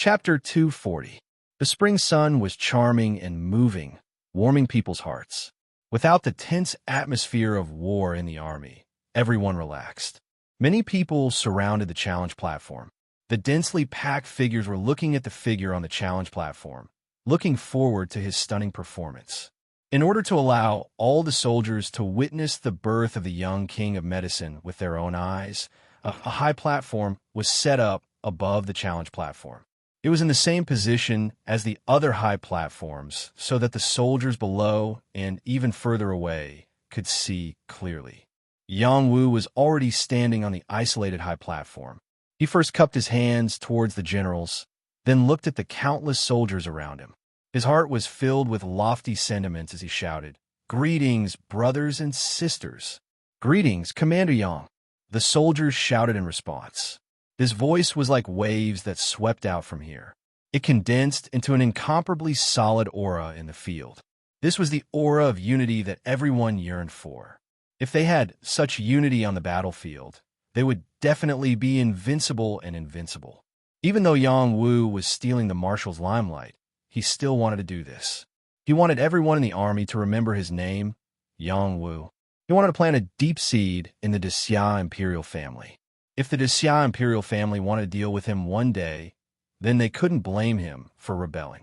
Chapter 240. The spring sun was charming and moving, warming people's hearts. Without the tense atmosphere of war in the army, everyone relaxed. Many people surrounded the challenge platform. The densely packed figures were looking at the figure on the challenge platform, looking forward to his stunning performance. In order to allow all the soldiers to witness the birth of the young king of medicine with their own eyes, a high platform was set up above the challenge platform. It was in the same position as the other high platforms so that the soldiers below and even further away could see clearly. Yang Wu was already standing on the isolated high platform. He first cupped his hands towards the generals, then looked at the countless soldiers around him. His heart was filled with lofty sentiments as he shouted, "Greetings, brothers and sisters! Greetings, Commander Yang!" The soldiers shouted in response. His voice was like waves that swept out from here. It condensed into an incomparably solid aura in the field. This was the aura of unity that everyone yearned for. If they had such unity on the battlefield, they would definitely be invincible and invincible. Even though Yang Wu was stealing the marshal's limelight, he still wanted to do this. He wanted everyone in the army to remember his name, Yang Wu. He wanted to plant a deep seed in the Xia imperial family. If the Xia imperial family wanted to deal with him one day, then they couldn't blame him for rebelling.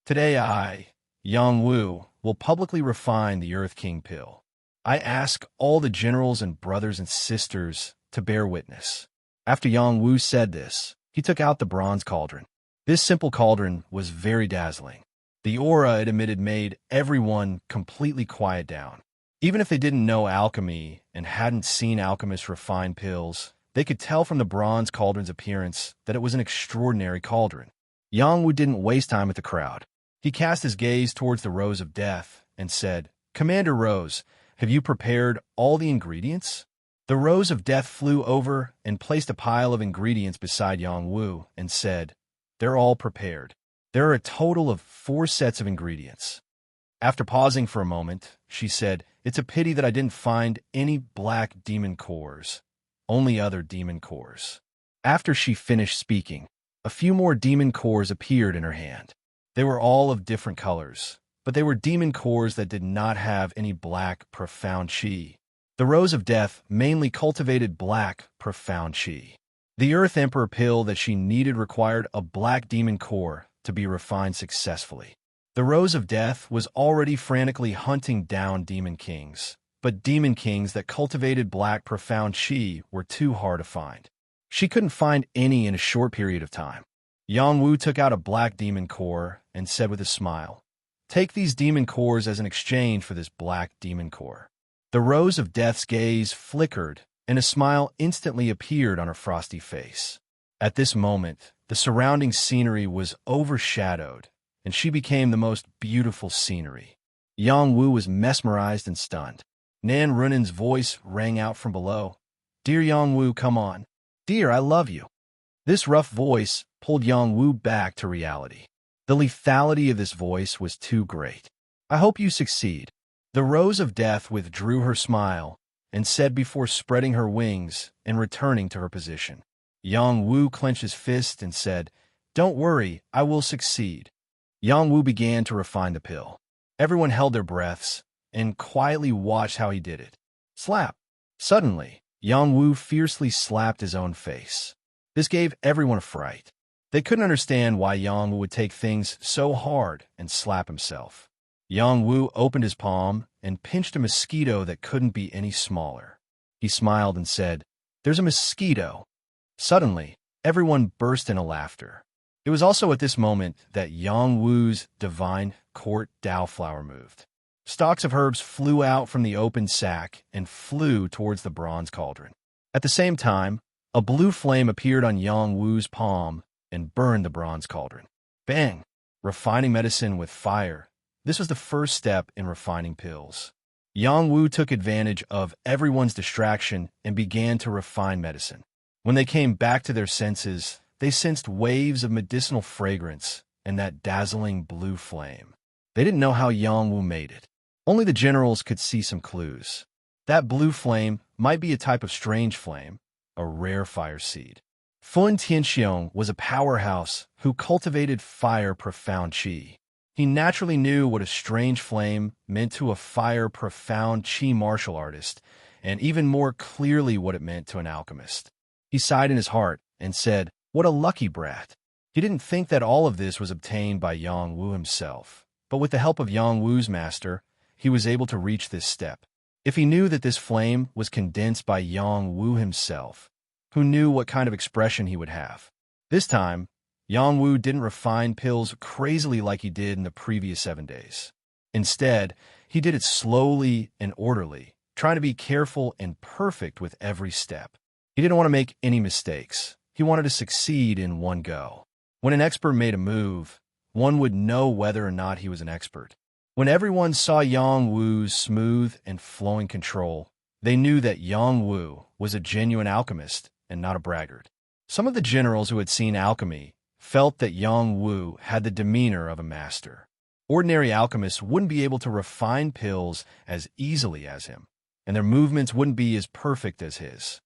Today I, Yang Wu, will publicly refine the Earth King pill. I ask all the generals and brothers and sisters to bear witness. After Yang Wu said this, he took out the bronze cauldron. This simple cauldron was very dazzling. The aura it emitted made everyone completely quiet down. Even if they didn't know alchemy and hadn't seen alchemists refine pills, they could tell from the bronze cauldron's appearance that it was an extraordinary cauldron. Yang Wu didn't waste time with the crowd. He cast his gaze towards the Rose of Death and said, "Commander Rose, have you prepared all the ingredients?" The Rose of Death flew over and placed a pile of ingredients beside Yang Wu and said, "They're all prepared. There are a total of 4 sets of ingredients." After pausing for a moment, she said, "It's a pity that I didn't find any black demon cores. Only other demon cores." After she finished speaking, a few more demon cores appeared in her hand. They were all of different colors, but they were demon cores that did not have any black, profound chi. The Rose of Death mainly cultivated black, profound chi. The Earth Emperor pill that she needed required a black demon core to be refined successfully. The Rose of Death was already frantically hunting down demon kings, but demon kings that cultivated black profound chi were too hard to find. She couldn't find any in a short period of time. Yang Wu took out a black demon core and said with a smile, "Take these demon cores as an exchange for this black demon core." The Rose of Death's gaze flickered, and a smile instantly appeared on her frosty face. At this moment, the surrounding scenery was overshadowed, and she became the most beautiful scenery. Yang Wu was mesmerized and stunned. Nan Runen's voice rang out from below. "Dear Yang Wu, come on. Dear, I love you." This rough voice pulled Yang Wu back to reality. The lethality of this voice was too great. "I hope you succeed." The Rose of Death withdrew her smile and said before spreading her wings and returning to her position. Yang Wu clenched his fist and said, "Don't worry, I will succeed." Yang Wu began to refine the pill. Everyone held their breaths and quietly watched how he did it. Slap! Suddenly, Yang Wu fiercely slapped his own face. This gave everyone a fright. They couldn't understand why Yang Wu would take things so hard and slap himself. Yang Wu opened his palm and pinched a mosquito that couldn't be any smaller. He smiled and said, "There's a mosquito." Suddenly, everyone burst into laughter. It was also at this moment that Yang Wu's divine court Dao flower moved. Stalks of herbs flew out from the open sack and flew towards the bronze cauldron. At the same time, a blue flame appeared on Yang Wu's palm and burned the bronze cauldron. Bang! Refining medicine with fire. This was the first step in refining pills. Yang Wu took advantage of everyone's distraction and began to refine medicine. When they came back to their senses, they sensed waves of medicinal fragrance and that dazzling blue flame. They didn't know how Yang Wu made it. Only the generals could see some clues. That blue flame might be a type of strange flame, a rare fire seed. Fun Tianxiong was a powerhouse who cultivated fire-profound qi. He naturally knew what a strange flame meant to a fire-profound qi martial artist, and even more clearly what it meant to an alchemist. He sighed in his heart and said, "What a lucky brat." He didn't think that all of this was obtained by Yang Wu himself, but with the help of Yang Wu's master, he was able to reach this step. If he knew that this flame was condensed by Yang Wu himself, who knew what kind of expression he would have? This time, Yang Wu didn't refine pills crazily like he did in the previous 7 days. Instead, he did it slowly and orderly, trying to be careful and perfect with every step. He didn't want to make any mistakes. He wanted to succeed in one go. When an expert made a move, one would know whether or not he was an expert. When everyone saw Yang Wu's smooth and flowing control, they knew that Yang Wu was a genuine alchemist and not a braggart. Some of the generals who had seen alchemy felt that Yang Wu had the demeanor of a master. Ordinary alchemists wouldn't be able to refine pills as easily as him, and their movements wouldn't be as perfect as his.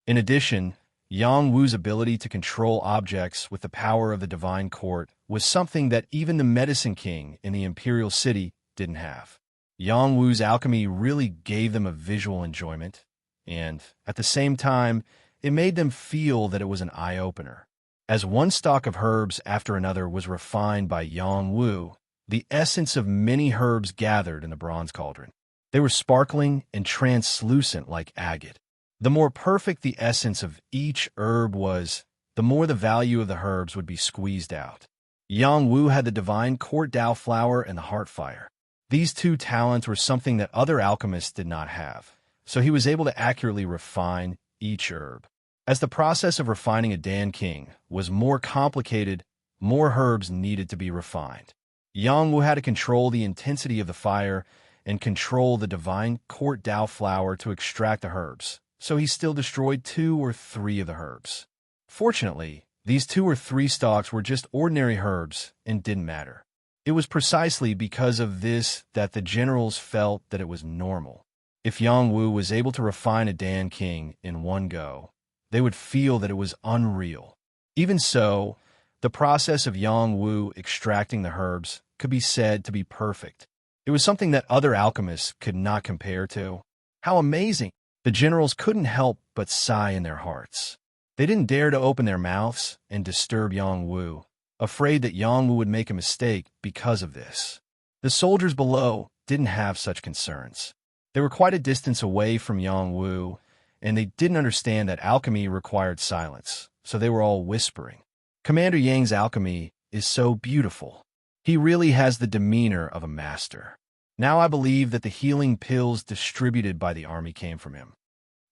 In addition, Yang Wu's ability to control objects with the power of the divine court was something that even the medicine king in the imperial city didn't have. Yang Wu's alchemy really gave them a visual enjoyment, and at the same time, it made them feel that it was an eye-opener. As one stalk of herbs after another was refined by Yang Wu, the essence of many herbs gathered in the bronze cauldron. They were sparkling and translucent like agate. The more perfect the essence of each herb was, the more the value of the herbs would be squeezed out. Yang Wu had the divine court Dao flower and the heart fire. These two talents were something that other alchemists did not have, so he was able to accurately refine each herb. As the process of refining a Dan King was more complicated, more herbs needed to be refined. Yang Wu had to control the intensity of the fire and control the divine court Dao flower to extract the herbs, so he still destroyed 2 or 3 of the herbs. Fortunately, these 2 or 3 stalks were just ordinary herbs and didn't matter. It was precisely because of this that the generals felt that it was normal. If Yang Wu was able to refine a Dan King in one go, they would feel that it was unreal. Even so, the process of Yang Wu extracting the herbs could be said to be perfect. It was something that other alchemists could not compare to. How amazing! The generals couldn't help but sigh in their hearts. They didn't dare to open their mouths and disturb Yang Wu, afraid that Yang Wu would make a mistake because of this. The soldiers below didn't have such concerns. They were quite a distance away from Yang Wu, and they didn't understand that alchemy required silence, so they were all whispering. Commander Yang's alchemy is so beautiful. He really has the demeanor of a master. Now I believe that the healing pills distributed by the army came from him.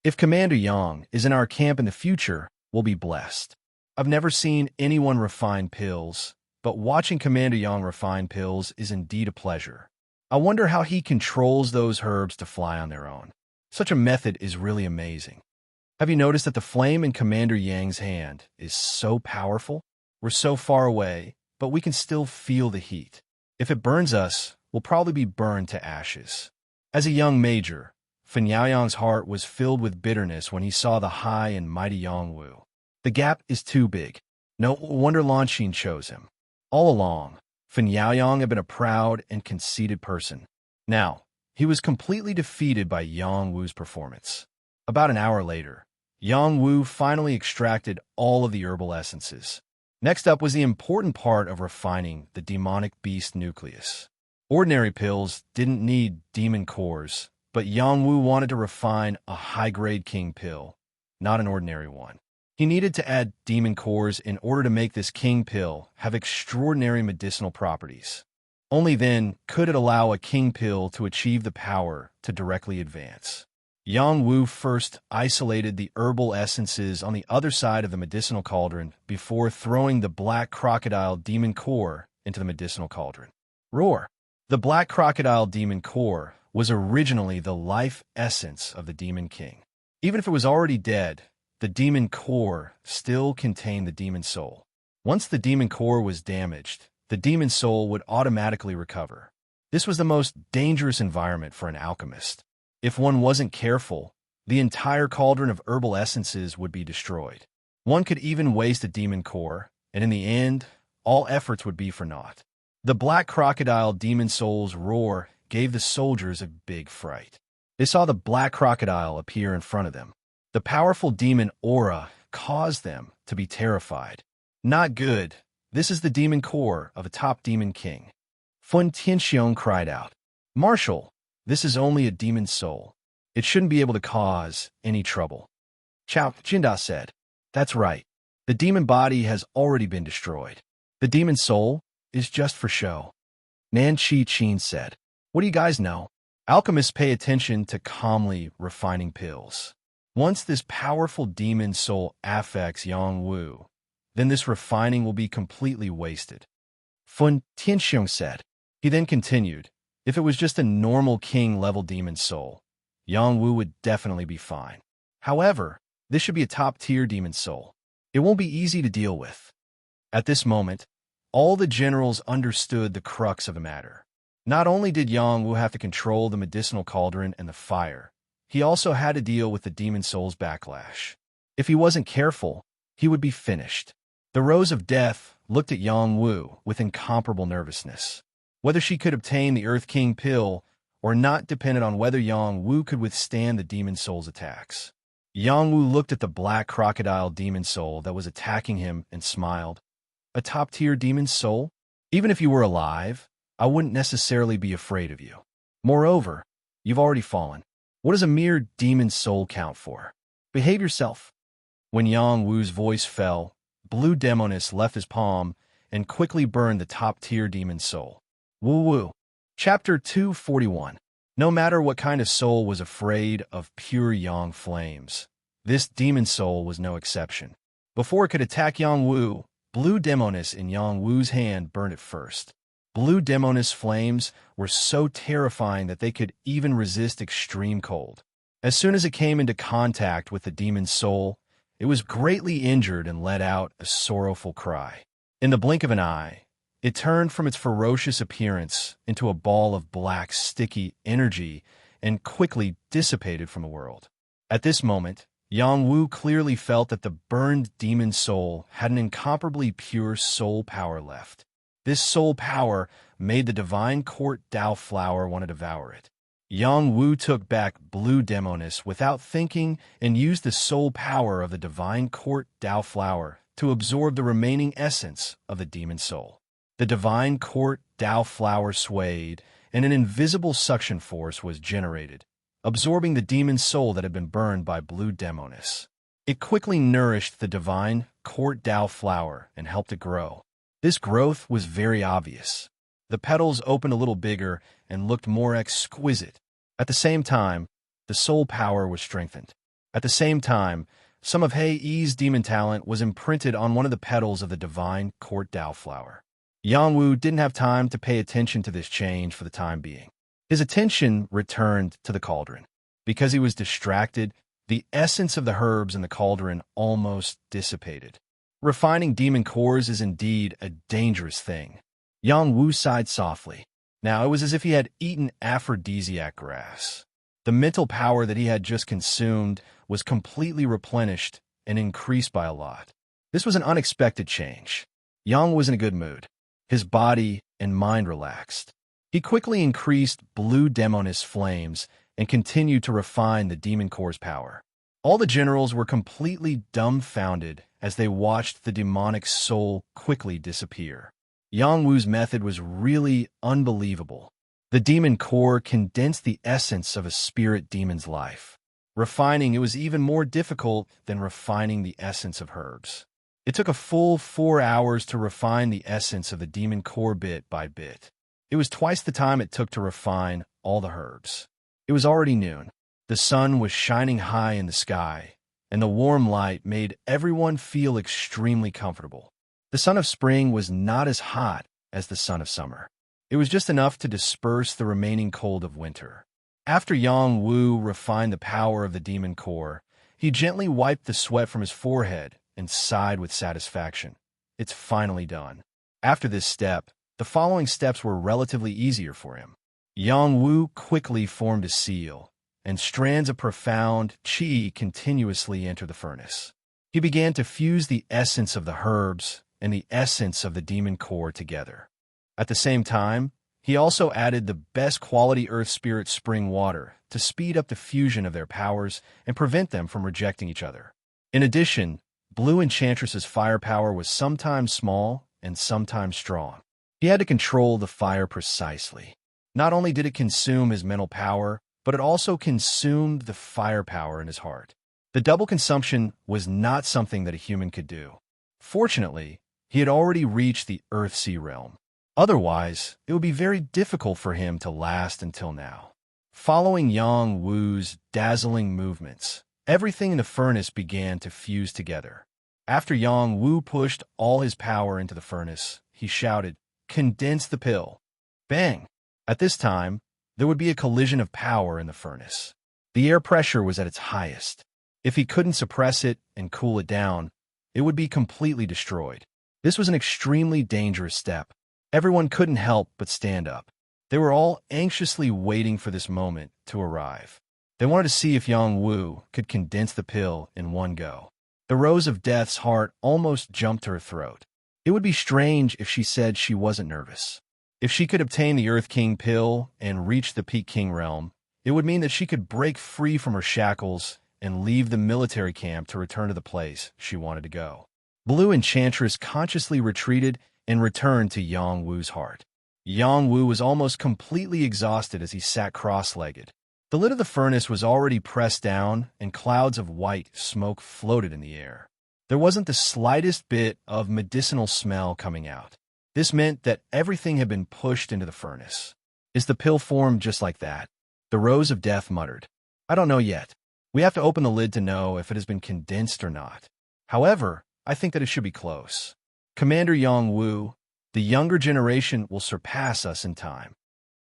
If Commander Yang is in our camp in the future, we'll be blessed. I've never seen anyone refine pills, but watching Commander Yang refine pills is indeed a pleasure. I wonder how he controls those herbs to fly on their own. Such a method is really amazing. Have you noticed that the flame in Commander Yang's hand is so powerful? We're so far away, but we can still feel the heat. If it burns us, we'll probably be burned to ashes. As a young major, Fan Yaoyang's heart was filled with bitterness when he saw the high and mighty Yang Wu. The gap is too big. No wonder Lan Xin chose him. All along, Fan Yaoyang had been a proud and conceited person. Now, he was completely defeated by Yang Wu's performance. About an hour later, Yang Wu finally extracted all of the herbal essences. Next up was the important part of refining the demonic beast nucleus. Ordinary pills didn't need demon cores, but Yang Wu wanted to refine a high-grade king pill, not an ordinary one. He needed to add demon cores in order to make this king pill have extraordinary medicinal properties. Only then could it allow a king pill to achieve the power to directly advance. Yang Wu first isolated the herbal essences on the other side of the medicinal cauldron before throwing the black crocodile demon core into the medicinal cauldron. Roar! The black crocodile demon core was originally the life essence of the demon king. Even if it was already dead, the demon core still contained the demon soul. Once the demon core was damaged, the demon soul would automatically recover. This was the most dangerous environment for an alchemist. If one wasn't careful, the entire cauldron of herbal essences would be destroyed. One could even waste a demon core, and in the end, all efforts would be for naught. The black crocodile demon soul's roar gave the soldiers a big fright. They saw the black crocodile appear in front of them. The powerful demon aura caused them to be terrified. Not good. This is the demon core of a top demon king. Fun Tianxiong cried out. Marshal, this is only a demon soul. It shouldn't be able to cause any trouble. Chao Jinda said. That's right. The demon body has already been destroyed. The demon soul is just for show. Nan Chi Chin said. What do you guys know? Alchemists pay attention to calmly refining pills. Once this powerful demon soul affects Yang Wu, then this refining will be completely wasted. Fun Tianxiong said. He then continued, if it was just a normal king-level demon soul, Yang Wu would definitely be fine. However, this should be a top-tier demon soul. It won't be easy to deal with. At this moment, all the generals understood the crux of the matter. Not only did Yang Wu have to control the medicinal cauldron and the fire, he also had to deal with the demon soul's backlash. If he wasn't careful, he would be finished. The Rose of Death looked at Yang Wu with incomparable nervousness. Whether she could obtain the Earth King pill or not depended on whether Yang Wu could withstand the demon soul's attacks. Yang Wu looked at the black crocodile demon soul that was attacking him and smiled. A top-tier demon soul? Even if you were alive, I wouldn't necessarily be afraid of you. Moreover, you've already fallen. What does a mere demon soul count for? Behave yourself. When Yang Wu's voice fell, Blue Demoness left his palm and quickly burned the top-tier demon soul. Woo woo. Chapter 241. No matter what kind of soul was afraid of pure yang flames, this demon soul was no exception. Before it could attack Yang Wu, Blue Demoness in Yang Wu's hand burned it first. Blue Demoness flames were so terrifying that they could even resist extreme cold. As soon as it came into contact with the demon soul, it was greatly injured and let out a sorrowful cry. In the blink of an eye, it turned from its ferocious appearance into a ball of black, sticky energy and quickly dissipated from the world. At this moment, Yang Wu clearly felt that the burned demon soul had an incomparably pure soul power left. This soul power made the divine court Dao flower want to devour it. Yang Wu took back Blue Demoness without thinking and used the soul power of the divine court Dao flower to absorb the remaining essence of the demon soul. The divine court Dao flower swayed, and an invisible suction force was generated, absorbing the demon soul that had been burned by Blue Demoness. It quickly nourished the divine court Dao flower and helped it grow. This growth was very obvious. The petals opened a little bigger and looked more exquisite. At the same time, the soul power was strengthened. At the same time, some of Hei Yi's demon talent was imprinted on one of the petals of the divine court Dao flower. Yang Wu didn't have time to pay attention to this change for the time being. His attention returned to the cauldron. Because he was distracted, the essence of the herbs in the cauldron almost dissipated. Refining demon cores is indeed a dangerous thing. Yang Wu sighed softly. Now it was as if he had eaten aphrodisiac grass. The mental power that he had just consumed was completely replenished and increased by a lot. This was an unexpected change. Yang was in a good mood. His body and mind relaxed. He quickly increased Blue Demoness flames and continued to refine the demon core's power. All the generals were completely dumbfounded as they watched the demonic soul quickly disappear. Yang Wu's method was really unbelievable. The demon core condensed the essence of a spirit demon's life. Refining it was even more difficult than refining the essence of herbs. It took a full 4 hours to refine the essence of the demon core bit by bit. It was twice the time it took to refine all the herbs. It was already noon. The sun was shining high in the sky, and the warm light made everyone feel extremely comfortable. The sun of spring was not as hot as the sun of summer. It was just enough to disperse the remaining cold of winter. After Yang Wu refined the power of the demon core, he gently wiped the sweat from his forehead and sighed with satisfaction. It's finally done. After this step, the following steps were relatively easier for him. Yang Wu quickly formed a seal, and strands of profound qi continuously entered the furnace. He began to fuse the essence of the herbs and the essence of the demon core together. At the same time, he also added the best quality earth spirit spring water to speed up the fusion of their powers and prevent them from rejecting each other. In addition, Blue Enchantress's firepower was sometimes small and sometimes strong. He had to control the fire precisely. Not only did it consume his mental power, but it also consumed the firepower in his heart. The double consumption was not something that a human could do. Fortunately, he had already reached the Earthsea realm. Otherwise, it would be very difficult for him to last until now. Following Yang Wu's dazzling movements, everything in the furnace began to fuse together. After Yang Wu pushed all his power into the furnace, he shouted, "Condense the pill." Bang! At this time, there would be a collision of power in the furnace. The air pressure was at its highest. If he couldn't suppress it and cool it down, it would be completely destroyed. This was an extremely dangerous step. Everyone couldn't help but stand up. They were all anxiously waiting for this moment to arrive. They wanted to see if Yang Wu could condense the pill in one go. The Rose of Death's heart almost jumped to her throat. It would be strange if she said she wasn't nervous. If she could obtain the Earth King pill and reach the Peak King realm, it would mean that she could break free from her shackles and leave the military camp to return to the place she wanted to go. Blue Enchantress consciously retreated and returned to Yang Wu's heart. Yang Wu was almost completely exhausted as he sat cross-legged. The lid of the furnace was already pressed down, and clouds of white smoke floated in the air. There wasn't the slightest bit of medicinal smell coming out. This meant that everything had been pushed into the furnace. Is the pill formed just like that? The Rose of Death muttered. I don't know yet. We have to open the lid to know if it has been condensed or not. However, I think that it should be close. Commander Yang Wu, the younger generation will surpass us in time.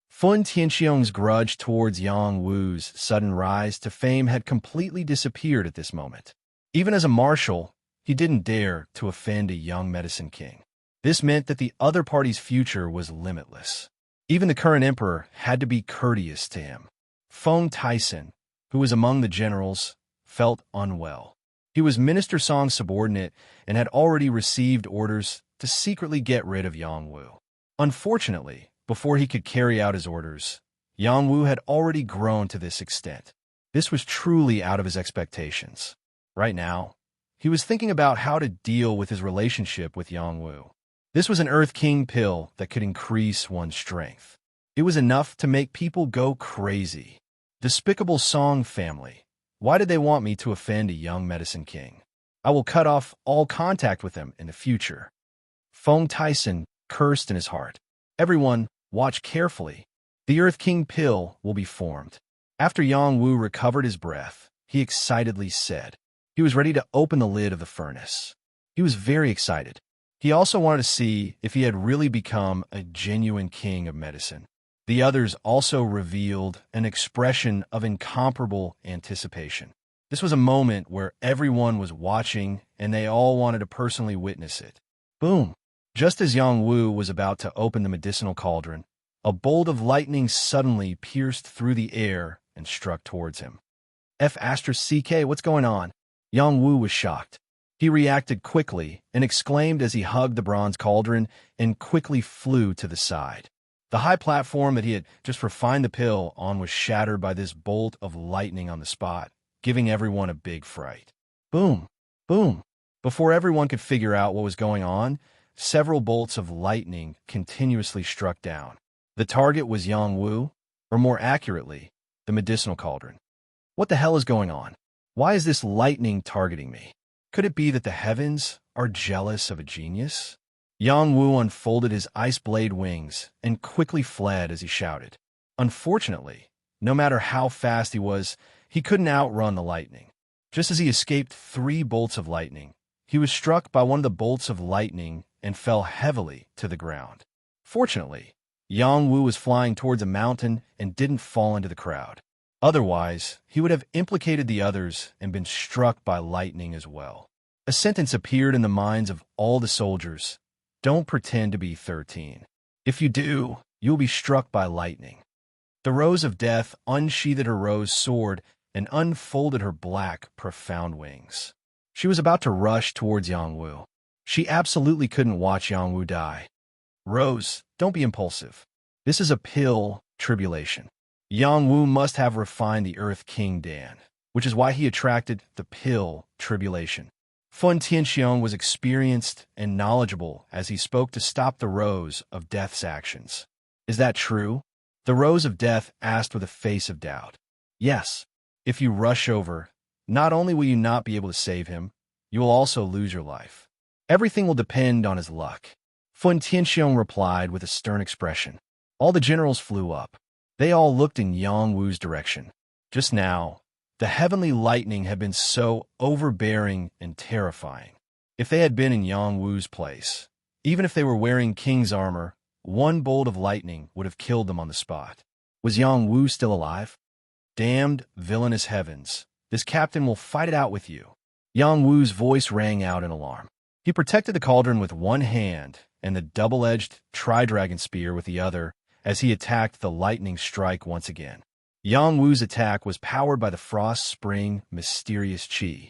Fun Tianxiong's grudge towards Yang Wu's sudden rise to fame had completely disappeared at this moment. Even as a marshal, he didn't dare to offend a young medicine king. This meant that the other party's future was limitless. Even the current emperor had to be courteous to him. Feng Tyson, who was among the generals, felt unwell. He was Minister Song's subordinate and had already received orders to secretly get rid of Yang Wu. Unfortunately, before he could carry out his orders, Yang Wu had already grown to this extent. This was truly out of his expectations. Right now, he was thinking about how to deal with his relationship with Yang Wu. This was an Earth King pill that could increase one's strength. It was enough to make people go crazy. Despicable Song family. Why did they want me to offend a young medicine king? I will cut off all contact with them in the future. Feng Tyson cursed in his heart. Everyone, watch carefully. The Earth King pill will be formed. After Yang Wu recovered his breath, he excitedly said. He was ready to open the lid of the furnace. He was very excited. He also wanted to see if he had really become a genuine king of medicine. The others also revealed an expression of incomparable anticipation. This was a moment where everyone was watching and they all wanted to personally witness it. Boom! Just as Yang Wu was about to open the medicinal cauldron, a bolt of lightning suddenly pierced through the air and struck towards him. F***, what's going on? Yang Wu was shocked. He reacted quickly and exclaimed as he hugged the bronze cauldron and quickly flew to the side. The high platform that he had just refined the pill on was shattered by this bolt of lightning on the spot, giving everyone a big fright. Boom! Boom! Before everyone could figure out what was going on, several bolts of lightning continuously struck down. The target was Yang Wu, or more accurately, the medicinal cauldron. What the hell is going on? Why is this lightning targeting me? Could it be that the heavens are jealous of a genius? Yang Wu unfolded his ice blade wings and quickly fled as he shouted. Unfortunately, no matter how fast he was, he couldn't outrun the lightning. Just as he escaped 3 bolts of lightning, he was struck by one of the bolts of lightning and fell heavily to the ground. Fortunately, Yang Wu was flying towards a mountain and didn't fall into the crowd. Otherwise, he would have implicated the others and been struck by lightning as well. A sentence appeared in the minds of all the soldiers. Don't pretend to be 13. If you do, you'll be struck by lightning. The Rose of Death unsheathed her rose sword and unfolded her black, profound wings. She was about to rush towards Yangwu. She absolutely couldn't watch Yangwu die. Rose, don't be impulsive. This is a pill tribulation. Yangwu must have refined the Earth King Dan, which is why he attracted the pill tribulation. Fun Tianxiong was experienced and knowledgeable as he spoke to stop the Rose of Death's actions. Is that true? The Rose of Death asked with a face of doubt. Yes. If you rush over, not only will you not be able to save him, you will also lose your life. Everything will depend on his luck. Fun Tianxiong replied with a stern expression. All the generals flew up. They all looked in Yang Wu's direction. Just now, the heavenly lightning had been so overbearing and terrifying. If they had been in Yang Wu's place, even if they were wearing king's armor, one bolt of lightning would have killed them on the spot. Was Yang Wu still alive? Damned, villainous heavens, this captain will fight it out with you. Yang Wu's voice rang out in alarm. He protected the cauldron with one hand and the double-edged tri-dragon spear with the other as he attacked the lightning strike once again. Yang Wu's attack was powered by the frost spring mysterious qi.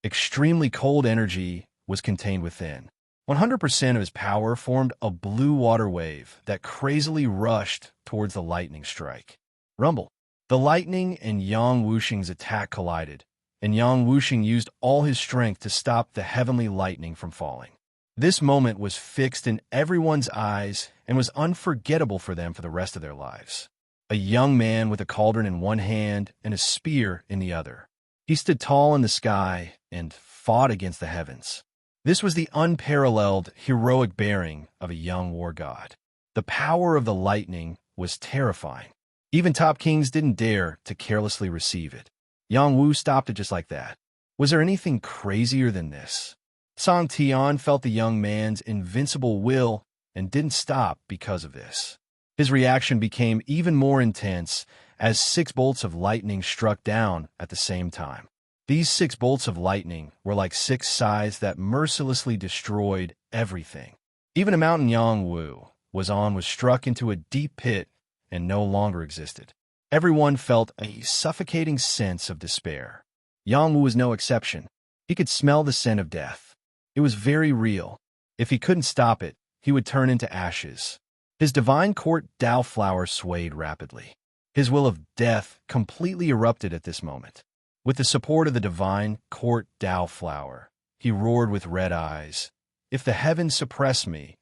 Extremely cold energy was contained within. 100% of his power formed a blue water wave that crazily rushed towards the lightning strike. Rumble. The lightning and Yang Wuxing's attack collided, and Yang Wuxing used all his strength to stop the heavenly lightning from falling. This moment was fixed in everyone's eyes and was unforgettable for them for the rest of their lives. A young man with a cauldron in one hand and a spear in the other. He stood tall in the sky and fought against the heavens. This was the unparalleled, heroic bearing of a young war god. The power of the lightning was terrifying. Even top kings didn't dare to carelessly receive it. Yang Wu stopped it just like that. Was there anything crazier than this? Song Tian felt the young man's invincible will and didn't stop because of this. His reaction became even more intense as 6 bolts of lightning struck down at the same time. These 6 bolts of lightning were like 6 scythes that mercilessly destroyed everything. Even a mountain Yang Wu was on was struck into a deep pit and no longer existed. Everyone felt a suffocating sense of despair. Yang Wu was no exception. He could smell the scent of death. It was very real. If he couldn't stop it, he would turn into ashes. His divine court Dao flower swayed rapidly. His will of death completely erupted at this moment. With the support of the divine court Dao flower, he roared with red eyes. If the heavens suppress me,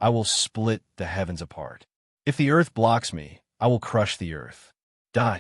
I will split the heavens apart. If the earth blocks me, I will crush the earth. Die.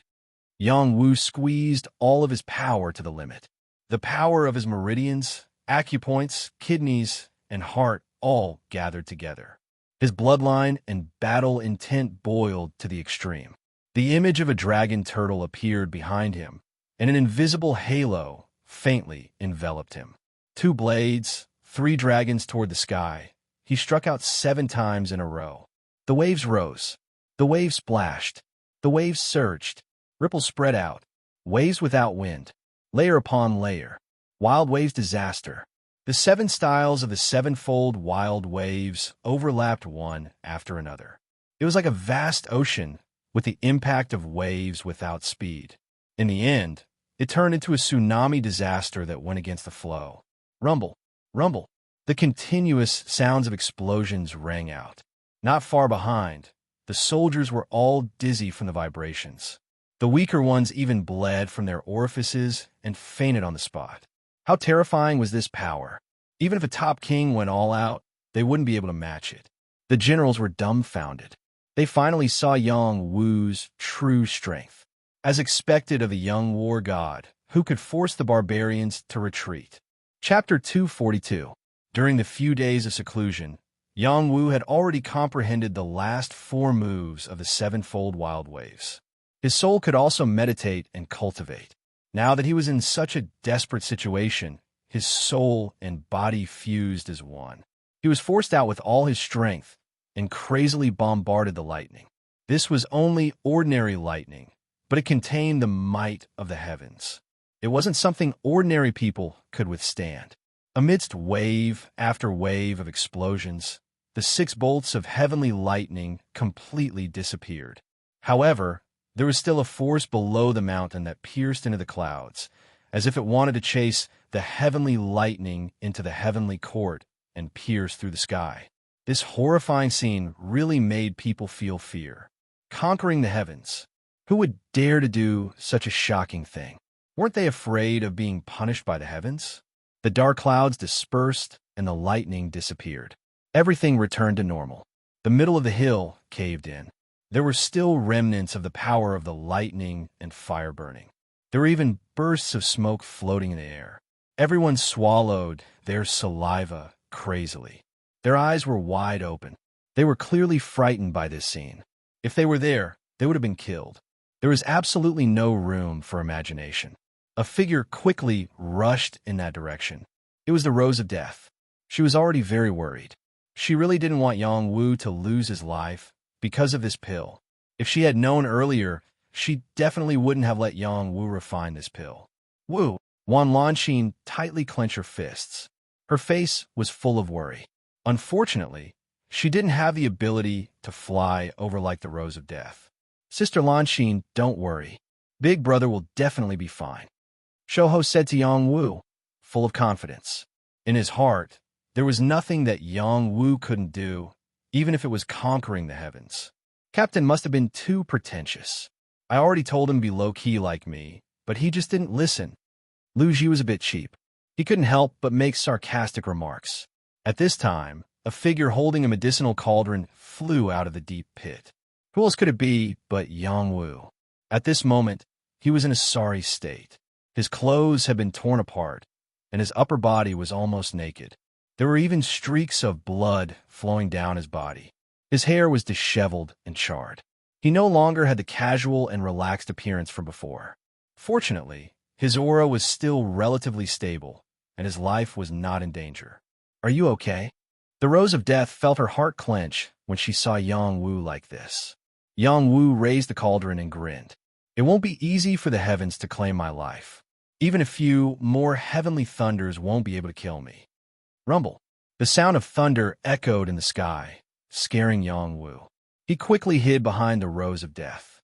Yang Wu squeezed all of his power to the limit. The power of his meridians, acupoints, kidneys, and heart all gathered together. His bloodline and battle intent boiled to the extreme. The image of a dragon turtle appeared behind him, and an invisible halo faintly enveloped him. 2 blades, 3 dragons toward the sky. He struck out 7 times in a row. The waves rose. The waves splashed. The waves surged. Ripples spread out. Waves without wind. Layer upon layer. Wild waves disaster. The 7 styles of the 7-fold wild waves overlapped one after another. It was like a vast ocean with the impact of waves without speed. In the end, it turned into a tsunami disaster that went against the flow. Rumble, rumble. The continuous sounds of explosions rang out. Not far behind, the soldiers were all dizzy from the vibrations. The weaker ones even bled from their orifices and fainted on the spot. How terrifying was this power? Even if a top king went all out, they wouldn't be able to match it. The generals were dumbfounded. They finally saw Yang Wu's true strength. As expected of a young war god, who could force the barbarians to retreat. Chapter 242. During the few days of seclusion, Yang Wu had already comprehended the last 4 moves of the 7-fold wild waves. His soul could also meditate and cultivate. Now that he was in such a desperate situation, his soul and body fused as one. He was forced out with all his strength and crazily bombarded the lightning. This was only ordinary lightning, but it contained the might of the heavens. It wasn't something ordinary people could withstand. Amidst wave after wave of explosions, the 6 bolts of heavenly lightning completely disappeared. However, there was still a force below the mountain that pierced into the clouds, as if it wanted to chase the heavenly lightning into the heavenly court and pierce through the sky. This horrifying scene really made people feel fear. Conquering the heavens. Who would dare to do such a shocking thing? Weren't they afraid of being punished by the heavens? The dark clouds dispersed and the lightning disappeared. Everything returned to normal. The middle of the hill caved in. There were still remnants of the power of the lightning and fire burning. There were even bursts of smoke floating in the air. Everyone swallowed their saliva crazily. Their eyes were wide open. They were clearly frightened by this scene. If they were there, they would have been killed. There was absolutely no room for imagination. A figure quickly rushed in that direction. It was the Rose of Death. She was already very worried. She really didn't want Yang Wu to lose his life because of this pill. If she had known earlier, she definitely wouldn't have let Yang Wu refine this pill. Wu, Wan Lanxin tightly clenched her fists. Her face was full of worry. Unfortunately, she didn't have the ability to fly over like the Rose of Death. Sister Lanxin, don't worry. Big brother will definitely be fine. Shouho said to Yang Wu, full of confidence. In his heart, there was nothing that Yang Wu couldn't do, even if it was conquering the heavens. Captain must have been too pretentious. I already told him to be low-key like me, but he just didn't listen. Lu Ji was a bit cheap. He couldn't help but make sarcastic remarks. At this time, a figure holding a medicinal cauldron flew out of the deep pit. Who else could it be but Yang Wu? At this moment, he was in a sorry state. His clothes had been torn apart, and his upper body was almost naked. There were even streaks of blood flowing down his body. His hair was disheveled and charred. He no longer had the casual and relaxed appearance from before. Fortunately, his aura was still relatively stable, and his life was not in danger. Are you okay? The Rose of Death felt her heart clench when she saw Yang Wu like this. Yang Wu raised the cauldron and grinned. It won't be easy for the heavens to claim my life. Even a few more heavenly thunders won't be able to kill me. Rumble. The sound of thunder echoed in the sky, scaring Yang Wu. He quickly hid behind the Rose of Death.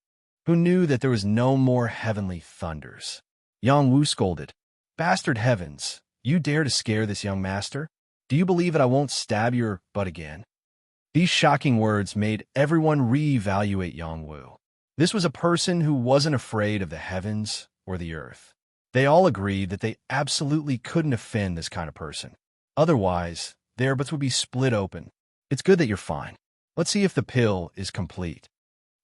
Who knew that there was no more heavenly thunders? Yang Wu scolded. Bastard heavens, you dare to scare this young master? Do you believe that I won't stab your butt again? These shocking words made everyone re-evaluate Yang Wu. This was a person who wasn't afraid of the heavens or the earth. They all agreed that they absolutely couldn't offend this kind of person. Otherwise, their butts would be split open. It's good that you're fine. Let's see if the pill is complete.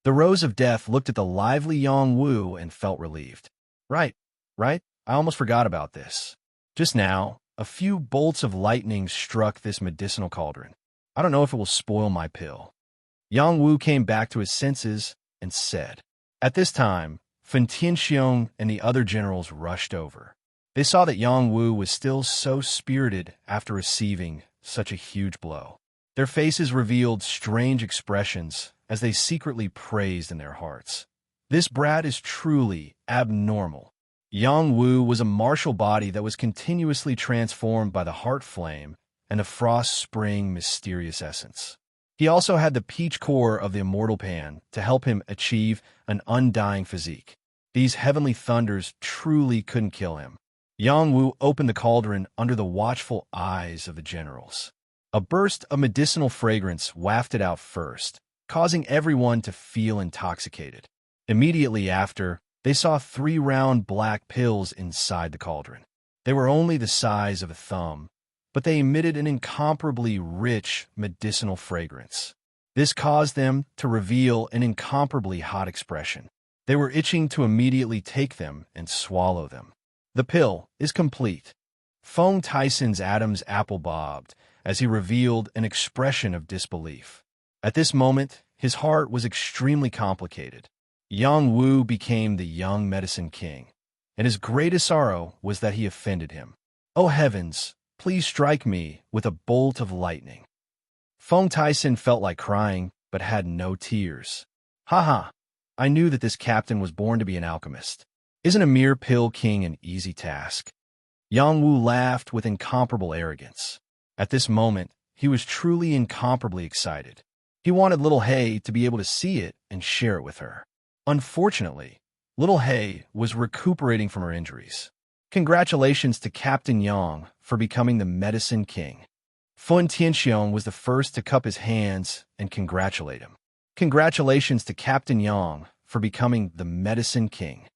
The Rose of Death looked at the lively Yang Wu and felt relieved. Right. I almost forgot about this. Just now, a few bolts of lightning struck this medicinal cauldron. I don't know if it will spoil my pill. Yang Wu came back to his senses and said. At this time, Fen Tianxiong and the other generals rushed over. They saw that Yang Wu was still so spirited after receiving such a huge blow. Their faces revealed strange expressions as they secretly praised in their hearts. This brat is truly abnormal. Yang Wu was a martial body that was continuously transformed by the heart flame and the frost spring mysterious essence. He also had the peach core of the immortal pan to help him achieve an undying physique. These heavenly thunders truly couldn't kill him. Yang Wu opened the cauldron under the watchful eyes of the generals. A burst of medicinal fragrance wafted out first, causing everyone to feel intoxicated. Immediately after, they saw 3 round black pills inside the cauldron. They were only the size of a thumb, but they emitted an incomparably rich medicinal fragrance. This caused them to reveal an incomparably hot expression. They were itching to immediately take them and swallow them. The pill is complete. Feng Tyson's atoms apple bobbed as he revealed an expression of disbelief. At this moment, his heart was extremely complicated. Yang Wu became the young medicine king, and his greatest sorrow was that he offended him. Oh heavens, please strike me with a bolt of lightning. Feng Tyson felt like crying, but had no tears. Haha, I knew that this captain was born to be an alchemist. Isn't a mere pill king an easy task? Yang Wu laughed with incomparable arrogance. At this moment, he was truly incomparably excited. He wanted little Hay to be able to see it and share it with her. Unfortunately, little Hay was recuperating from her injuries. Congratulations to Captain Yang for becoming the Medicine King. Fun Tianxiong was the first to cup his hands and congratulate him. Congratulations to Captain Yang for becoming the Medicine King.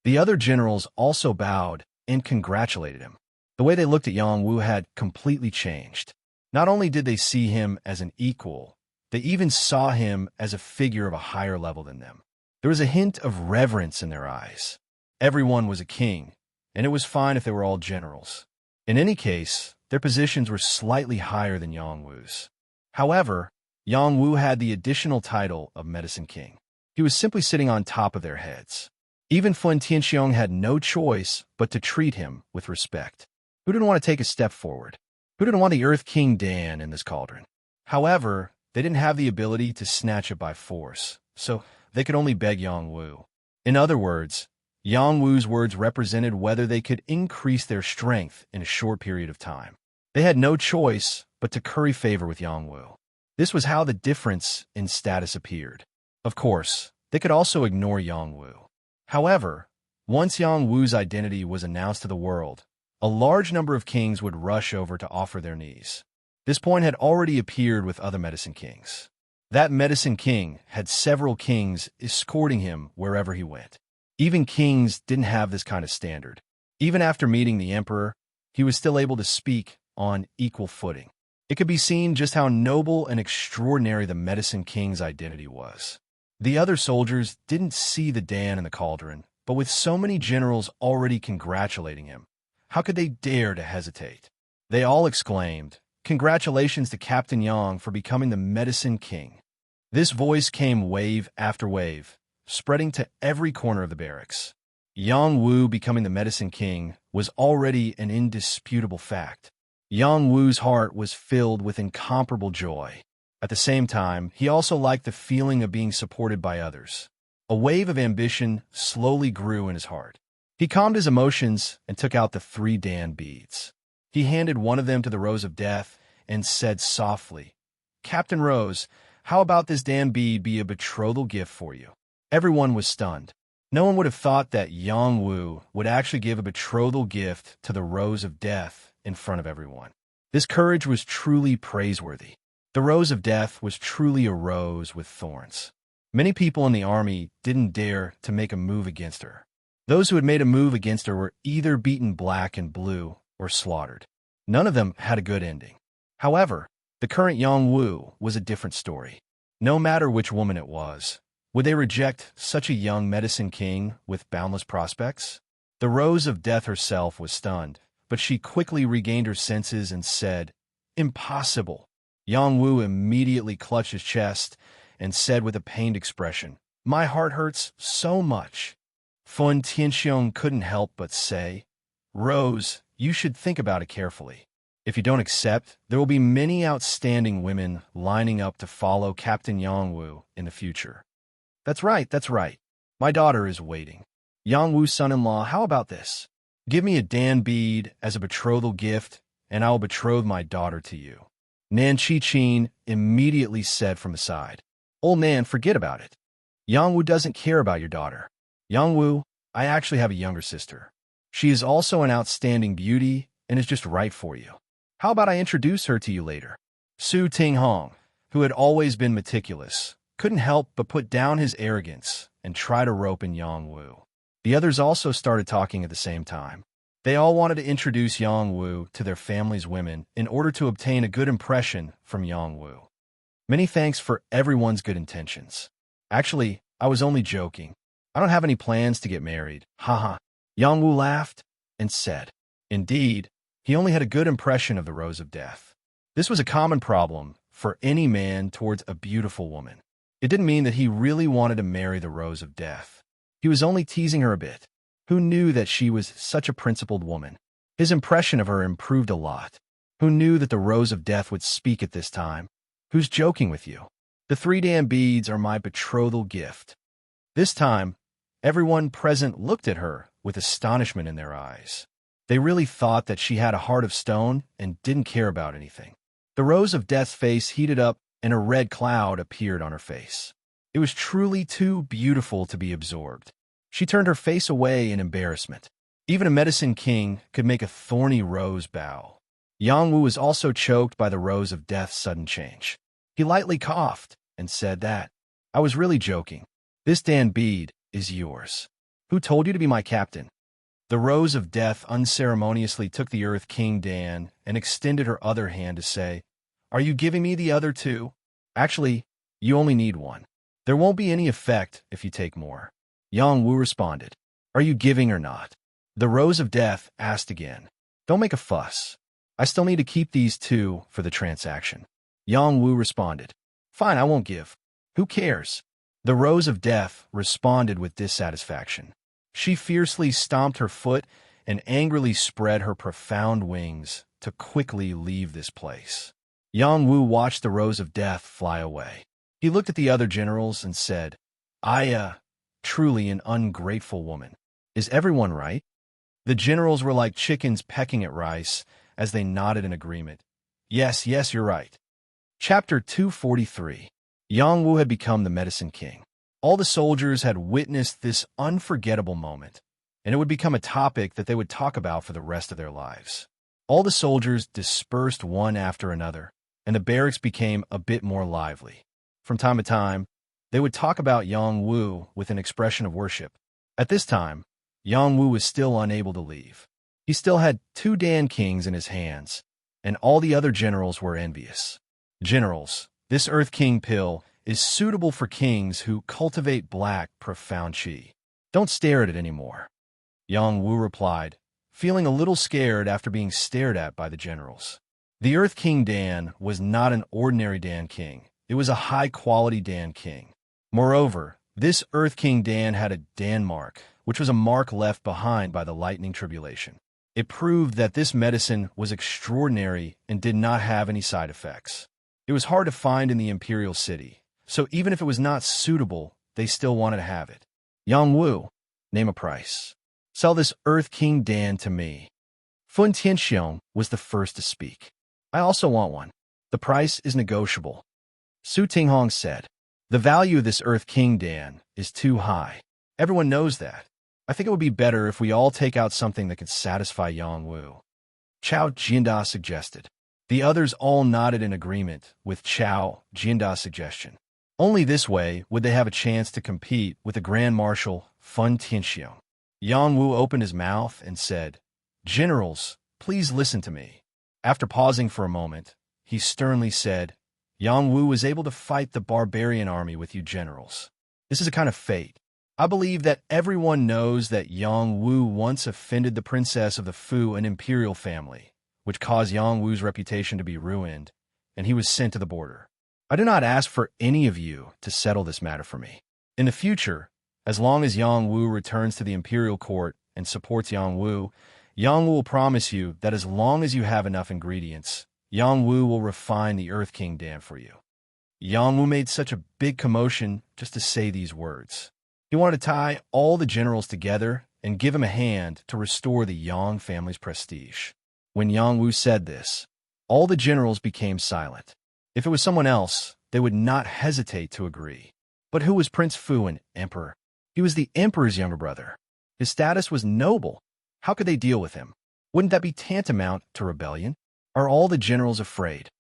The other generals also bowed and congratulated him. The way they looked at Yang Wu had completely changed. Not only did they see him as an equal, they even saw him as a figure of a higher level than them. There was a hint of reverence in their eyes. Everyone was a king, and it was fine if they were all generals. In any case, their positions were slightly higher than Yang Wu's. However, Yang Wu had the additional title of Medicine King. He was simply sitting on top of their heads. Even Fun Tianxiong had no choice but to treat him with respect. Who didn't want to take a step forward? Who didn't want the Earth King Dan in this cauldron? However, they didn't have the ability to snatch it by force, so they could only beg Yang Wu. In other words, Yang Wu's words represented whether they could increase their strength in a short period of time. They had no choice but to curry favor with Yang Wu. This was how the difference in status appeared. Of course, they could also ignore Yang Wu. However, once Yang Wu's identity was announced to the world, a large number of kings would rush over to offer their knees. This point had already appeared with other Medicine Kings. That Medicine King had several kings escorting him wherever he went. Even kings didn't have this kind of standard. Even after meeting the emperor, he was still able to speak on equal footing. It could be seen just how noble and extraordinary the Medicine King's identity was. The other soldiers didn't see the Dan in the cauldron, but with so many generals already congratulating him, how could they dare to hesitate? They all exclaimed, "Congratulations to Captain Yang for becoming the Medicine King." This voice came wave after wave, spreading to every corner of the barracks. Yang Wu becoming the Medicine King was already an indisputable fact. Yang Wu's heart was filled with incomparable joy. At the same time, he also liked the feeling of being supported by others. A wave of ambition slowly grew in his heart. He calmed his emotions and took out the 3 Dan beads. He handed one of them to the Rose of Death and said softly, "Captain Rose, how about this Dan bead be a betrothal gift for you?" Everyone was stunned. No one would have thought that Yang Wu would actually give a betrothal gift to the Rose of Death in front of everyone. This courage was truly praiseworthy. The Rose of Death was truly a rose with thorns. Many people in the army didn't dare to make a move against her. Those who had made a move against her were either beaten black and blue or slaughtered. None of them had a good ending. However, the current Yang Wu was a different story. No matter which woman it was, would they reject such a young Medicine King with boundless prospects? The Rose of Death herself was stunned, but she quickly regained her senses and said, "Impossible." Yang Wu immediately clutched his chest and said with a pained expression, "My heart hurts so much." Fun Tianxiong couldn't help but say, "Rose, you should think about it carefully. If you don't accept, there will be many outstanding women lining up to follow Captain Yang Wu in the future." That's right. My daughter is waiting. Yang Wu's son-in-law, how about this? Give me a Dan bead as a betrothal gift, and I will betroth my daughter to you. Nan Chi-Chin immediately said from the side, "Old Nan, forget about it. Yang Wu doesn't care about your daughter. Yang Wu, I actually have a younger sister. She is also an outstanding beauty and is just right for you. How about I introduce her to you later?" Su Tinghong, who had always been meticulous, couldn't help but put down his arrogance and try to rope in Yang Wu. The others also started talking at the same time. They all wanted to introduce Yang Wu to their family's women in order to obtain a good impression from Yang Wu. Many thanks for everyone's good intentions. Actually, I was only joking. I don't have any plans to get married. Haha. Yang Wu laughed and said, indeed, he only had a good impression of the Rose of Death. This was a common problem for any man towards a beautiful woman. It didn't mean that he really wanted to marry the Rose of Death. He was only teasing her a bit. Who knew that she was such a principled woman? His impression of her improved a lot. Who knew that the Rose of Death would speak at this time? Who's joking with you? The 3 Dan beads are my betrothal gift. This time, everyone present looked at her with astonishment in their eyes. They really thought that she had a heart of stone and didn't care about anything. The Rose of Death's face heated up and a red cloud appeared on her face. It was truly too beautiful to be absorbed. She turned her face away in embarrassment. Even a medicine king could make a thorny rose bow. Yang Wu was also choked by the rose of death's sudden change. He lightly coughed and said that, "I was really joking. This Dan bead is yours. Who told you to be my captain?" The rose of death unceremoniously took the Earth King Dan and extended her other hand to say, "Are you giving me the other two? Actually, you only need one. There won't be any effect if you take more." Yang Wu responded, "Are you giving or not?" The rose of death asked again, "Don't make a fuss. I still need to keep these two for the transaction." Yang Wu responded, "Fine, I won't give. Who cares?" The rose of death responded with dissatisfaction. She fiercely stomped her foot and angrily spread her profound wings to quickly leave this place. Yang Wu watched the rose of death fly away. He looked at the other generals and said, Truly an ungrateful woman. Is everyone right?" The generals were like chickens pecking at rice as they nodded in agreement. Yes, you're right." Chapter 243. Yang Wu had become the medicine king. All the soldiers had witnessed this unforgettable moment, and it would become a topic that they would talk about for the rest of their lives. All the soldiers dispersed one after another, and the barracks became a bit more lively. From time to time, they would talk about Yang Wu with an expression of worship. At this time, Yang Wu was still unable to leave. He still had 2 Dan Kings in his hands, and all the other generals were envious. "Generals, this Earth King pill is suitable for kings who cultivate black, profound qi. Don't stare at it anymore." Yang Wu replied, feeling a little scared after being stared at by the generals. The Earth King Dan was not an ordinary Dan King. It was a high-quality Dan King. Moreover, this Earth King Dan had a Dan mark, which was a mark left behind by the lightning tribulation. It proved that this medicine was extraordinary and did not have any side effects. It was hard to find in the imperial city, so even if it was not suitable, they still wanted to have it. "Yang Wu, name a price. Sell this Earth King Dan to me." Fun Tianxiong was the first to speak. "I also want one. The price is negotiable." Su Tinghong said, "The value of this Earth King Dan is too high. Everyone knows that. I think it would be better if we all take out something that could satisfy Yang Wu." Chao Jinda suggested. The others all nodded in agreement with Chao Jinda's suggestion. Only this way would they have a chance to compete with the Grand Marshal Fun Tianxiong. Yang Wu opened his mouth and said, "Generals, please listen to me." After pausing for a moment, he sternly said, "Yang Wu was able to fight the barbarian army with you generals. This is a kind of fate. I believe that everyone knows that Yang Wu once offended the princess of the Fu and imperial family, which caused Yang Wu's reputation to be ruined, and he was sent to the border. I do not ask for any of you to settle this matter for me. In the future, as long as Yang Wu returns to the imperial court and supports Yang Wu will promise you that as long as you have enough ingredients, Yang Wu will refine the Earth King Dan for you." Yang Wu made such a big commotion just to say these words. He wanted to tie all the generals together and give him a hand to restore the Yang family's prestige. When Yang Wu said this, all the generals became silent. If it was someone else, they would not hesitate to agree. But who was Prince Fu, an emperor? He was the emperor's younger brother. His status was noble. How could they deal with him? Wouldn't that be tantamount to rebellion? Are all the generals afraid?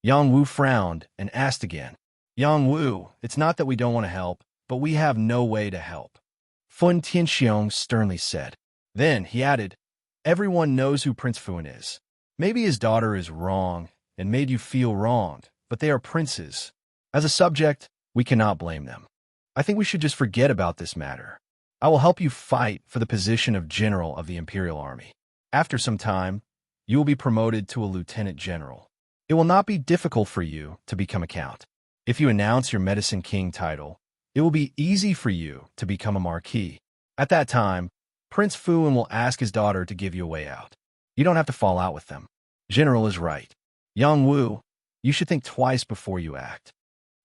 Yang Wu frowned and asked again, "Yang Wu, it's not that we don't want to help, but we have no way to help." Fun Tianxiong sternly said. Then he added, "Everyone knows who Prince Fuan is. Maybe his daughter is wrong and made you feel wronged, but they are princes. As a subject, we cannot blame them. I think we should just forget about this matter. I will help you fight for the position of general of the imperial army. After some time, you will be promoted to a lieutenant general. It will not be difficult for you to become a count. If you announce your medicine king title, it will be easy for you to become a marquis. At that time, Prince Fuan will ask his daughter to give you a way out. You don't have to fall out with them. General is right. Yang Wu, you should think twice before you act."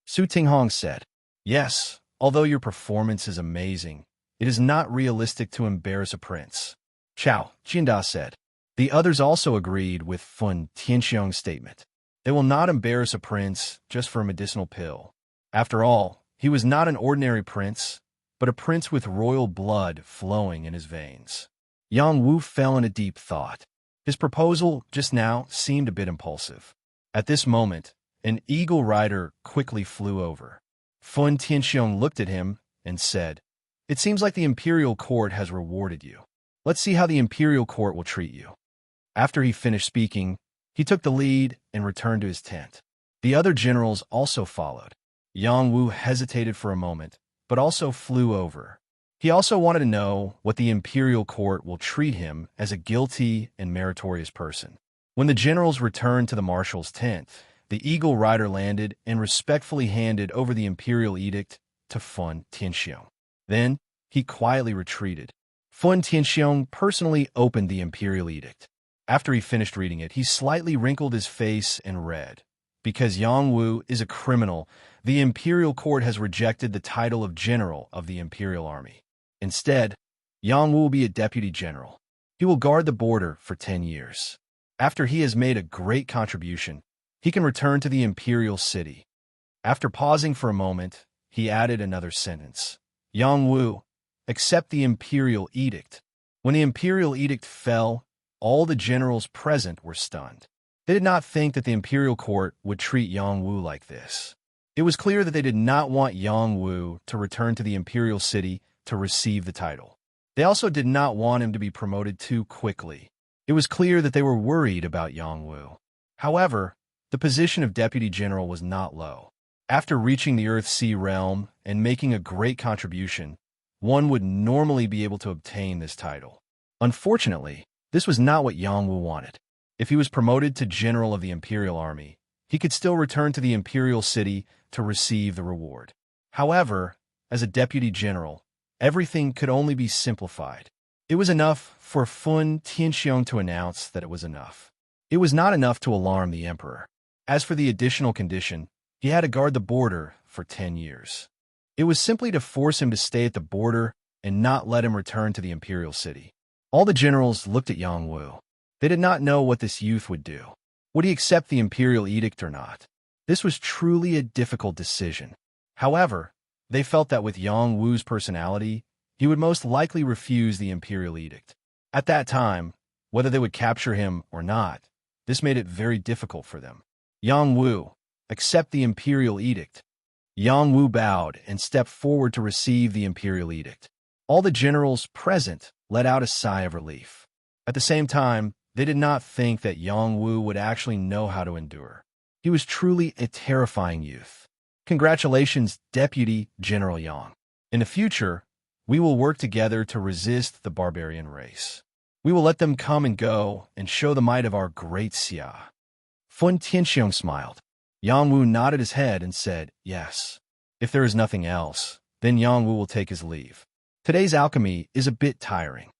Su Tinghong said, "Yes, although your performance is amazing, it is not realistic to embarrass a prince." Chao Jinda said. The others also agreed with Fun Tianxiong's statement. They will not embarrass a prince just for a medicinal pill. After all, he was not an ordinary prince, but a prince with royal blood flowing in his veins. Yang Wu fell into deep thought. His proposal just now seemed a bit impulsive. At this moment, an eagle rider quickly flew over. Fun Tianxiong looked at him and said, "It seems like the imperial court has rewarded you. Let's see how the imperial court will treat you." After he finished speaking, he took the lead and returned to his tent. The other generals also followed. Yang Wu hesitated for a moment, but also flew over. He also wanted to know what the imperial court will treat him as a guilty and meritorious person. When the generals returned to the marshal's tent, the eagle rider landed and respectfully handed over the imperial edict to Fun Tianxiong. Then, he quietly retreated. Fun Tianxiong personally opened the imperial edict. After he finished reading it, he slightly wrinkled his face and read, "Because Yang Wu is a criminal, the imperial court has rejected the title of general of the imperial army. Instead, Yang Wu will be a deputy general. He will guard the border for 10 years. After he has made a great contribution, he can return to the imperial city." After pausing for a moment, he added another sentence. "Yang Wu, accept the imperial edict." When the imperial edict fell, all the generals present were stunned. They did not think that the imperial court would treat Yang Wu like this. It was clear that they did not want Yang Wu to return to the imperial city to receive the title. They also did not want him to be promoted too quickly. It was clear that they were worried about Yang Wu. However, the position of deputy general was not low. After reaching the Earth-Sea realm and making a great contribution, one would normally be able to obtain this title. Unfortunately, this was not what Yang Wu wanted. If he was promoted to general of the imperial army, he could still return to the imperial city to receive the reward. However, as a deputy general, everything could only be simplified. It was enough for Fun Tianxiong to announce that it was enough. It was not enough to alarm the emperor. As for the additional condition, he had to guard the border for 10 years. It was simply to force him to stay at the border and not let him return to the imperial city. All the generals looked at Yang Wu. They did not know what this youth would do. Would he accept the imperial edict or not? This was truly a difficult decision. However, they felt that with Yang Wu's personality, he would most likely refuse the imperial edict. At that time, whether they would capture him or not, this made it very difficult for them. "Yang Wu, accept the imperial edict." Yang Wu bowed and stepped forward to receive the imperial edict. All the generals present let out a sigh of relief. At the same time, they did not think that Yang Wu would actually know how to endure. He was truly a terrifying youth. "Congratulations, Deputy General Yang. In the future, we will work together to resist the barbarian race. We will let them come and go and show the might of our great Xia." Fun Tianxiong smiled. Yang Wu nodded his head and said, "Yes. If there is nothing else, then Yang Wu will take his leave. Today's alchemy is a bit tiring.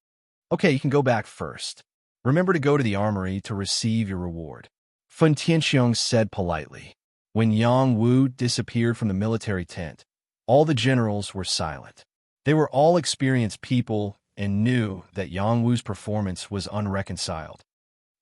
Okay, you can go back first. Remember to go to the armory to receive your reward." Fun Tianxiong said politely. When Yang Wu disappeared from the military tent, all the generals were silent. They were all experienced people and knew that Yang Wu's performance was unreconciled.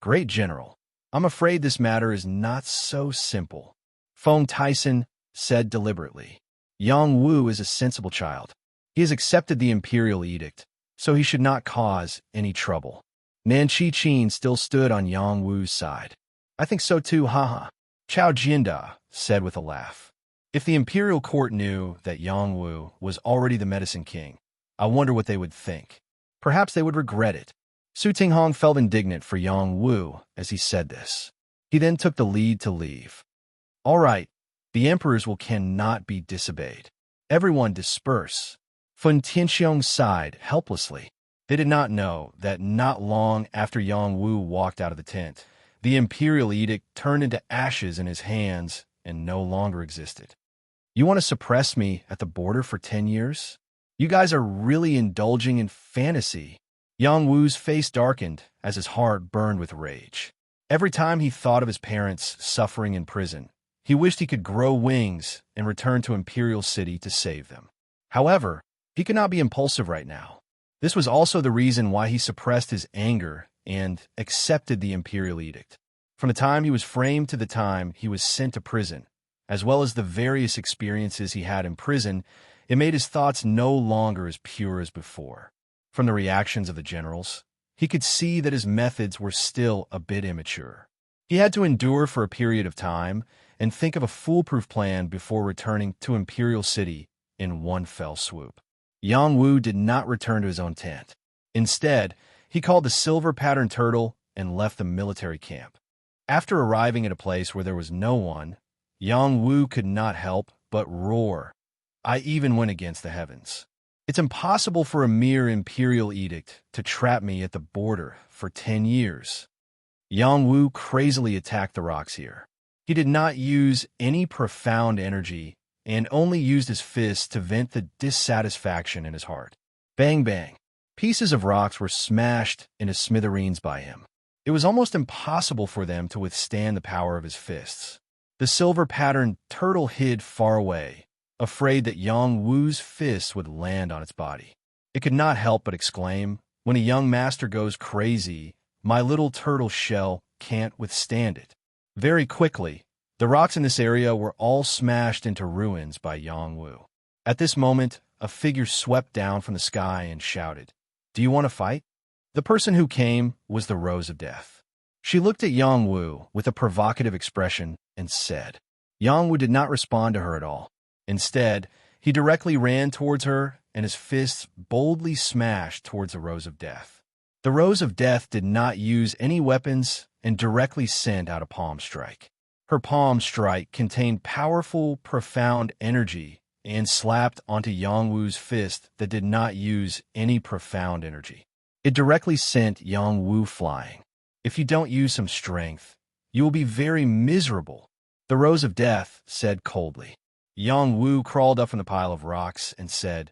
"Great general, I'm afraid this matter is not so simple," Feng Tyson said deliberately. "Yang Wu is a sensible child. He has accepted the imperial edict, so he should not cause any trouble." Nan Qi still stood on Yang Wu's side. "I think so too, haha," Chao Jianda said with a laugh. If the imperial court knew that Yang Wu was already the medicine king, I wonder what they would think. Perhaps they would regret it. Su Tinghong felt indignant for Yang Wu as he said this. He then took the lead to leave. "All right, the emperor's will cannot be disobeyed. Everyone disperse." Fun Tianxiong sighed helplessly. They did not know that not long after Yang Wu walked out of the tent, the imperial edict turned into ashes in his hands and no longer existed. "You want to suppress me at the border for 10 years? You guys are really indulging in fantasy." Yang Wu's face darkened as his heart burned with rage. Every time he thought of his parents suffering in prison, he wished he could grow wings and return to Imperial City to save them. However, he could not be impulsive right now. This was also the reason why he suppressed his anger and accepted the imperial edict. From the time he was framed to the time he was sent to prison, as well as the various experiences he had in prison, it made his thoughts no longer as pure as before. From the reactions of the generals, he could see that his methods were still a bit immature. He had to endure for a period of time and think of a foolproof plan before returning to Imperial City in one fell swoop. Yang Wu did not return to his own tent. Instead, he called the silver-patterned turtle and left the military camp. After arriving at a place where there was no one, Yang Wu could not help but roar. I even went against the heavens. It's impossible for a mere imperial edict to trap me at the border for 10 years. Yang Wu crazily attacked the rocks here. He did not use any profound energy and only used his fists to vent the dissatisfaction in his heart. Bang, bang. Pieces of rocks were smashed into smithereens by him. It was almost impossible for them to withstand the power of his fists. The silver-patterned turtle hid far away, afraid that Yang Wu's fists would land on its body. It could not help but exclaim, "When a young master goes crazy, my little turtle shell can't withstand it." Very quickly, the rocks in this area were all smashed into ruins by Yang Wu. At this moment, a figure swept down from the sky and shouted, "Do you want to fight?" The person who came was the Rose of Death. She looked at Yang Wu with a provocative expression and said. Yang Wu did not respond to her at all. Instead, he directly ran towards her, and his fists boldly smashed towards the Rose of Death. The Rose of Death did not use any weapons and directly sent out a palm strike. Her palm strike contained powerful, profound energy and slapped onto Yang Wu's fist that did not use any profound energy. It directly sent Yang Wu flying. "If you don't use some strength, you will be very miserable," the Rose of Death said coldly. Yang Wu crawled up from the pile of rocks and said,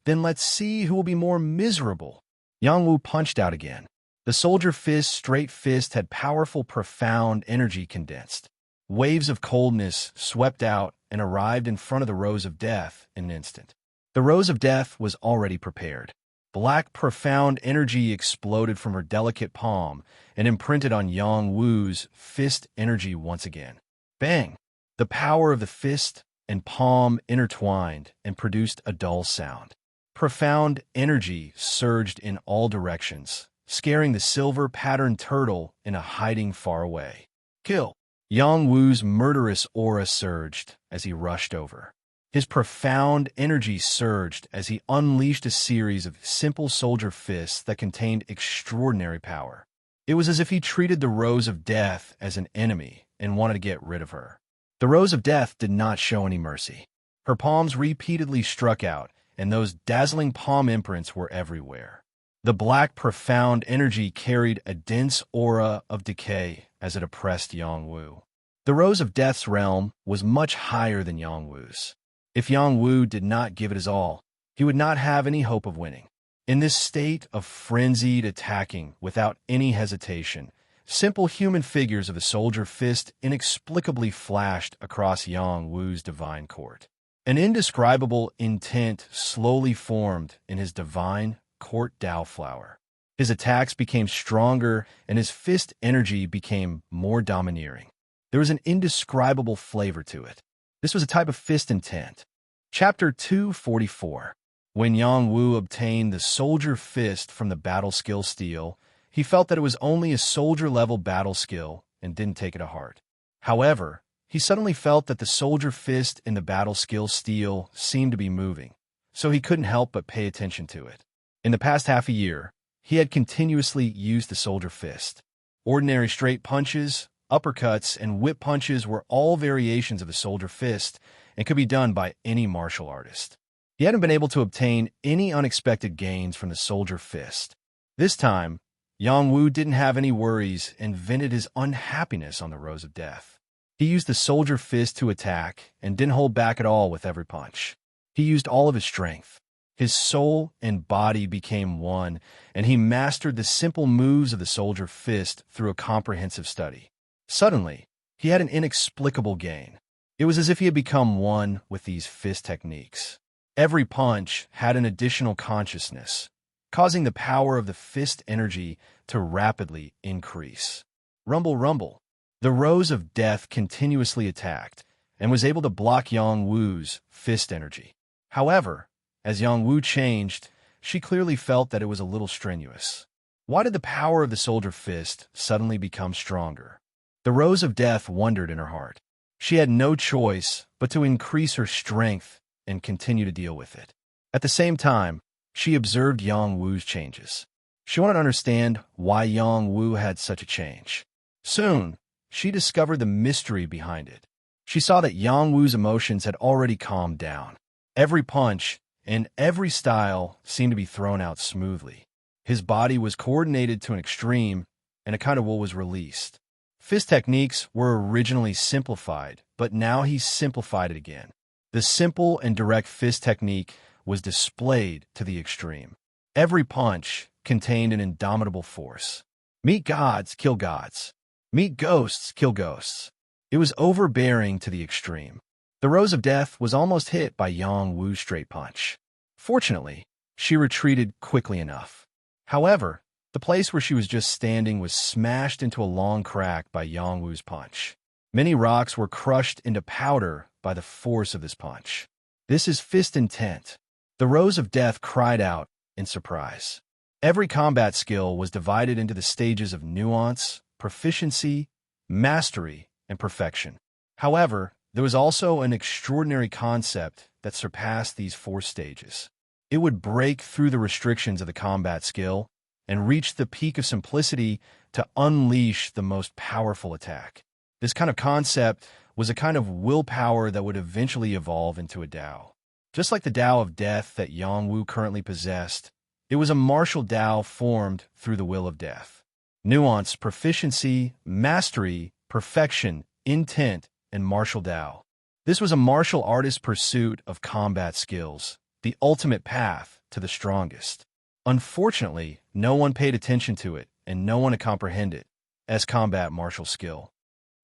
"Then let's see who will be more miserable." Yang Wu punched out again. The soldier fist's straight fist had powerful, profound energy condensed. Waves of coldness swept out and arrived in front of the Rose of Death in an instant. The Rose of Death was already prepared. Black, profound energy exploded from her delicate palm and imprinted on Yang Wu's fist energy once again. Bang! The power of the fist and palm intertwined and produced a dull sound. Profound energy surged in all directions, scaring the silver-patterned turtle into hiding far away. Kill! Yang Wu's murderous aura surged as he rushed over. His profound energy surged as he unleashed a series of simple soldier fists that contained extraordinary power. It was as if he treated the Rose of Death as an enemy and wanted to get rid of her. The Rose of Death did not show any mercy. Her palms repeatedly struck out, and those dazzling palm imprints were everywhere. The black, profound energy carried a dense aura of decay as it oppressed Yang Wu. The Rose of Death's realm was much higher than Yang Wu's. If Yang Wu did not give it his all, he would not have any hope of winning. In this state of frenzied attacking without any hesitation, simple human figures of the soldier fist inexplicably flashed across Yang Wu's divine court. An indescribable intent slowly formed in his divine court Dao flower. His attacks became stronger and his fist energy became more domineering. There was an indescribable flavor to it. This was a type of fist intent. Chapter 244. When Yang Wu obtained the soldier fist from the battle skill steel, he felt that it was only a soldier-level battle skill and didn't take it to heart. However, he suddenly felt that the soldier fist in the battle skill steel seemed to be moving, so he couldn't help but pay attention to it. In the past half a year, he had continuously used the soldier fist. Ordinary straight punches, uppercuts, and whip punches were all variations of the soldier fist and could be done by any martial artist. He hadn't been able to obtain any unexpected gains from the soldier fist. This time, Yang Wu didn't have any worries and vented his unhappiness on the Rose of Death. He used the soldier fist to attack and didn't hold back at all with every punch. He used all of his strength. His soul and body became one, and he mastered the simple moves of the soldier fist through a comprehensive study. Suddenly, he had an inexplicable gain. It was as if he had become one with these fist techniques. Every punch had an additional consciousness, causing the power of the fist energy to rapidly increase. Rumble, rumble. The Rose of Death continuously attacked and was able to block Yang Wu's fist energy. However, as Yang Wu changed, she clearly felt that it was a little strenuous. Why did the power of the soldier fist suddenly become stronger? The Rose of Death wondered in her heart. She had no choice but to increase her strength and continue to deal with it. At the same time, she observed Yang Wu's changes. She wanted to understand why Yang Wu had such a change. Soon, she discovered the mystery behind it. She saw that Yang Wu's emotions had already calmed down. Every punch and every style seemed to be thrown out smoothly. His body was coordinated to an extreme, and a kind of will was released. Fist techniques were originally simplified, but now he simplified it again. The simple and direct fist technique was displayed to the extreme. Every punch contained an indomitable force. Meet gods, kill gods. Meet ghosts, kill ghosts. It was overbearing to the extreme. The Rose of Death was almost hit by Yang Wu's straight punch. Fortunately, she retreated quickly enough. However, the place where she was just standing was smashed into a long crack by Yang Wu's punch. Many rocks were crushed into powder by the force of this punch. This is fist intent. The Rose of Death cried out in surprise. Every combat skill was divided into the stages of nuance, proficiency, mastery, and perfection. However, there was also an extraordinary concept that surpassed these four stages. It would break through the restrictions of the combat skill and reach the peak of simplicity to unleash the most powerful attack. This kind of concept was a kind of willpower that would eventually evolve into a Tao. Just like the Tao of Death that Yang Wu currently possessed, it was a martial Tao formed through the will of death. Nuance, proficiency, mastery, perfection, intent, and martial Tao. This was a martial artist's pursuit of combat skills, the ultimate path to the strongest. Unfortunately, no one paid attention to it, and no one had comprehended it as combat martial skill.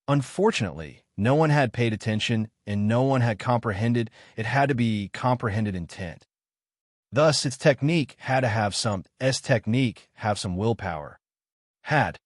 Unfortunately, no one had paid attention, and no one had comprehended it had to be comprehended intent. Thus, its technique had to have some willpower. Had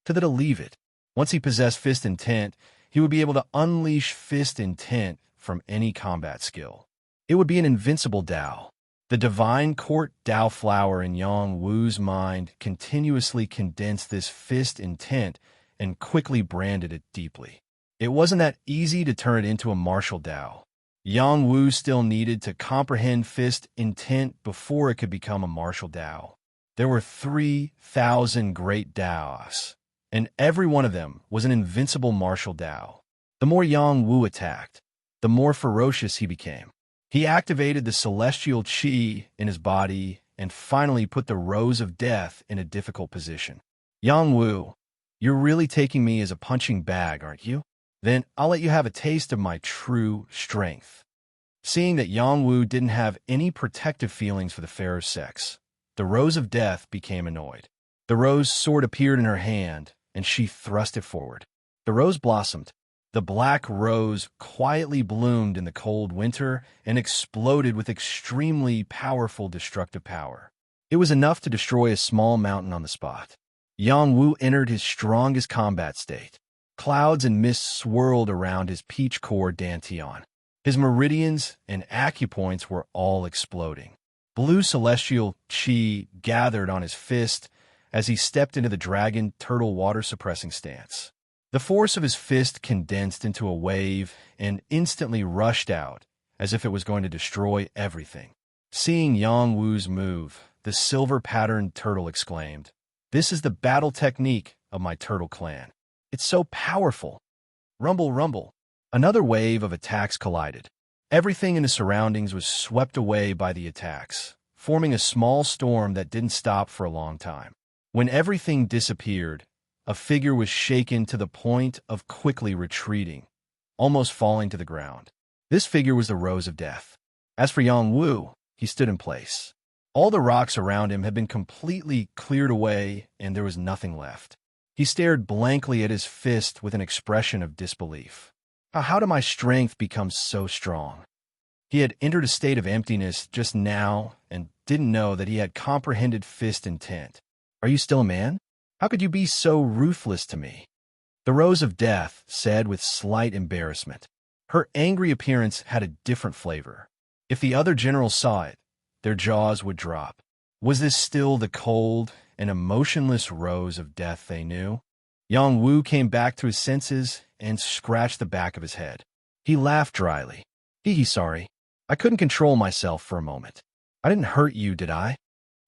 to leave it. Once he possessed fist intent, he would be able to unleash fist intent from any combat skill. It would be an invincible Tao. The divine court Tao flower in Yang Wu's mind continuously condensed this fist intent and quickly branded it deeply. It wasn't that easy to turn it into a martial Tao. Yang Wu still needed to comprehend fist intent before it could become a martial Tao. There were 3,000 great Taos, and every one of them was an invincible martial Tao. The more Yang Wu attacked, the more ferocious he became. He activated the celestial qi in his body and finally put the Rose of Death in a difficult position. Yang Wu, you're really taking me as a punching bag, aren't you? Then I'll let you have a taste of my true strength. Seeing that Yang Wu didn't have any protective feelings for the fairer sex, the Rose of Death became annoyed. The rose sword appeared in her hand, and she thrust it forward. The rose blossomed. The black rose quietly bloomed in the cold winter and exploded with extremely powerful destructive power. It was enough to destroy a small mountain on the spot. Yang Wu entered his strongest combat state. Clouds and mist swirled around his peach core dantian. His meridians and acupoints were all exploding. Blue celestial qi gathered on his fist as he stepped into the dragon turtle water-suppressing stance. The force of his fist condensed into a wave and instantly rushed out, as if it was going to destroy everything. Seeing Yang Wu's move, the silver-patterned turtle exclaimed, "This is the battle technique of my turtle clan. It's so powerful." Rumble, rumble. Another wave of attacks collided. Everything in the surroundings was swept away by the attacks, forming a small storm that didn't stop for a long time. When everything disappeared, a figure was shaken to the point of quickly retreating, almost falling to the ground. This figure was the Rose of Death. As for Yang Wu, he stood in place. All the rocks around him had been completely cleared away, and there was nothing left. He stared blankly at his fist with an expression of disbelief. How did my strength become so strong? He had entered a state of emptiness just now and didn't know that he had comprehended fist intent. Are you still a man? How could you be so ruthless to me? The Rose of Death said with slight embarrassment. Her angry appearance had a different flavor. If the other generals saw it, their jaws would drop. Was this still the cold an emotionless rose of death they knew. Yang Wu came back to his senses and scratched the back of his head. He laughed dryly. Sorry. I couldn't control myself for a moment. I didn't hurt you, did I?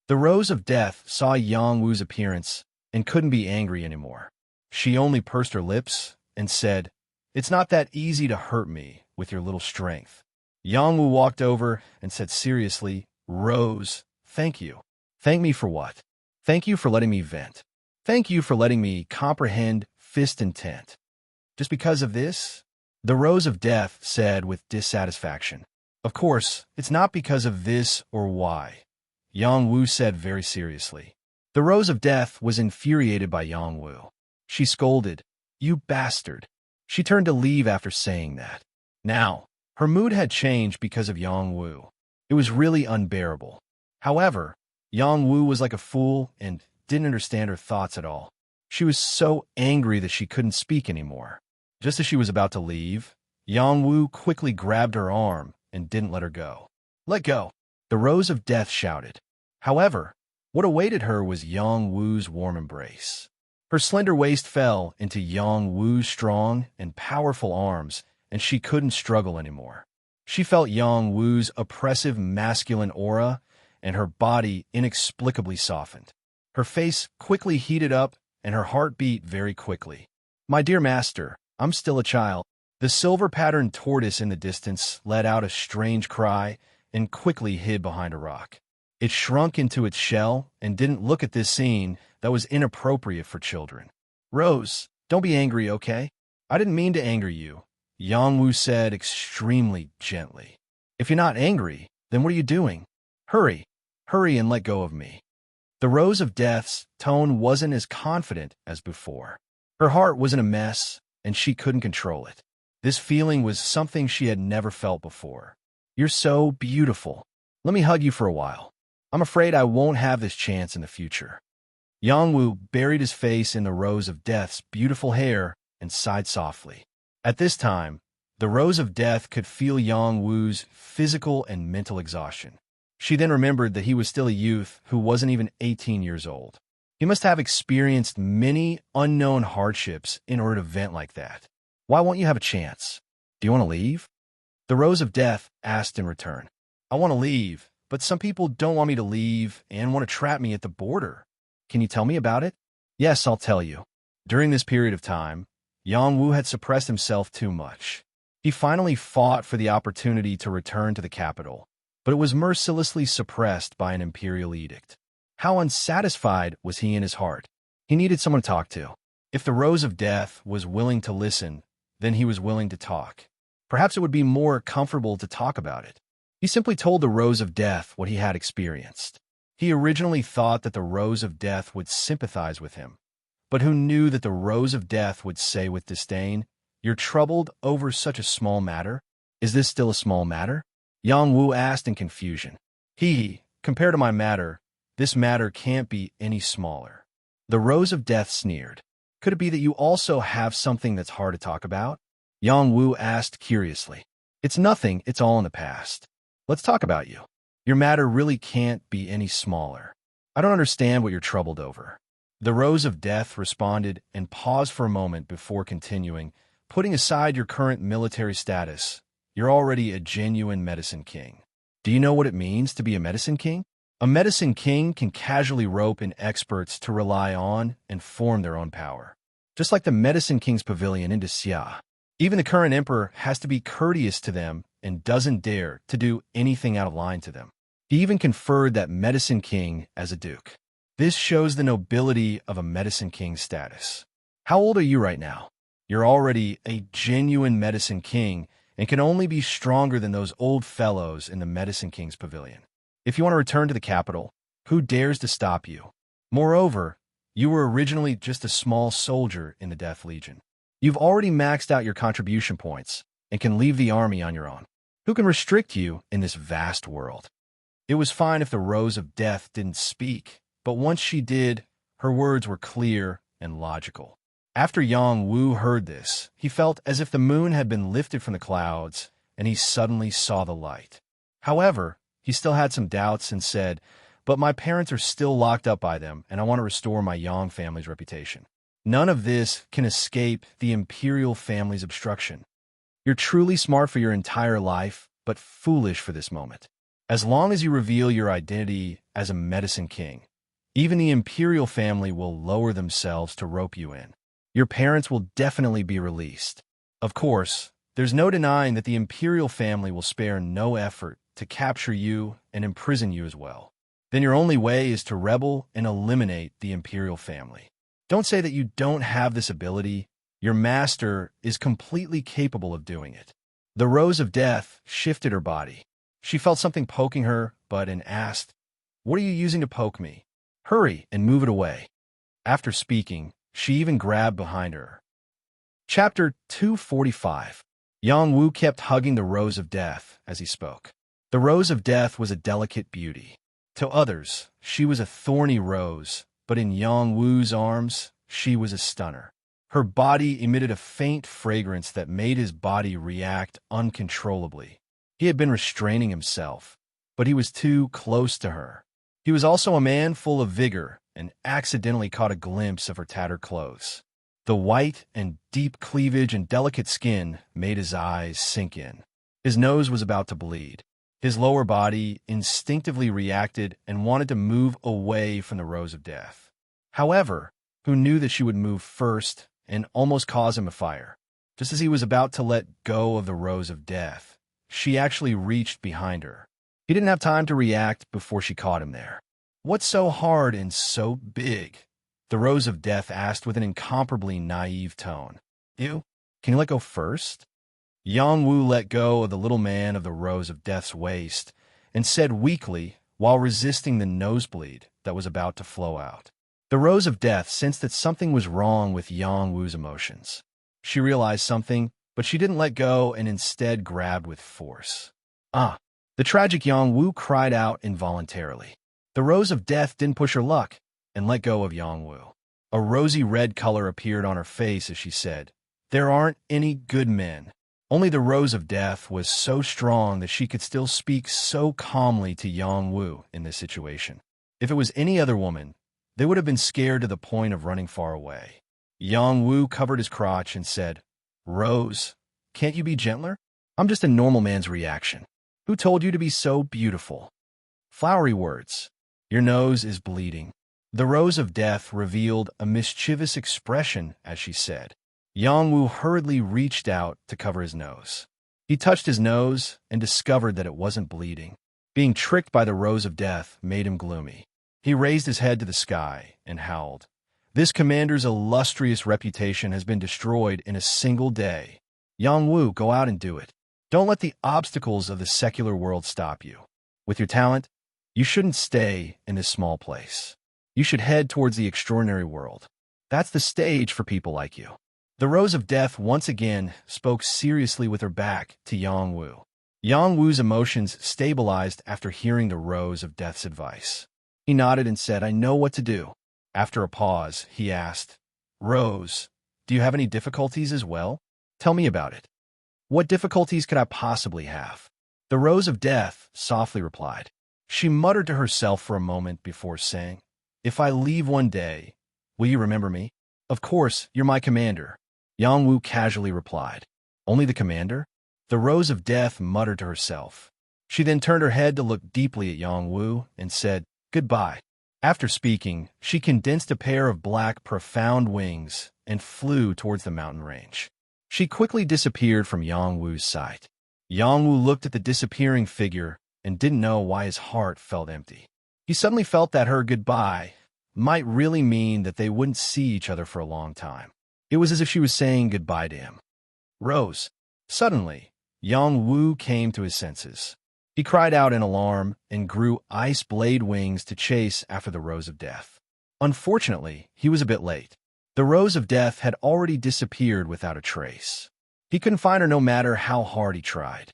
The rose of death saw Yang Wu's appearance and couldn't be angry anymore. She only pursed her lips and said, "It's not that easy to hurt me with your little strength." Yang Wu walked over and said seriously, "Rose, thank you. Thank me for what? Thank you for letting me vent. Thank you for letting me comprehend fist intent. Just because of this?" The rose of death said with dissatisfaction. "Of course, it's not because of this or why," Yang Wu said very seriously. The rose of death was infuriated by Yang Wu. She scolded, "You bastard." She turned to leave after saying that. Now, her mood had changed because of Yang Wu. It was really unbearable. However, Yang Wu was like a fool and didn't understand her thoughts at all. She was so angry that she couldn't speak anymore. Just as she was about to leave, Yang Wu quickly grabbed her arm and didn't let her go. "Let go!" the rose of death shouted. However, what awaited her was Yang Wu's warm embrace. Her slender waist fell into Yang Wu's strong and powerful arms, and she couldn't struggle anymore. She felt Yang Wu's oppressive masculine aura, and her body inexplicably softened. Her face quickly heated up, and her heart beat very quickly. "My dear master, I'm still a child." The silver-patterned tortoise in the distance let out a strange cry and quickly hid behind a rock. It shrunk into its shell and didn't look at this scene that was inappropriate for children. "Rose, don't be angry, okay? I didn't mean to anger you," Yang Wu said extremely gently. "If you're not angry, then what are you doing? Hurry, hurry and let go of me." The rose of death's tone wasn't as confident as before. Her heart was in a mess, and she couldn't control it. This feeling was something she had never felt before. "You're so beautiful. Let me hug you for a while. I'm afraid I won't have this chance in the future." Yang Wu buried his face in the rose of death's beautiful hair and sighed softly. At this time, the rose of death could feel Yang Wu's physical and mental exhaustion. She then remembered that he was still a youth who wasn't even 18 years old. He must have experienced many unknown hardships in order to vent like that. "Why won't you have a chance? Do you want to leave?" The rose of death asked in return. "I want to leave, but some people don't want me to leave and want to trap me at the border. Can you tell me about it?" "Yes, I'll tell you." During this period of time, Yang Wu had suppressed himself too much. He finally fought for the opportunity to return to the capital, but it was mercilessly suppressed by an imperial edict. How unsatisfied was he in his heart? He needed someone to talk to. If the rose of death was willing to listen, then he was willing to talk. Perhaps it would be more comfortable to talk about it. He simply told the rose of death what he had experienced. He originally thought that the rose of death would sympathize with him, but who knew that the rose of death would say with disdain, "You're troubled over such a small matter? Is this still a small matter?" Yang Wu asked in confusion. Compared to my matter, this matter can't be any smaller." The rose of death sneered. "Could it be that you also have something that's hard to talk about?" Yang Wu asked curiously. "It's nothing, it's all in the past. Let's talk about you. Your matter really can't be any smaller. I don't understand what you're troubled over." The rose of death responded and paused for a moment before continuing, "Putting aside your current military status, you're already a genuine medicine king. Do you know what it means to be a medicine king? A medicine king can casually rope in experts to rely on and form their own power. Just like the medicine king's pavilion in Xia. Even the current emperor has to be courteous to them and doesn't dare to do anything out of line to them. He even conferred that medicine king as a duke. This shows the nobility of a medicine king's status. How old are you right now? You're already a genuine medicine king and can only be stronger than those old fellows in the medicine king's pavilion. If you want to return to the capital, who dares to stop you? Moreover, you were originally just a small soldier in the Death Legion. You've already maxed out your contribution points and can leave the army on your own. Who can restrict you in this vast world?" It was fine if the rose of death didn't speak, but once she did, her words were clear and logical. After Yang Wu heard this, he felt as if the moon had been lifted from the clouds, and he suddenly saw the light. However, he still had some doubts and said, but my parents are still locked up by them, and I want to restore my Yang family's reputation. None of this can escape the imperial family's obstruction. You're truly smart for your entire life, but foolish for this moment. As long as you reveal your identity as a medicine king, even the imperial family will lower themselves to rope you in. Your parents will definitely be released. Of course, there's no denying that the imperial family will spare no effort to capture you and imprison you as well. Then your only way is to rebel and eliminate the imperial family. Don't say that you don't have this ability. Your master is completely capable of doing it. The Rose of Death shifted her body. She felt something poking her, and asked, "What are you using to poke me? Hurry and move it away." After speaking, she even grabbed behind her. Chapter 245. Yang Wu kept hugging the Rose of Death as he spoke. The Rose of Death was a delicate beauty. To others, she was a thorny rose, but in Yang Wu's arms, she was a stunner. Her body emitted a faint fragrance that made his body react uncontrollably. He had been restraining himself, but he was too close to her. He was also a man full of vigor and accidentally caught a glimpse of her tattered clothes. The white and deep cleavage and delicate skin made his eyes sink in. His nose was about to bleed. His lower body instinctively reacted and wanted to move away from the Rose of Death. However, who knew that she would move first and almost cause him a fire? Just as he was about to let go of the Rose of Death, she actually reached behind her. He didn't have time to react before she caught him there. "What's so hard and so big?" the Rose of Death asked with an incomparably naive tone. "You? Can you let go first?" Yang Wu let go of the little man of the Rose of Death's waist and said weakly, while resisting the nosebleed that was about to flow out. The Rose of Death sensed that something was wrong with Yang Wu's emotions. She realized something, but she didn't let go and instead grabbed with force. "Ah!" The tragic Yang Wu cried out involuntarily. The Rose of Death didn't push her luck and let go of Yang Wu. A rosy red color appeared on her face as she said, "There aren't any good men." Only the Rose of Death was so strong that she could still speak so calmly to Yang Wu in this situation. If it was any other woman, they would have been scared to the point of running far away. Yang Wu covered his crotch and said, "Rose, can't you be gentler? I'm just a normal man's reaction. Who told you to be so beautiful?" Flowery words. "Your nose is bleeding." The Rose of Death revealed a mischievous expression as she said. Yang Wu hurriedly reached out to cover his nose. He touched his nose and discovered that it wasn't bleeding. Being tricked by the Rose of Death made him gloomy. He raised his head to the sky and howled. "This commander's illustrious reputation has been destroyed in a single day. Yang Wu, go out and do it. Don't let the obstacles of the secular world stop you. With your talent, you shouldn't stay in this small place. You should head towards the extraordinary world. That's the stage for people like you." The Rose of Death once again spoke seriously with her back to Yang Wu. Yang Wu's emotions stabilized after hearing the Rose of Death's advice. He nodded and said, "I know what to do." After a pause, he asked, "Rose, do you have any difficulties as well? Tell me about it." "What difficulties could I possibly have?" The Rose of Death softly replied. She muttered to herself for a moment before saying, "If I leave one day, will you remember me?" "Of course, you're my commander," Yang Wu casually replied. "Only the commander?" The Rose of Death muttered to herself. She then turned her head to look deeply at Yang Wu and said, "Goodbye." After speaking, she condensed a pair of black, profound wings and flew towards the mountain range. She quickly disappeared from Yang Wu's sight. Yang Wu looked at the disappearing figure and didn't know why his heart felt empty. He suddenly felt that her goodbye might really mean that they wouldn't see each other for a long time. It was as if she was saying goodbye to him. "Rose." Suddenly, Yang Wu came to his senses. He cried out in alarm and grew ice blade wings to chase after the Rose of Death. Unfortunately, he was a bit late. The Rose of Death had already disappeared without a trace. He couldn't find her no matter how hard he tried.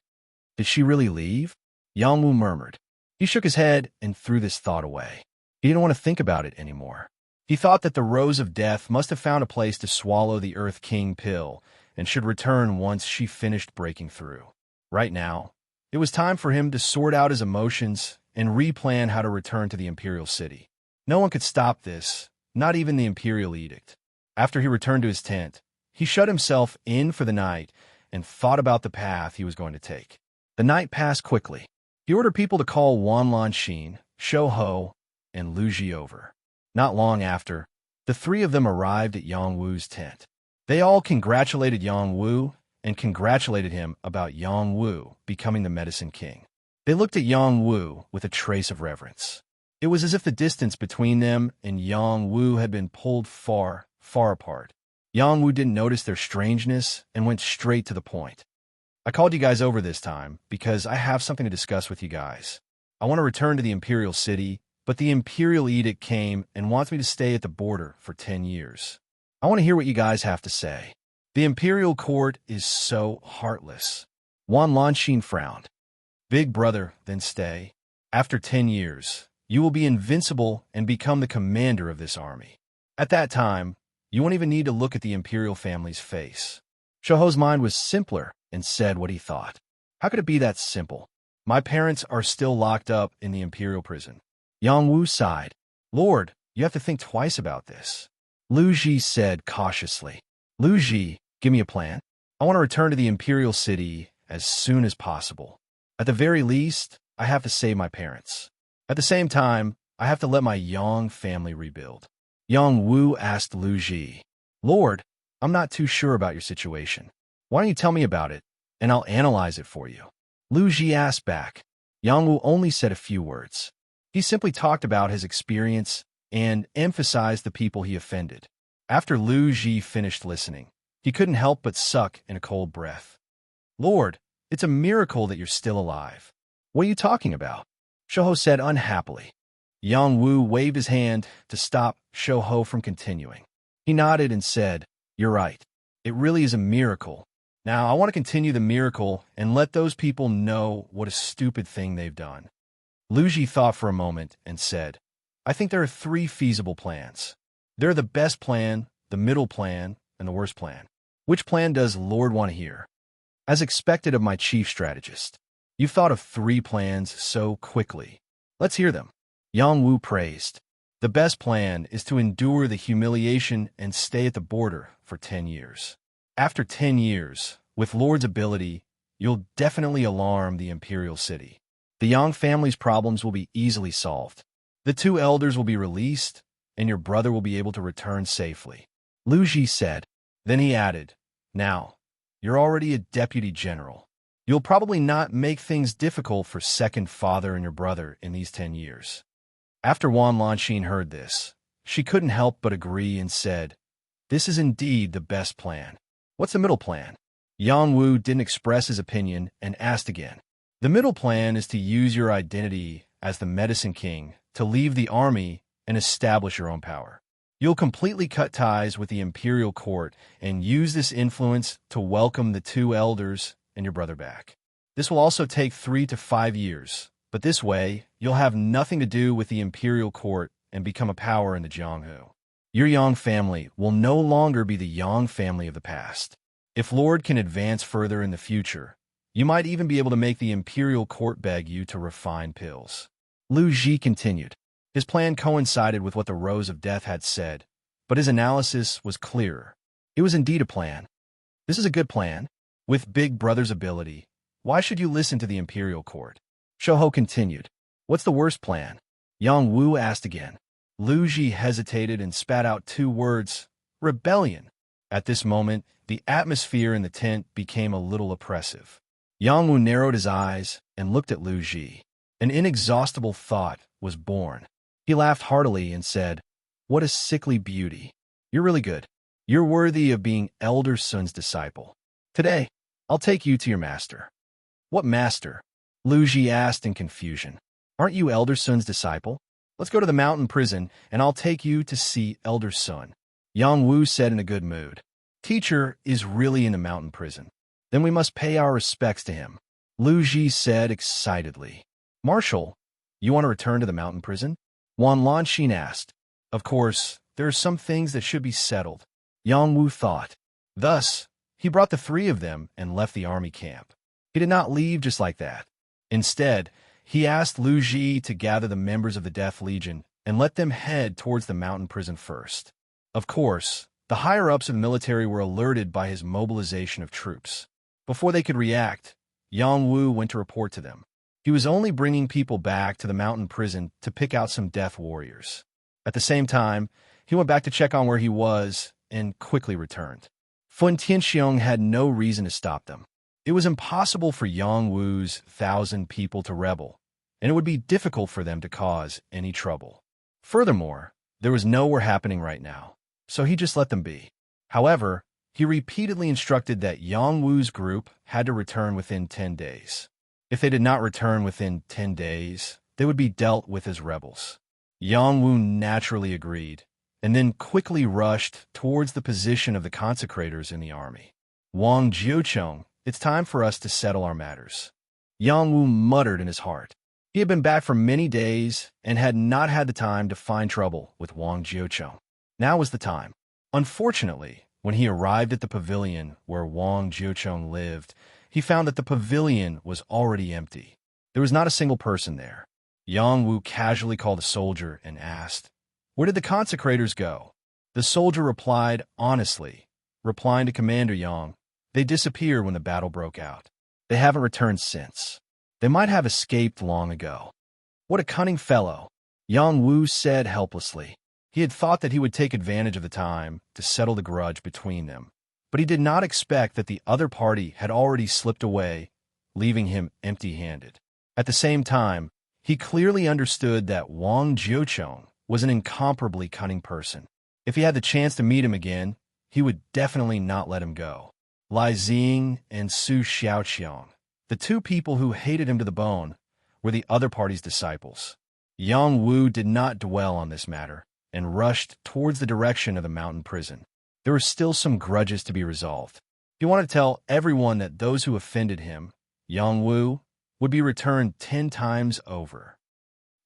Did she really leave? Yang Wu murmured. He shook his head and threw this thought away. He didn't want to think about it anymore. He thought that the Rose of Death must have found a place to swallow the Earth King pill and should return once she finished breaking through. Right now, it was time for him to sort out his emotions and replan how to return to the imperial city. No one could stop this, not even the imperial edict. After he returned to his tent, he shut himself in for the night and thought about the path he was going to take. The night passed quickly. He ordered people to call Wan Lanxin, Shou Ho, and Lu Ji over. Not long after, the three of them arrived at Yang Wu's tent. They all congratulated Yang Wu and congratulated him about Yang Wu becoming the Medicine King. They looked at Yang Wu with a trace of reverence. It was as if the distance between them and Yang Wu had been pulled far, far apart. Yang Wu didn't notice their strangeness and went straight to the point. I called you guys over this time because I have something to discuss with you guys. I want to return to the imperial city, but the imperial edict came and wants me to stay at the border for 10 years. I want to hear what you guys have to say. The imperial court is so heartless. Wan Lanxin frowned. Big brother, then stay. After 10 years, you will be invincible and become the commander of this army. At that time, you won't even need to look at the imperial family's face. Shou Ho's mind was simpler and said what he thought. How could it be that simple? My parents are still locked up in the imperial prison. Yang Wu sighed. Lord, you have to think twice about this. Lu Ji said cautiously. Lu Ji, give me a plan. I want to return to the imperial city as soon as possible. At the very least, I have to save my parents. At the same time, I have to let my Yang family rebuild. Yang Wu asked Lu Ji, Lord, I'm not too sure about your situation. Why don't you tell me about it, and I'll analyze it for you. Lu Ji asked back. Yang Wu only said a few words. He simply talked about his experience and emphasized the people he offended. After Lu Ji finished listening, he couldn't help but suck in a cold breath. Lord, it's a miracle that you're still alive. What are you talking about? Shou Ho said unhappily. Yang Wu waved his hand to stop Shou Ho from continuing. He nodded and said, You're right. It really is a miracle. Now, I want to continue the miracle and let those people know what a stupid thing they've done. Lu Ji thought for a moment and said, I think there are 3 feasible plans. They're the best plan, the middle plan, and the worst plan. Which plan does Lord want to hear? As expected of my chief strategist, you've thought of 3 plans so quickly. Let's hear them. Yang Wu praised. The best plan is to endure the humiliation and stay at the border for 10 years. After 10 years, with Lord's ability, you'll definitely alarm the imperial city. The Yang family's problems will be easily solved. The 2 elders will be released, and your brother will be able to return safely. Lu Ji said. Then he added, Now, you're already a deputy general. You'll probably not make things difficult for second father and your brother in these 10 years. After Wan Lanxin heard this, she couldn't help but agree and said, This is indeed the best plan. What's the middle plan? Yang Wu didn't express his opinion and asked again. The middle plan is to use your identity as the Medicine King to leave the army and establish your own power. You'll completely cut ties with the imperial court and use this influence to welcome the 2 elders and your brother back. This will also take 3 to 5 years, but this way, you'll have nothing to do with the imperial court and become a power in the Jianghu. Your Yang family will no longer be the Yang family of the past. If Lord can advance further in the future, you might even be able to make the imperial court beg you to refine pills. Lu Ji continued. His plan coincided with what the Rose of Death had said, but his analysis was clearer. It was indeed a plan. This is a good plan. With Big Brother's ability, why should you listen to the imperial court? Shou Ho continued. What's the worst plan? Yang Wu asked again. Lu Ji hesitated and spat out 2 words, rebellion. At this moment, the atmosphere in the tent became a little oppressive. Yang Wu narrowed his eyes and looked at Lu Ji. An inexhaustible thought was born. He laughed heartily and said, What a sickly beauty. You're really good. You're worthy of being Elder Sun's disciple. Today, I'll take you to your master. What master? Lu Ji asked in confusion. Aren't you Elder Sun's disciple? Let's go to the mountain prison, and I'll take you to see Elder Sun. Yang Wu said in a good mood. Teacher is really in the mountain prison. Then we must pay our respects to him. Lu Ji said excitedly. Marshal, you want to return to the mountain prison? Wan Lanxin asked. Of course, there are some things that should be settled. Yang Wu thought. Thus, he brought the 3 of them and left the army camp. He did not leave just like that. Instead, he asked Lu Ji to gather the members of the Death Legion and let them head towards the mountain prison first. Of course, the higher-ups of the military were alerted by his mobilization of troops. Before they could react, Yang Wu went to report to them. He was only bringing people back to the mountain prison to pick out some death warriors. At the same time, he went back to check on where he was and quickly returned. Fun Tianxiong had no reason to stop them. It was impossible for Yang Wu's 1,000 people to rebel, and it would be difficult for them to cause any trouble. Furthermore, there was no war happening right now, so he just let them be. However, he repeatedly instructed that Yang Wu's group had to return within 10 days. If they did not return within 10 days, they would be dealt with as rebels. Yang Wu naturally agreed, and then quickly rushed towards the position of the consecrators in the army. Wang Jiucheng, it's time for us to settle our matters. Yang Wu muttered in his heart. He had been back for many days and had not had the time to find trouble with Wang Jiucheng. Now was the time. Unfortunately, when he arrived at the pavilion where Wang Jiucheng lived, he found that the pavilion was already empty. There was not a single person there. Yang Wu casually called a soldier and asked, "Where did the consecrators go?" The soldier replied honestly, replying to Commander Yang, "They disappeared when the battle broke out. They haven't returned since. They might have escaped long ago." "What a cunning fellow," Yang Wu said helplessly. He had thought that he would take advantage of the time to settle the grudge between them, but he did not expect that the other party had already slipped away, leaving him empty-handed. At the same time, he clearly understood that Wang Jiucheng was an incomparably cunning person. If he had the chance to meet him again, he would definitely not let him go. Lai Xing and Su Xiaoqiang, the two people who hated him to the bone, were the other party's disciples. Yang Wu did not dwell on this matter and rushed towards the direction of the mountain prison. There were still some grudges to be resolved. He wanted to tell everyone that those who offended him, Yang Wu, would be returned 10 times over.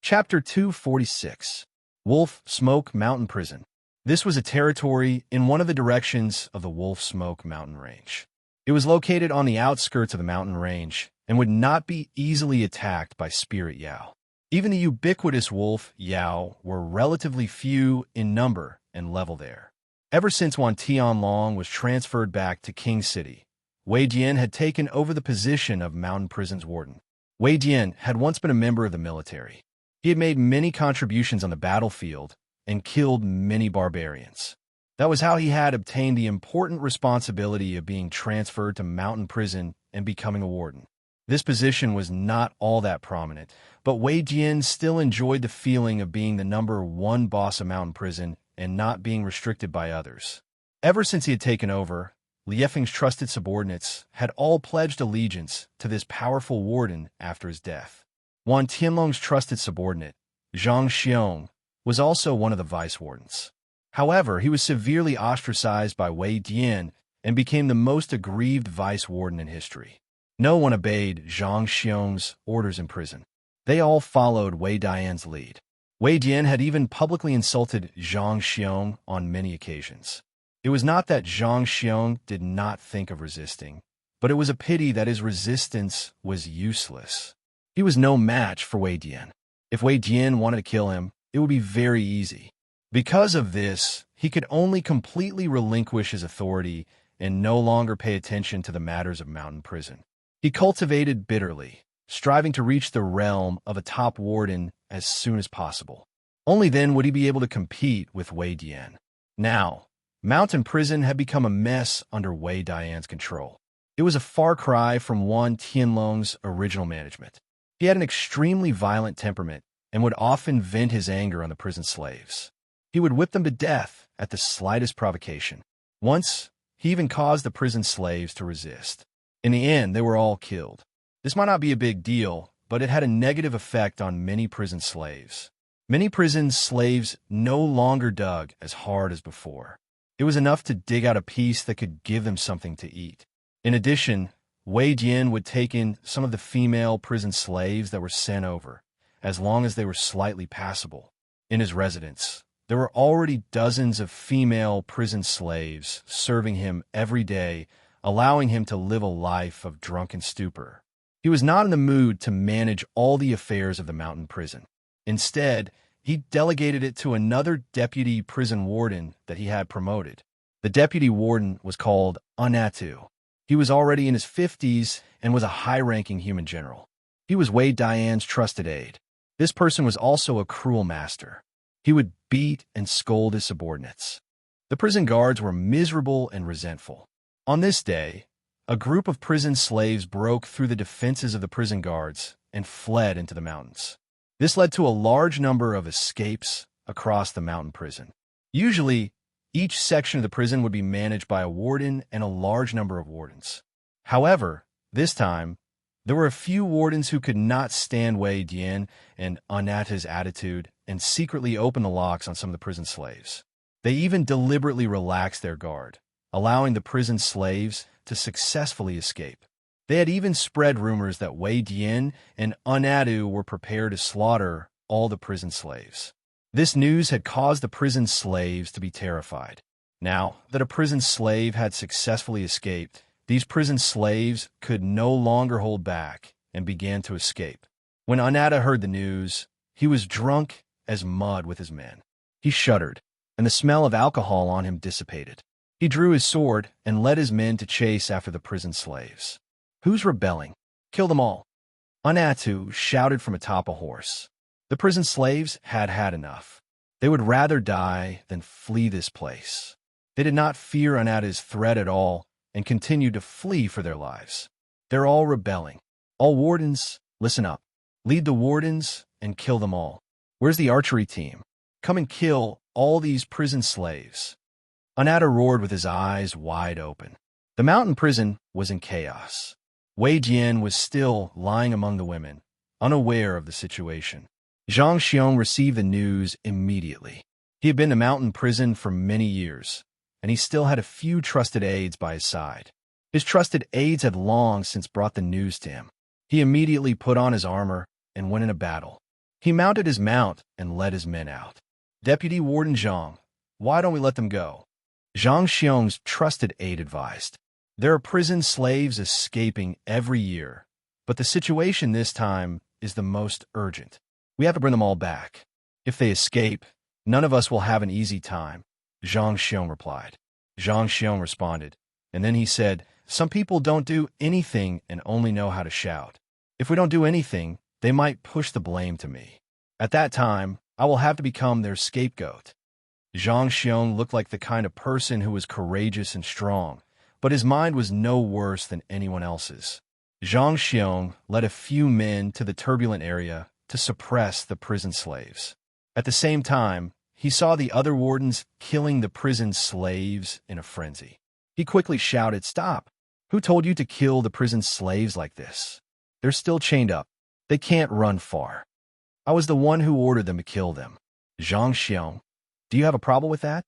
Chapter 246. Wolf Smoke Mountain Prison. This was a territory in one of the directions of the Wolf Smoke mountain range. It was located on the outskirts of the mountain range and would not be easily attacked by Spirit Yao. Even the ubiquitous Wolf Yao were relatively few in number and level there. Ever since Wan Tianlong was transferred back to King City, Wei Jian had taken over the position of Mountain Prison's warden. Wei Jian had once been a member of the military. He had made many contributions on the battlefield and killed many barbarians. That was how he had obtained the important responsibility of being transferred to Mountain Prison and becoming a warden. This position was not all that prominent, but Wei Jian still enjoyed the feeling of being the #1 boss of Mountain Prison and not being restricted by others. Ever since he had taken over, Liefeng's trusted subordinates had all pledged allegiance to this powerful warden after his death. Wan Tianlong's trusted subordinate, Zhang Xiong, was also one of the vice-wardens. However, he was severely ostracized by Wei Jian and became the most aggrieved vice-warden in history. No one obeyed Zhang Xiong's orders in prison. They all followed Wei Dian's lead. Wei Jian had even publicly insulted Zhang Xiong on many occasions. It was not that Zhang Xiong did not think of resisting, but it was a pity that his resistance was useless. He was no match for Wei Jian. If Wei Jian wanted to kill him, it would be very easy. Because of this, he could only completely relinquish his authority and no longer pay attention to the matters of Mountain Prison. He cultivated bitterly, striving to reach the realm of a top warden as soon as possible. Only then would he be able to compete with Wei Jian. Now, Mountain Prison had become a mess under Wei Dian's control. It was a far cry from Wan Tianlong's original management. He had an extremely violent temperament and would often vent his anger on the prison slaves. He would whip them to death at the slightest provocation. Once, he even caused the prison slaves to resist. In the end, they were all killed. This might not be a big deal, but it had a negative effect on many prison slaves. Many prison slaves no longer dug as hard as before. It was enough to dig out a piece that could give them something to eat. In addition, Wei Jian would take in some of the female prison slaves that were sent over, as long as they were slightly passable. In his residence, there were already dozens of female prison slaves serving him every day, allowing him to live a life of drunken stupor. He was not in the mood to manage all the affairs of the mountain prison. Instead, he delegated it to another deputy prison warden that he had promoted. The deputy warden was called Anatu. He was already in his 50s and was a high-ranking human general. He was Wei Dian's trusted aide. This person was also a cruel master. He would beat and scold his subordinates. The prison guards were miserable and resentful. On this day, a group of prison slaves broke through the defenses of the prison guards and fled into the mountains. This led to a large number of escapes across the mountain prison. Usually, each section of the prison would be managed by a warden and a large number of wardens. However, this time, there were a few wardens who could not stand Wei Dian and Anata's attitude and secretly opened the locks on some of the prison slaves. They even deliberately relaxed their guard, allowing the prison slaves to successfully escape. They had even spread rumors that Wei Dian and Anatu were prepared to slaughter all the prison slaves. This news had caused the prison slaves to be terrified. Now that a prison slave had successfully escaped, these prison slaves could no longer hold back and began to escape. When Anata heard the news, he was drunk as mud with his men. He shuddered, and the smell of alcohol on him dissipated. He drew his sword and led his men to chase after the prison slaves. "Who's rebelling? Kill them all!" Anatu shouted from atop a horse. The prison slaves had had enough. They would rather die than flee this place. They did not fear Anata's threat at all and continued to flee for their lives. "They're all rebelling. All wardens, listen up. Lead the wardens and kill them all. Where's the archery team? Come and kill all these prison slaves." Anata roared with his eyes wide open. The mountain prison was in chaos. Wei Jian was still lying among the women, unaware of the situation. Zhang Xiong received the news immediately. He had been to mountain prison for many years, and he still had a few trusted aides by his side. His trusted aides had long since brought the news to him. He immediately put on his armor and went into battle. He mounted his mount and led his men out. "Deputy Warden Zhang, why don't we let them go?" Zhang Xiong's trusted aide advised. "There are prison slaves escaping every year, but the situation this time is the most urgent. We have to bring them all back. If they escape, none of us will have an easy time," Zhang Xiong replied. Zhang Xiong responded, and then he said, "Some people don't do anything and only know how to shout. If we don't do anything, they might push the blame to me. At that time, I will have to become their scapegoat." Zhang Xiong looked like the kind of person who was courageous and strong, but his mind was no worse than anyone else's. Zhang Xiong led a few men to the turbulent area to suppress the prison slaves. At the same time, he saw the other wardens killing the prison slaves in a frenzy. He quickly shouted, "Stop! Who told you to kill the prison slaves like this? They're still chained up. They can't run far. I was the one who ordered them to kill them." "Zhang Xiong, do you have a problem with that?"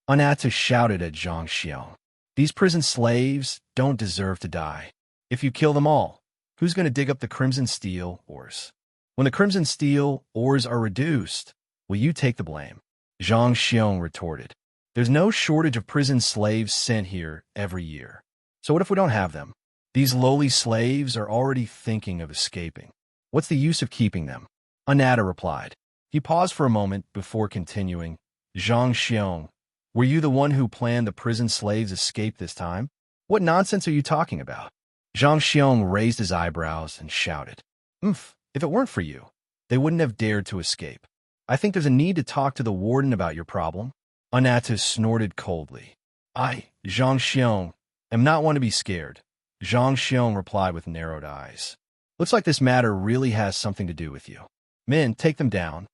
Anata shouted at Zhang Xiong. "These prison slaves don't deserve to die. If you kill them all, who's going to dig up the crimson steel ores? When the crimson steel ores are reduced, will you take the blame?" Zhang Xiong retorted. "There's no shortage of prison slaves sent here every year. So what if we don't have them? These lowly slaves are already thinking of escaping. What's the use of keeping them?" Anata replied. He paused for a moment before continuing. "Zhang Xiong, were you the one who planned the prison slaves' escape this time? What nonsense are you talking about?" Zhang Xiong raised his eyebrows and shouted, "If it weren't for you, they wouldn't have dared to escape. I think there's a need to talk to the warden about your problem." Anata snorted coldly. "I, Zhang Xiong, am not one to be scared," Zhang Xiong replied with narrowed eyes. "Looks like this matter really has something to do with you. Men, take them down."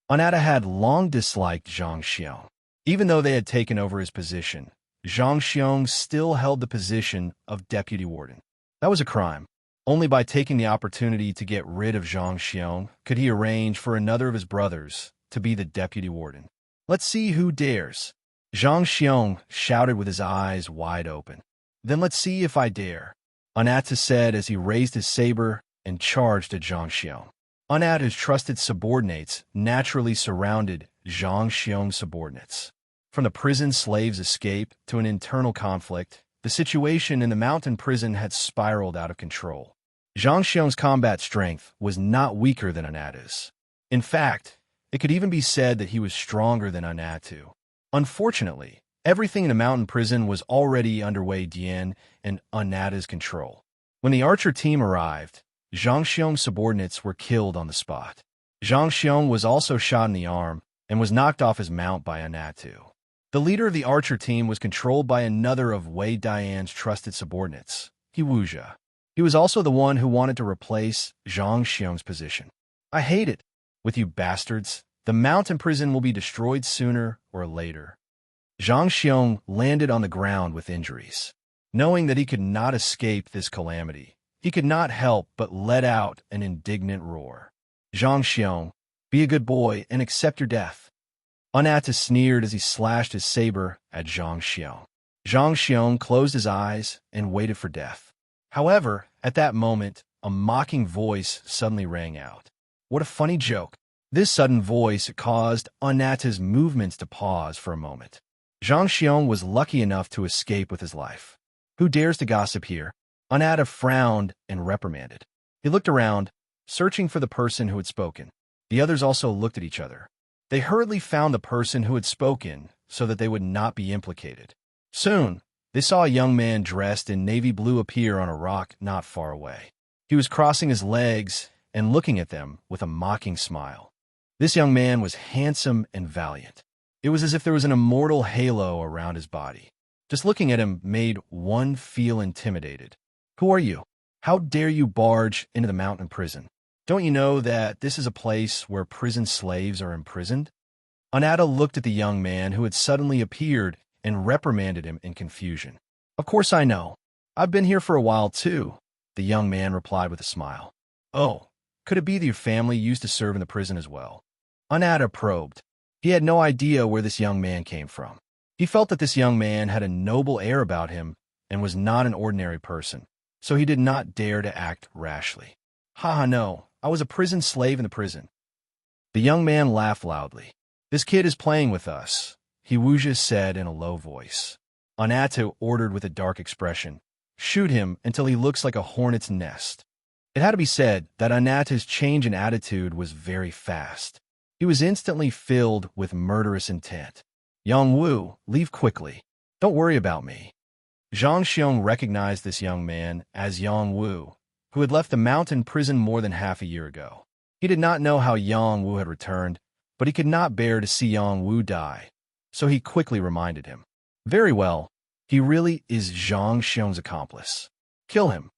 Anata had long disliked Zhang Xiong. Even though they had taken over his position, Zhang Xiong still held the position of deputy warden. That was a crime. Only by taking the opportunity to get rid of Zhang Xiong could he arrange for another of his brothers to be the deputy warden. "Let's see who dares." Zhang Xiong shouted with his eyes wide open. "Then let's see if I dare," Anata said as he raised his saber and charged at Zhang Xiong. Anata's trusted subordinates naturally surrounded Zhang Xiong's subordinates. From the prison slaves' escape to an internal conflict, the situation in the mountain prison had spiraled out of control. Zhang Xiong's combat strength was not weaker than Anata's. In fact, it could even be said that he was stronger than Anatu. Unfortunately, everything in the mountain prison was already underway Dian and Anata's control. When the archer team arrived, Zhang Xiong's subordinates were killed on the spot. Zhang Xiong was also shot in the arm and was knocked off his mount by Anatu. The leader of the archer team was controlled by another of Wei Dian's trusted subordinates, He Wuxia. He was also the one who wanted to replace Zhang Xiong's position. I hate it. With you bastards, the mountain prison will be destroyed sooner or later. Zhang Xiong landed on the ground with injuries. Knowing that he could not escape this calamity, he could not help but let out an indignant roar. Zhang Xiong, be a good boy and accept your death. Anata sneered as he slashed his saber at Zhang Xiong. Zhang Xiong closed his eyes and waited for death. However, at that moment, a mocking voice suddenly rang out. What a funny joke. This sudden voice caused Anata's movements to pause for a moment. Zhang Xiong was lucky enough to escape with his life. Who dares to gossip here? Anata frowned and reprimanded. He looked around, searching for the person who had spoken. The others also looked at each other. They hurriedly found the person who had spoken so that they would not be implicated. Soon, they saw a young man dressed in navy blue appear on a rock not far away. He was crossing his legs and looking at them with a mocking smile. This young man was handsome and valiant. It was as if there was an immortal halo around his body. Just looking at him made one feel intimidated. Who are you? How dare you barge into the mountain prison? Don't you know that this is a place where prison slaves are imprisoned? Anata looked at the young man who had suddenly appeared and reprimanded him in confusion. Of course I know. I've been here for a while too, the young man replied with a smile. Oh, could it be that your family used to serve in the prison as well? Anata probed. He had no idea where this young man came from. He felt that this young man had a noble air about him and was not an ordinary person, so he did not dare to act rashly. Haha, no, I was a prison slave in the prison. The young man laughed loudly. This kid is playing with us, He Wuxia said in a low voice. Anata ordered with a dark expression, shoot him until he looks like a hornet's nest. It had to be said that Anata's change in attitude was very fast. He was instantly filled with murderous intent. Yang Wu, leave quickly. Don't worry about me. Zhang Xiong recognized this young man as Yang Wu, who had left the mountain prison more than half a year ago. He did not know how Yang Wu had returned, but he could not bear to see Yang Wu die, so he quickly reminded him. Very well, he really is Zhang Xiong's accomplice. Kill him.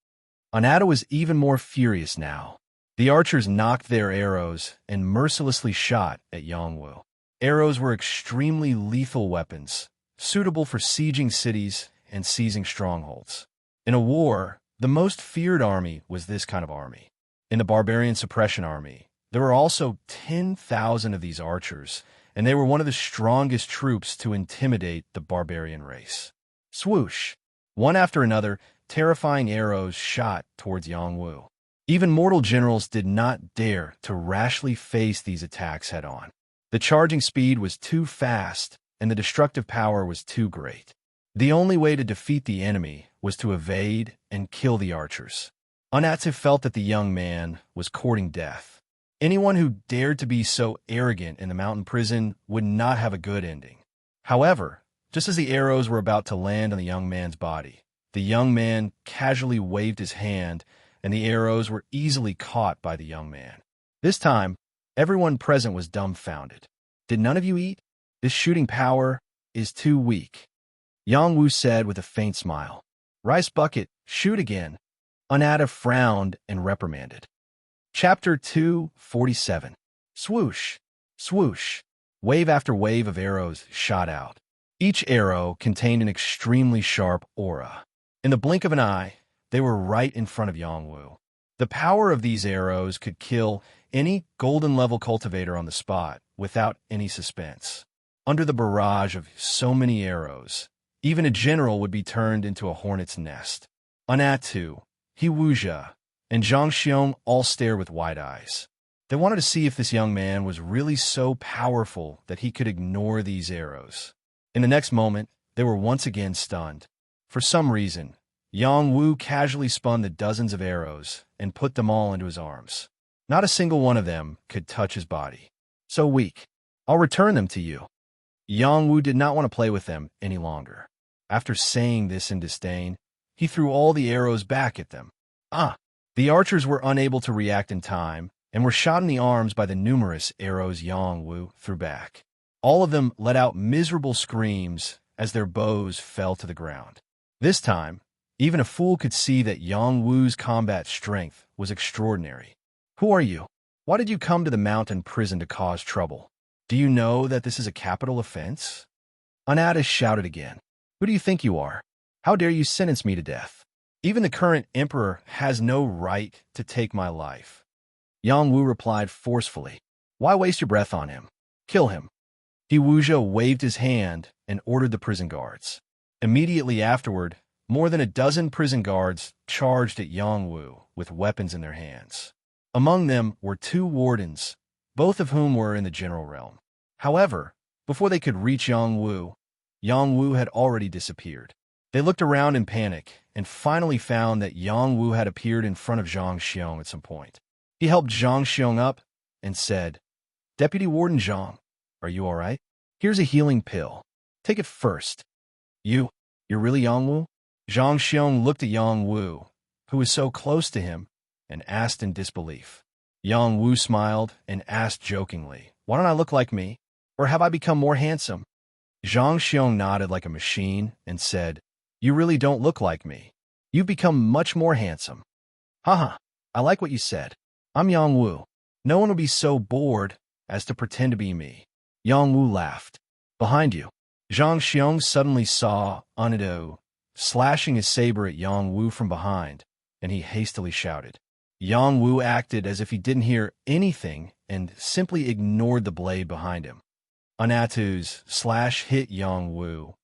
Anata was even more furious now. The archers knocked their arrows and mercilessly shot at Yang Wu. Arrows were extremely lethal weapons, suitable for sieging cities and seizing strongholds. In a war, the most feared army was this kind of army. In the barbarian suppression army, there were also 10,000 of these archers, and they were one of the strongest troops to intimidate the barbarian race. Swoosh! One after another, terrifying arrows shot towards Yang Wu. Even mortal generals did not dare to rashly face these attacks head-on. The charging speed was too fast, and the destructive power was too great. The only way to defeat the enemy was to evade and kill the archers. Anata felt that the young man was courting death. Anyone who dared to be so arrogant in the mountain prison would not have a good ending. However, just as the arrows were about to land on the young man's body, the young man casually waved his hand, and the arrows were easily caught by the young man. This time, everyone present was dumbfounded. Did none of you eat? This shooting power is too weak. Yang Wu said with a faint smile. Rice bucket, shoot again. Anata frowned and reprimanded. Chapter 247. Swoosh, swoosh. Wave after wave of arrows shot out. Each arrow contained an extremely sharp aura. In the blink of an eye, they were right in front of Yang Wu. The power of these arrows could kill any golden-level cultivator on the spot without any suspense. Under the barrage of so many arrows, even a general would be turned into a hornet's nest. Anatu, He Wuxia, and Zhang Xiong all stared with wide eyes. They wanted to see if this young man was really so powerful that he could ignore these arrows. In the next moment, they were once again stunned. For some reason, Yang Wu casually spun the dozens of arrows and put them all into his arms. Not a single one of them could touch his body. So weak. I'll return them to you. Yang Wu did not want to play with them any longer. After saying this in disdain, he threw all the arrows back at them. The archers were unable to react in time and were shot in the arms by the numerous arrows Yang Wu threw back. All of them let out miserable screams as their bows fell to the ground. This time, even a fool could see that Yang Wu's combat strength was extraordinary. Who are you? Why did you come to the mountain prison to cause trouble? Do you know that this is a capital offense? Anatta shouted again. Who do you think you are? How dare you sentence me to death? Even the current emperor has no right to take my life. Yang Wu replied forcefully. Why waste your breath on him? Kill him. He Wuzhou waved his hand and ordered the prison guards. Immediately afterward, more than a dozen prison guards charged at Yang Wu with weapons in their hands. Among them were 2 wardens, both of whom were in the general realm. However, before they could reach Yang Wu had already disappeared. They looked around in panic and finally found that Yang Wu had appeared in front of Zhang Xiong at some point. He helped Zhang Xiong up and said, Deputy Warden Zhang, are you all right? Here's a healing pill. Take it first. You're really Yang Wu? Zhang Xiong looked at Yang Wu, who was so close to him, and asked in disbelief. Yang Wu smiled and asked jokingly, Why don't I look like me? Or have I become more handsome? Zhang Xiong nodded like a machine and said, You really don't look like me. You've become much more handsome. Haha, I like what you said. I'm Yang Wu. No one would be so bored as to pretend to be me. Yang Wu laughed. Behind you. Zhang Xiong suddenly saw Anatta slashing his saber at Yang Wu from behind, and he hastily shouted. Yang Wu acted as if he didn't hear anything and simply ignored the blade behind him. Anatta's slash hit Yang Wu,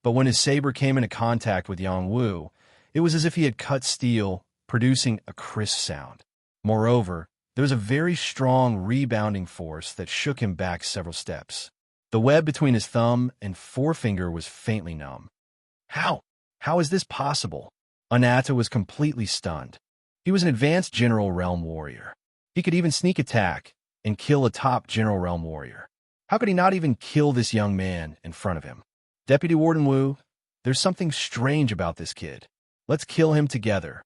but when his saber came into contact with Yang Wu, it was as if he had cut steel, producing a crisp sound. Moreover, there was a very strong rebounding force that shook him back several steps. The web between his thumb and forefinger was faintly numb. How is this possible? Anatta was completely stunned. He was an advanced General Realm warrior. He could even sneak attack and kill a top General Realm warrior. How could he not even kill this young man in front of him? Deputy Warden Wu, there's something strange about this kid. Let's kill him together.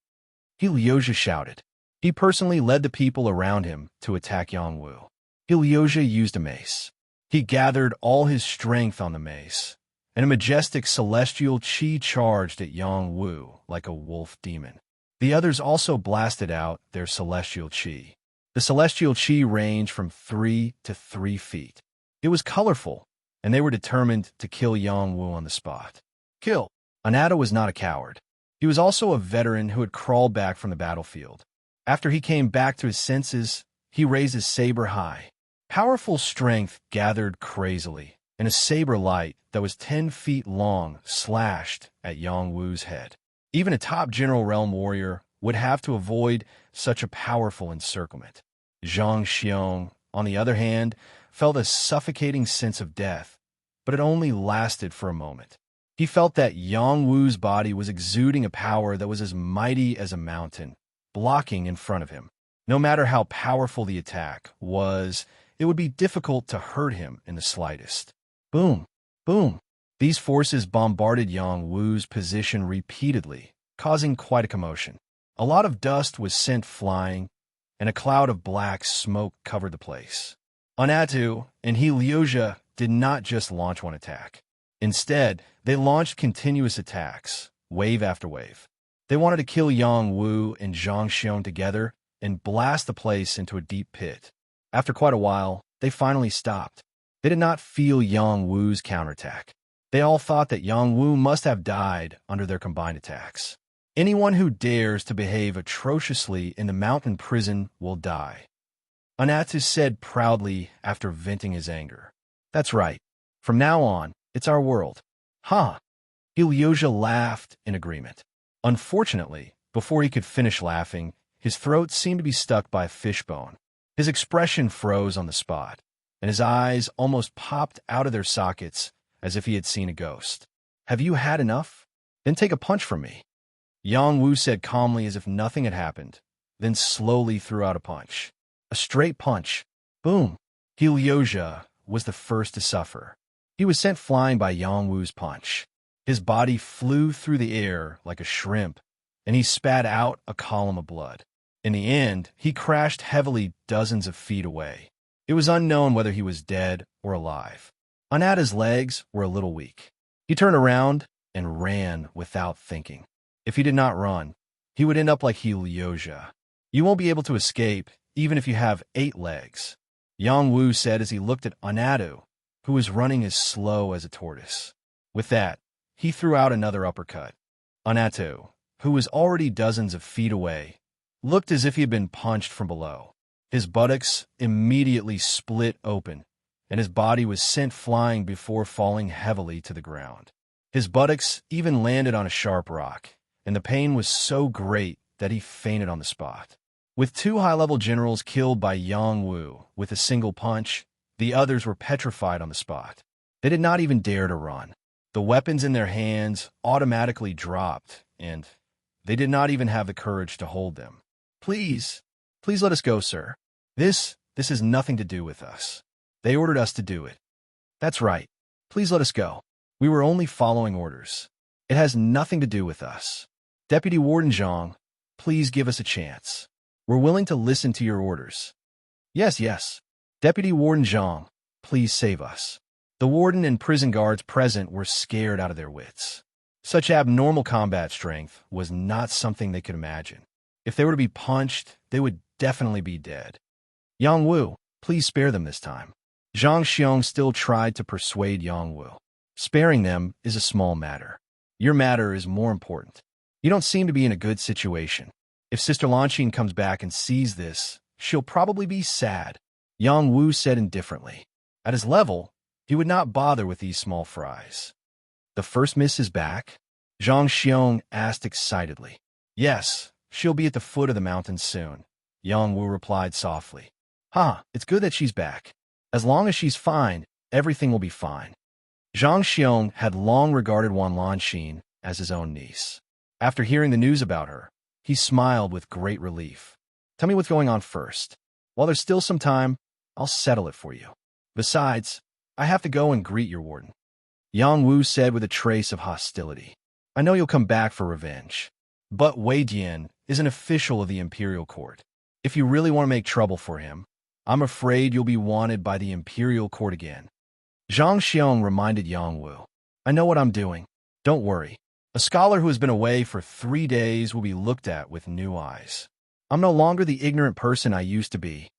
Liuxia shouted. He personally led the people around him to attack Yang Wu. Liuxia used a mace. He gathered all his strength on the mace, and a majestic celestial chi charged at Yang Wu like a wolf demon. The others also blasted out their celestial chi. The celestial chi ranged from 3 to 3 feet. It was colorful, and they were determined to kill Yang Wu on the spot. Kill! Anatta was not a coward. He was also a veteran who had crawled back from the battlefield. After he came back to his senses, he raised his saber high. Powerful strength gathered crazily, and a saber light that was 10 feet long slashed at Yang Wu's head. Even a top General Realm warrior would have to avoid such a powerful encirclement. Zhang Xiong, on the other hand, felt a suffocating sense of death, but it only lasted for a moment. He felt that Yang Wu's body was exuding a power that was as mighty as a mountain, blocking in front of him. No matter how powerful the attack was, it would be difficult to hurt him in the slightest. Boom! Boom! These forces bombarded Yang Wu's position repeatedly, causing quite a commotion. A lot of dust was sent flying, and a cloud of black smoke covered the place. Anatta and Liuxia did not just launch one attack. Instead, they launched continuous attacks, wave after wave. They wanted to kill Yang Wu and Zhang Xiong together and blast the place into a deep pit. After quite a while, they finally stopped. They did not feel Yang Wu's counterattack. They all thought that Yang Wu must have died under their combined attacks. Anyone who dares to behave atrociously in the mountain prison will die. Anatta said proudly after venting his anger. That's right. From now on, it's our world. Ha! Liuxia laughed in agreement. Unfortunately, before he could finish laughing, his throat seemed to be stuck by a fishbone. His expression froze on the spot, and his eyes almost popped out of their sockets as if he had seen a ghost. Have you had enough? Then take a punch from me. Yang Wu said calmly as if nothing had happened, then slowly threw out a punch. A straight punch. Boom! Heliosha was the first to suffer. He was sent flying by Yang Wu's punch. His body flew through the air like a shrimp, and he spat out a column of blood. In the end, he crashed heavily dozens of feet away. It was unknown whether he was dead or alive. Anata's legs were a little weak. He turned around and ran without thinking. If he did not run, he would end up like Heliosha. You won't be able to escape, even if you have 8 legs, Yang Wu said as he looked at Anatu, who was running as slow as a tortoise. With that, he threw out another uppercut. Anatu, who was already dozens of feet away, looked as if he had been punched from below. His buttocks immediately split open, and his body was sent flying before falling heavily to the ground. His buttocks even landed on a sharp rock, and the pain was so great that he fainted on the spot. With 2 high-level generals killed by Yang Wu with a single punch, the others were petrified on the spot. They did not even dare to run. The weapons in their hands automatically dropped, and they did not even have the courage to hold them. Please let us go, sir. This has nothing to do with us. They ordered us to do it. That's right. Please let us go. We were only following orders. It has nothing to do with us. Deputy Warden Zhang, please give us a chance. We're willing to listen to your orders. Yes. Deputy Warden Zhang, please save us. The warden and prison guards present were scared out of their wits. Such abnormal combat strength was not something they could imagine. If they were to be punched, they would definitely be dead. Yang Wu, please spare them this time. Zhang Xiong still tried to persuade Yang Wu. Sparing them is a small matter. Your matter is more important. You don't seem to be in a good situation. If Sister Lanqing comes back and sees this, she'll probably be sad, Yang Wu said indifferently. At his level, he would not bother with these small fries. The first miss is back? Zhang Xiong asked excitedly. Yes, she'll be at the foot of the mountain soon, Yang Wu replied softly. It's good that she's back. As long as she's fine, everything will be fine. Zhang Xiong had long regarded Wan Lanqing as his own niece. After hearing the news about her, he smiled with great relief. Tell me what's going on first. While there's still some time, I'll settle it for you. Besides, I have to go and greet your warden, Yang Wu said with a trace of hostility. I know you'll come back for revenge. But Wei Dian is an official of the Imperial Court. If you really want to make trouble for him, I'm afraid you'll be wanted by the Imperial Court again. Zhang Xiong reminded Yang Wu. I know what I'm doing. Don't worry. A scholar who has been away for 3 days will be looked at with new eyes. I'm no longer the ignorant person I used to be,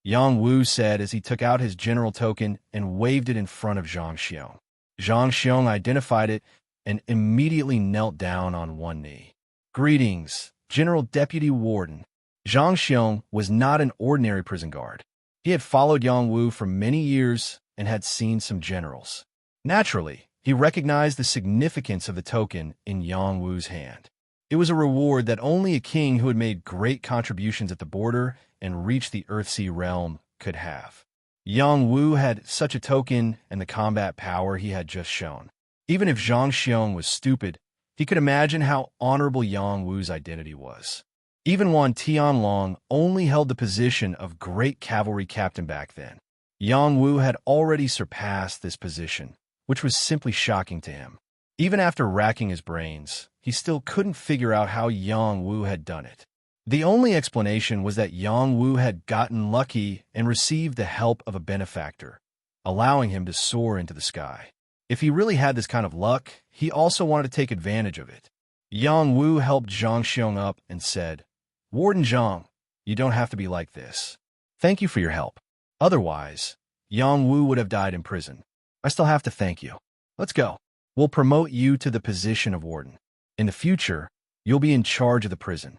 Yang Wu said as he took out his general token and waved it in front of Zhang Xiong. Zhang Xiong identified it and immediately knelt down on one knee. Greetings, General Deputy Warden. Zhang Xiong was not an ordinary prison guard. He had followed Yang Wu for many years and had seen some generals. Naturally, he recognized the significance of the token in Yang Wu's hand. It was a reward that only a king who had made great contributions at the border and reached the Earthsea realm could have. Yang Wu had such a token and the combat power he had just shown. Even if Zhang Xiong was stupid, he could imagine how honorable Yang Wu's identity was. Even Wan Tianlong only held the position of great cavalry captain back then. Yang Wu had already surpassed this position, which was simply shocking to him. Even after racking his brains, he still couldn't figure out how Yang Wu had done it. The only explanation was that Yang Wu had gotten lucky and received the help of a benefactor, allowing him to soar into the sky. If he really had this kind of luck, he also wanted to take advantage of it. Yang Wu helped Zhang Xiong up and said, Warden Zhang, you don't have to be like this. Thank you for your help. Otherwise, Yang Wu would have died in prison. I still have to thank you. Let's go. We'll promote you to the position of warden. In the future, you'll be in charge of the prison.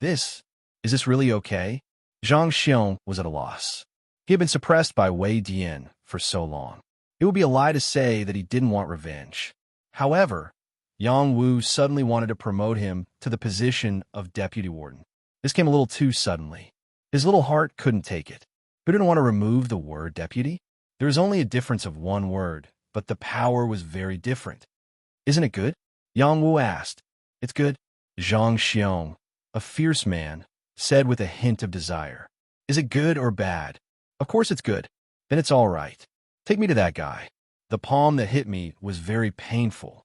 Is this really okay? Zhang Xiong was at a loss. He had been suppressed by Wei Dian for so long. It would be a lie to say that he didn't want revenge. However, Yang Wu suddenly wanted to promote him to the position of deputy warden. This came a little too suddenly. His little heart couldn't take it. He didn't want to remove the word deputy. There was only a difference of one word, but the power was very different. Isn't it good? Yang Wu asked. It's good. Zhang Xiong, a fierce man, said with a hint of desire. Is it good or bad? Of course it's good. Then it's all right. Take me to that guy. The palm that hit me was very painful.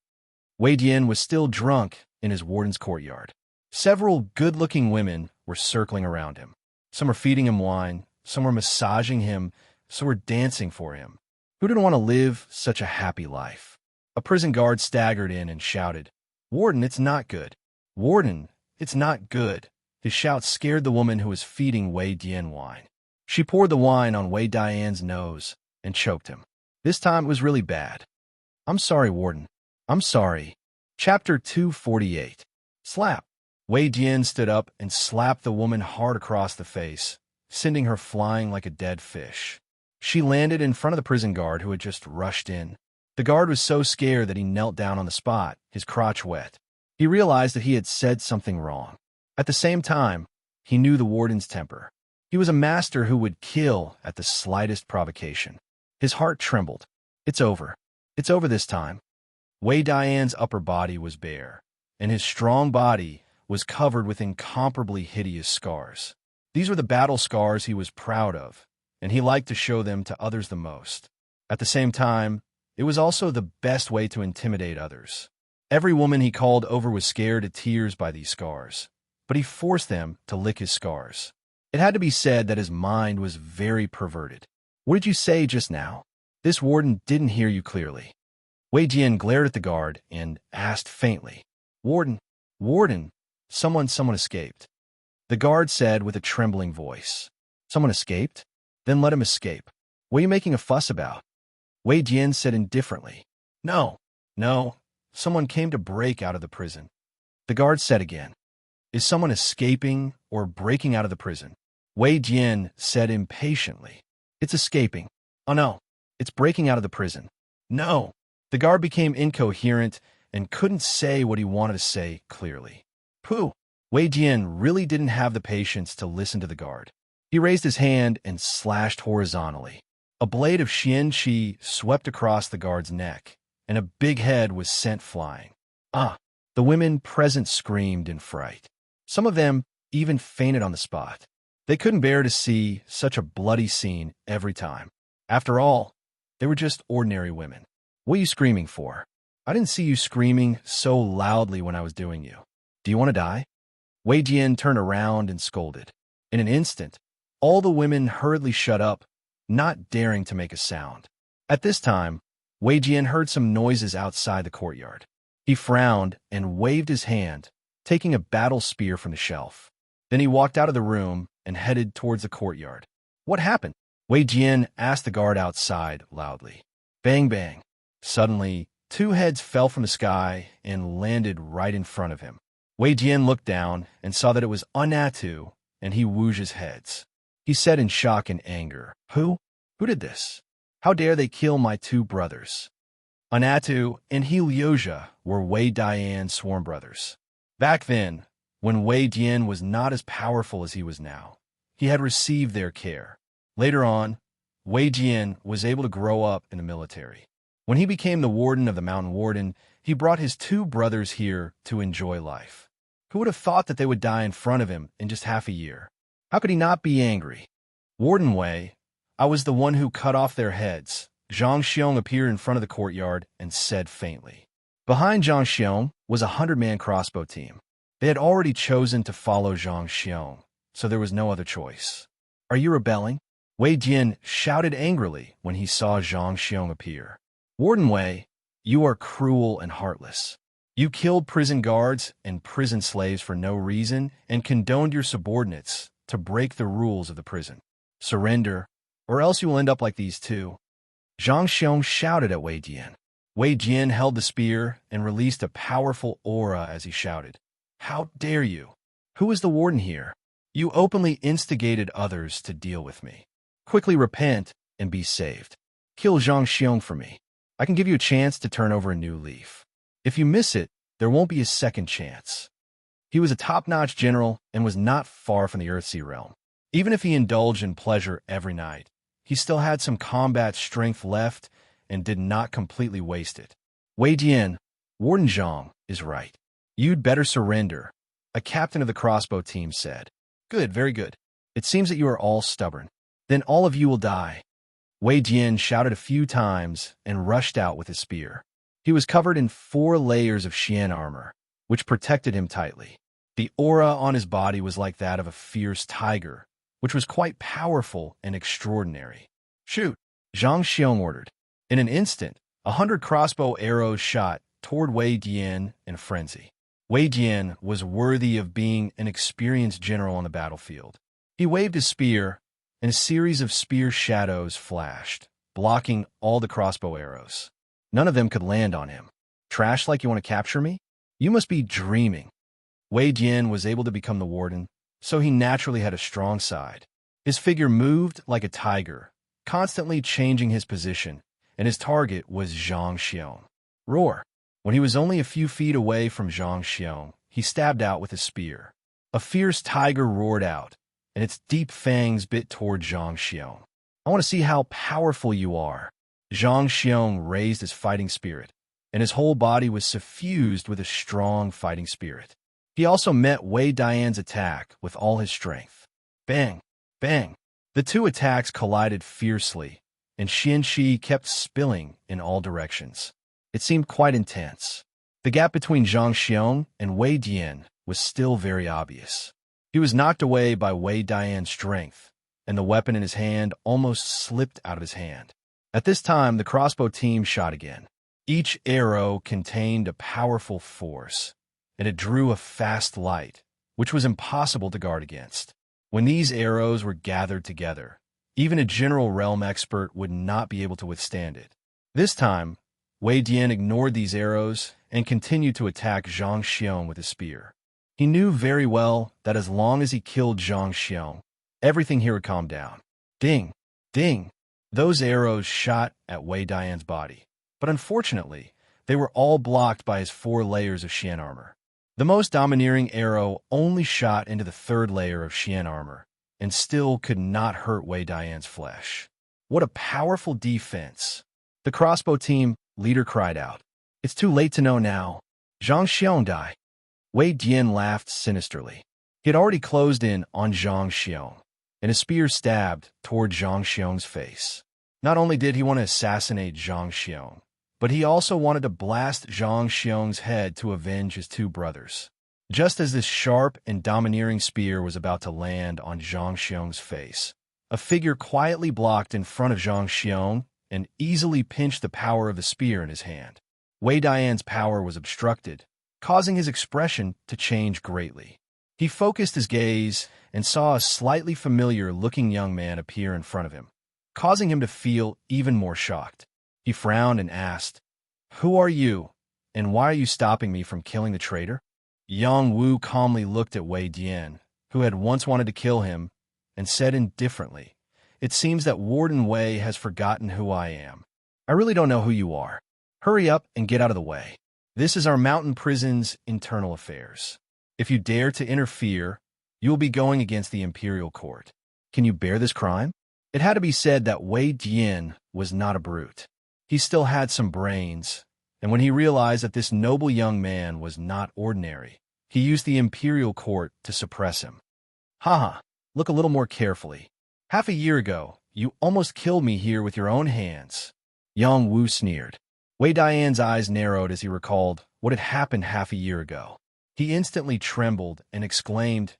Wei Dian was still drunk in his warden's courtyard. Several good-looking women were circling around him. Some were feeding him wine, some were massaging him, some were dancing for him. Who didn't want to live such a happy life? A prison guard staggered in and shouted, "Warden, it's not good. Warden, it's not good." His shout scared the woman who was feeding Wei Dian wine. She poured the wine on Wei Dian's nose and choked him. This time it was really bad. "I'm sorry, Warden. I'm sorry." Chapter 248. Slap. Wei Dian stood up and slapped the woman hard across the face, sending her flying like a dead fish. She landed in front of the prison guard who had just rushed in. The guard was so scared that he knelt down on the spot, his crotch wet. He realized that he had said something wrong. At the same time, he knew the warden's temper. He was a master who would kill at the slightest provocation. His heart trembled. It's over. It's over this time. Wei Dian's upper body was bare, and his strong body was covered with incomparably hideous scars. These were the battle scars he was proud of, and he liked to show them to others the most. At the same time, it was also the best way to intimidate others. Every woman he called over was scared to tears by these scars, but he forced them to lick his scars. It had to be said that his mind was very perverted. "What did you say just now?" This warden didn't hear you clearly. Wei Jian glared at the guard and asked faintly, "Warden, Warden, someone escaped." The guard said with a trembling voice, "Someone escaped? Then let him escape. What are you making a fuss about?" Wei Jian said indifferently, No, someone came to break out of the prison." The guard said again, "Is someone escaping or breaking out of the prison?" Wei Jian said impatiently, "It's escaping." "Oh no, it's breaking out of the prison." "No." The guard became incoherent and couldn't say what he wanted to say clearly. Pooh! Wei Jian really didn't have the patience to listen to the guard. He raised his hand and slashed horizontally. A blade of xianqi swept across the guard's neck, and a big head was sent flying. Ah! The women present screamed in fright. Some of them even fainted on the spot. They couldn't bear to see such a bloody scene every time. After all, they were just ordinary women. "What are you screaming for? I didn't see you screaming so loudly when I was doing you. Do you want to die?" Wei Jian turned around and scolded. In an instant, all the women hurriedly shut up, not daring to make a sound. At this time, Wei Jian heard some noises outside the courtyard. He frowned and waved his hand, taking a battle spear from the shelf. Then he walked out of the room and headed towards the courtyard. "What happened?" Wei Jian asked the guard outside loudly. Bang, bang. Suddenly, two heads fell from the sky and landed right in front of him. Wei Jian looked down and saw that it was Anatu and He Wu's heads. He said in shock and anger, Who did this? How dare they kill my two brothers?" Anatu and He Liuja were Wei Dian's sworn brothers. Back then, when Wei Jian was not as powerful as he was now, he had received their care. Later on, Wei Jian was able to grow up in the military. When he became the warden of the Mountain Warden, he brought his two brothers here to enjoy life. Who would have thought that they would die in front of him in just half a year? How could he not be angry? "Warden Wei, I was the one who cut off their heads." Zhang Xiong appeared in front of the courtyard and said faintly. Behind Zhang Xiong was a 100-man crossbow team. They had already chosen to follow Zhang Xiong, so there was no other choice. "Are you rebelling?" Wei Jian shouted angrily when he saw Zhang Xiong appear. "Warden Wei, you are cruel and heartless. You killed prison guards and prison slaves for no reason and condoned your subordinates to break the rules of the prison. Surrender, or else you will end up like these two." Zhang Xiong shouted at Wei Jian. Wei Jian held the spear and released a powerful aura as he shouted, "How dare you? Who is the warden here? You openly instigated others to deal with me. Quickly repent and be saved. Kill Zhang Xiong for me. I can give you a chance to turn over a new leaf. If you miss it, there won't be a second chance." He was a top-notch general and was not far from the Earthsea realm. Even if he indulged in pleasure every night, he still had some combat strength left and did not completely waste it. "Wei Jian, Warden Zhang is right. You'd better surrender, A captain of the crossbow team said. Good, very good. It seems that you are all stubborn. Then all of you will die. Wei Jian shouted a few times and rushed out with his spear. He was covered in 4 layers of Xian armor, which protected him tightly. The aura on his body was like that of a fierce tiger, which was quite powerful and extraordinary. Shoot, Zhang Xiong ordered. In an instant, 100 crossbow arrows shot toward Wei Jian in a frenzy. Wei Jian was worthy of being an experienced general on the battlefield. He waved his spear, and a series of spear shadows flashed, blocking all the crossbow arrows. None of them could land on him. Trash like you want to capture me? You must be dreaming. Wei Jian was able to become the warden, so he naturally had a strong side. His figure moved like a tiger, constantly changing his position, and his target was Zhang Xiong. Roar! When he was only a few feet away from Zhang Xiong, he stabbed out with his spear. A fierce tiger roared out, and its deep fangs bit toward Zhang Xiong. I want to see how powerful you are. Zhang Xiong raised his fighting spirit, and his whole body was suffused with a strong fighting spirit. He also met Wei Dian's attack with all his strength. Bang! Bang! The two attacks collided fiercely, and Xian Shi kept spilling in all directions. It seemed quite intense. The gap between Zhang Xiong and Wei Dian was still very obvious. He was knocked away by Wei Dian's strength, and the weapon in his hand almost slipped out of his hand. At this time, the crossbow team shot again. Each arrow contained a powerful force, and it drew a fast light, which was impossible to guard against. When these arrows were gathered together, even a general realm expert would not be able to withstand it. This time, Wei Dian ignored these arrows and continued to attack Zhang Xiong with his spear. He knew very well that as long as he killed Zhang Xiong, everything here would calm down. Ding! Ding! Those arrows shot at Wei Dian's body, but unfortunately, they were all blocked by his 4 layers of Xian armor. The most domineering arrow only shot into the 3rd layer of Xian armor, and still could not hurt Wei Dian's flesh. What a powerful defense! The crossbow team leader cried out. It's too late to know now. Zhang Xiong died. Wei Dian laughed sinisterly. He had already closed in on Zhang Xiong, and his spear stabbed toward Zhang Xiong's face. Not only did he want to assassinate Zhang Xiong, but he also wanted to blast Zhang Xiong's head to avenge his 2 brothers. Just as this sharp and domineering spear was about to land on Zhang Xiong's face, a figure quietly blocked in front of Zhang Xiong and easily pinched the power of the spear in his hand. Wei Dian's power was obstructed, causing his expression to change greatly. He focused his gaze and saw a slightly familiar-looking young man appear in front of him, causing him to feel even more shocked. He frowned and asked, "Who are you, and why are you stopping me from killing the traitor?" Yang Wu calmly looked at Wei Dian, who had once wanted to kill him, and said indifferently, "It seems that Warden Wei has forgotten who I am. I really don't know who you are. Hurry up and get out of the way. This is our mountain prison's internal affairs. If you dare to interfere, you will be going against the imperial court. Can you bear this crime?" It had to be said that Wei Dian was not a brute. He still had some brains, and when he realized that this noble young man was not ordinary, he used the imperial court to suppress him. "Haha, look a little more carefully. Half a year ago, you almost killed me here with your own hands." Yang Wu sneered. Wei Dian's eyes narrowed as he recalled what had happened half a year ago. He instantly trembled and exclaimed,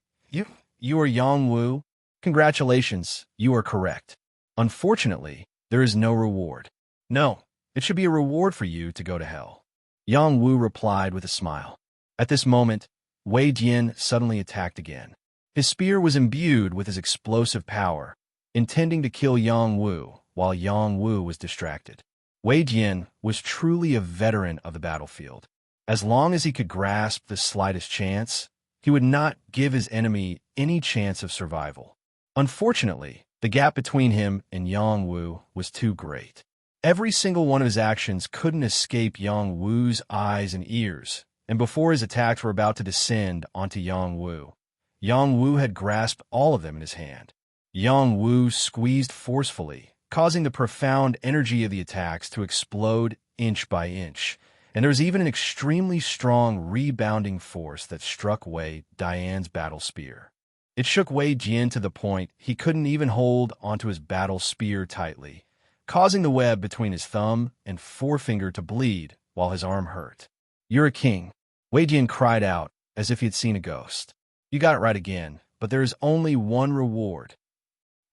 You are Yang Wu? Congratulations, you are correct. Unfortunately, there is no reward. No, it should be a reward for you to go to hell. Yang Wu replied with a smile. At this moment, Wei Dian suddenly attacked again. His spear was imbued with his explosive power, intending to kill Yang Wu while Yang Wu was distracted. Wei Dian was truly a veteran of the battlefield. As long as he could grasp the slightest chance, he would not give his enemy any chance of survival. Unfortunately, the gap between him and Yang Wu was too great. Every single one of his actions couldn't escape Yang Wu's eyes and ears, and before his attacks were about to descend onto Yang Wu had grasped all of them in his hand. Yang Wu squeezed forcefully, causing the profound energy of the attacks to explode inch by inch, And there was even an extremely strong rebounding force that struck Wei Dian's battle spear. It shook Wei Jian to the point he couldn't even hold onto his battle spear tightly, causing the web between his thumb and forefinger to bleed while his arm hurt. "You're a king," Wei Jian cried out as if he had seen a ghost. "You got it right again, but there is only one reward."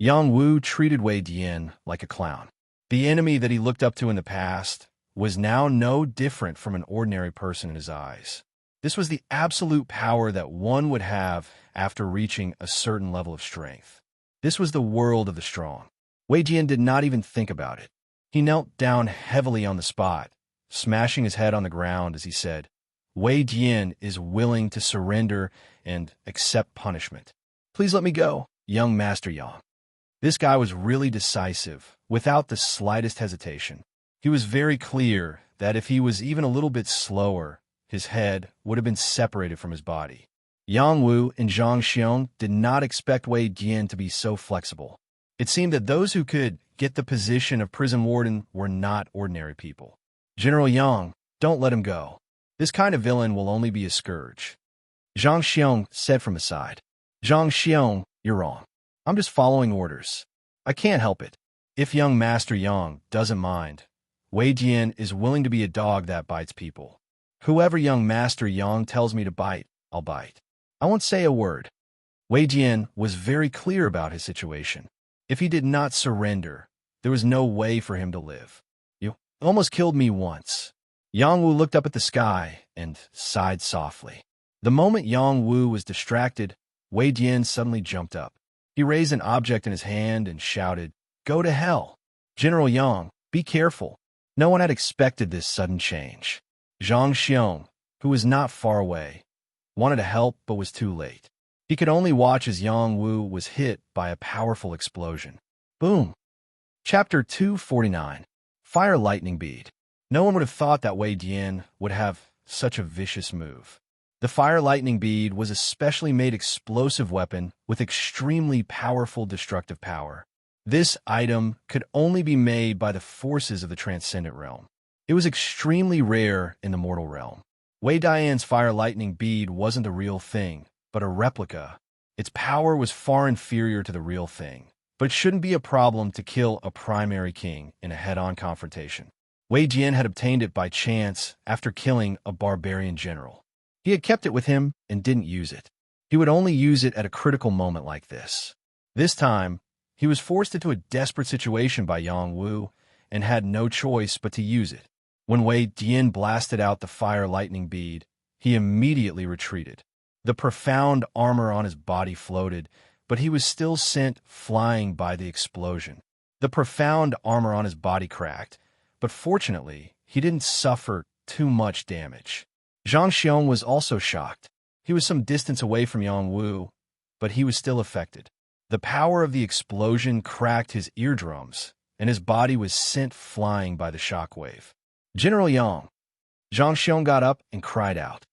Yang Wu treated Wei Jian like a clown. The enemy that he looked up to in the past was now no different from an ordinary person in his eyes. This was the absolute power that one would have after reaching a certain level of strength. This was the world of the strong. Wei Jian did not even think about it. He knelt down heavily on the spot, smashing his head on the ground as he said, "Wei Jian is willing to surrender and accept punishment. Please let me go, young Master Yang." This guy was really decisive, without the slightest hesitation. He was very clear that if he was even a little bit slower, his head would have been separated from his body. Yang Wu and Zhang Xiong did not expect Wei Jian to be so flexible. It seemed that those who could get the position of prison warden were not ordinary people. "General Yang, don't let him go. This kind of villain will only be a scourge," Zhang Xiong said from aside. "Zhang Xiong, you're wrong. I'm just following orders. I can't help it. If young Master Yang doesn't mind, Wei Jian is willing to be a dog that bites people. Whoever young Master Yang tells me to bite, I'll bite. I won't say a word." Wei Jian was very clear about his situation. If he did not surrender, there was no way for him to live. "You almost killed me once." Yang Wu looked up at the sky and sighed softly. The moment Yang Wu was distracted, Wei Jian suddenly jumped up. He raised an object in his hand and shouted, "Go to hell! General Yang, be careful." No one had expected this sudden change. Zhang Xiong, who was not far away, wanted to help but was too late. He could only watch as Yang Wu was hit by a powerful explosion. Boom! Chapter 249. Fire Lightning Bead. No one would have thought that Wei Jian would have such a vicious move. The fire lightning bead was a specially made explosive weapon with extremely powerful destructive power. This item could only be made by the forces of the transcendent realm. It was extremely rare in the mortal realm. Wei Dian's fire lightning bead wasn't the real thing, but a replica. Its power was far inferior to the real thing, but it shouldn't be a problem to kill a primary king in a head-on confrontation. Wei Jian had obtained it by chance after killing a barbarian general. He had kept it with him and didn't use it. He would only use it at a critical moment like this. This time, he was forced into a desperate situation by Yang Wu and had no choice but to use it. When Wei Jian blasted out the fire lightning bead, he immediately retreated. The profound armor on his body floated, but he was still sent flying by the explosion. The profound armor on his body cracked, but fortunately, he didn't suffer too much damage. Zhang Xiong was also shocked. He was some distance away from Yang Wu, but he was still affected. The power of the explosion cracked his eardrums, and his body was sent flying by the shockwave. "General Yang." Zhang Xiong got up and cried out.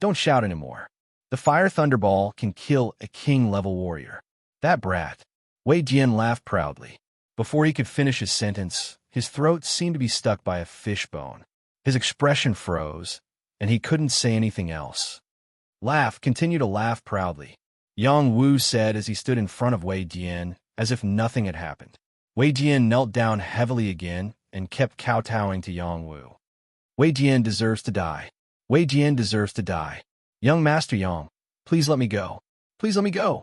Don't shout anymore. The fire thunderball can kill a king-level warrior." "That brat." Wei Jian laughed proudly. Before he could finish his sentence, his throat seemed to be stuck by a fishbone. His expression froze, and he couldn't say anything else. Continue to laugh proudly," Yang Wu said as he stood in front of Wei Jian, as if nothing had happened. Wei Jian knelt down heavily again and kept kowtowing to Yang Wu. "Wei Jian deserves to die. Wei Jian deserves to die. Young Master Yang, please let me go. Please let me go."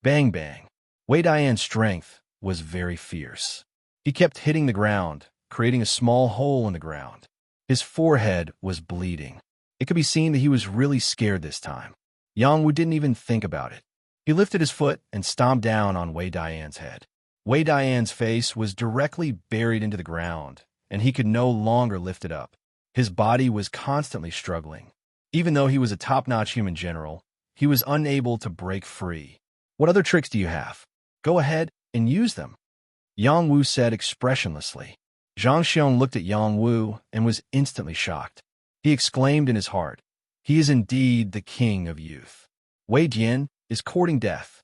Bang, bang. Wei Dian's strength was very fierce. He kept hitting the ground, creating a small hole in the ground. His forehead was bleeding. It could be seen that he was really scared this time. Yang Wu didn't even think about it. He lifted his foot and stomped down on Wei Dian's head. Wei Dian's face was directly buried into the ground, and he could no longer lift it up. His body was constantly struggling. Even though he was a top-notch human general, he was unable to break free. "What other tricks do you have? Go ahead and use them," Yang Wu said expressionlessly. Zhang Xiong looked at Yang Wu and was instantly shocked. He exclaimed in his heart, "He is indeed the king of youth. Wei Jian is courting death."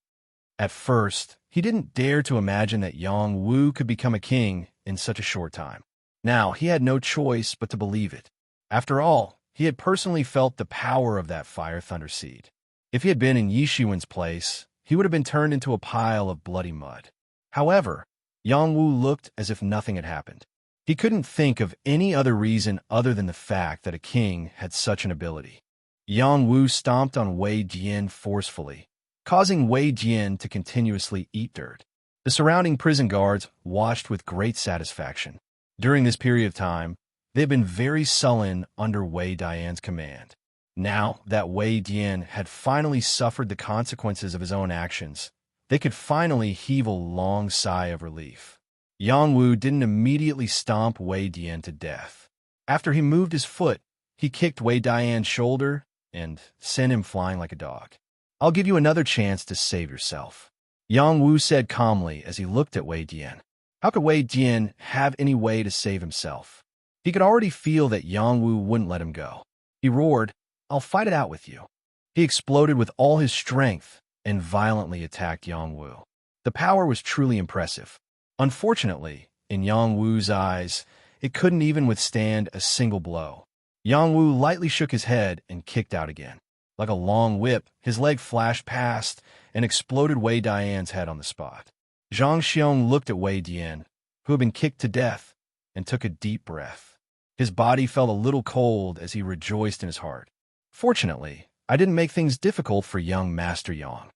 At first, he didn't dare to imagine that Yang Wu could become a king in such a short time. Now, he had no choice but to believe it. After all, he had personally felt the power of that fire thunder seed. If he had been in Yixuan's place, he would have been turned into a pile of bloody mud. However, Yang Wu looked as if nothing had happened. He couldn't think of any other reason other than the fact that a king had such an ability. Yang Wu stomped on Wei Jian forcefully, causing Wei Jian to continuously eat dirt. The surrounding prison guards watched with great satisfaction. During this period of time, they had been very sullen under Wei Dian's command. Now that Wei Dian had finally suffered the consequences of his own actions, they could finally heave a long sigh of relief. Yang Wu didn't immediately stomp Wei Dian to death. After he moved his foot, he kicked Wei Dian's shoulder and sent him flying like a dog. "I'll give you another chance to save yourself," Yang Wu said calmly as he looked at Wei Dian. How could Wei Dian have any way to save himself? He could already feel that Yang Wu wouldn't let him go. He roared, "I'll fight it out with you." He exploded with all his strength and violently attacked Yang Wu. The power was truly impressive. Unfortunately, in Yang Wu's eyes, it couldn't even withstand a single blow. Yang Wu lightly shook his head and kicked out again. Like a long whip, his leg flashed past and exploded Wei Dian's head on the spot. Zhang Xiong looked at Wei Dian, who had been kicked to death, and took a deep breath. His body felt a little cold as he rejoiced in his heart. "Fortunately, I didn't make things difficult for young Master Yang."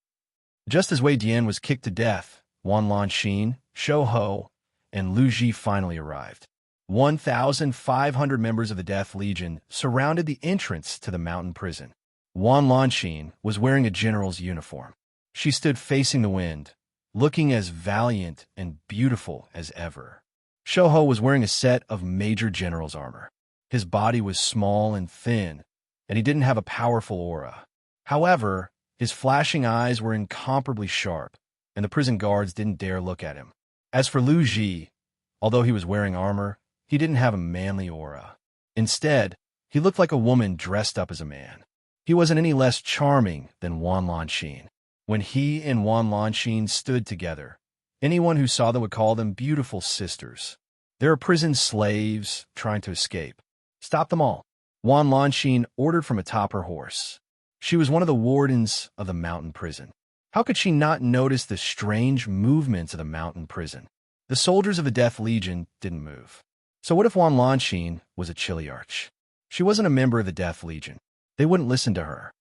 Just as Wei Dian was kicked to death, Wan Lanxin, Shou Ho, and Lu Ji finally arrived. 1,500 members of the Death Legion surrounded the entrance to the mountain prison. Wan Lanxin was wearing a general's uniform. She stood facing the wind, looking as valiant and beautiful as ever. Shou Ho was wearing a set of Major General's armor. His body was small and thin, and he didn't have a powerful aura. However, his flashing eyes were incomparably sharp, and the prison guards didn't dare look at him. As for Lu Ji, although he was wearing armor, he didn't have a manly aura. Instead, he looked like a woman dressed up as a man. He wasn't any less charming than Wan Lanxin. When he and Wan Lanxin stood together, anyone who saw them would call them beautiful sisters. There are prison slaves trying to escape. Stop them all, Wan Lanxin ordered from atop her horse. She was one of the wardens of the mountain prison. How could she not notice the strange movements of the mountain prison? The soldiers of the Death Legion didn't move. So what if Wan Lanxin was a Chiliarch? She wasn't a member of the Death Legion. They wouldn't listen to her.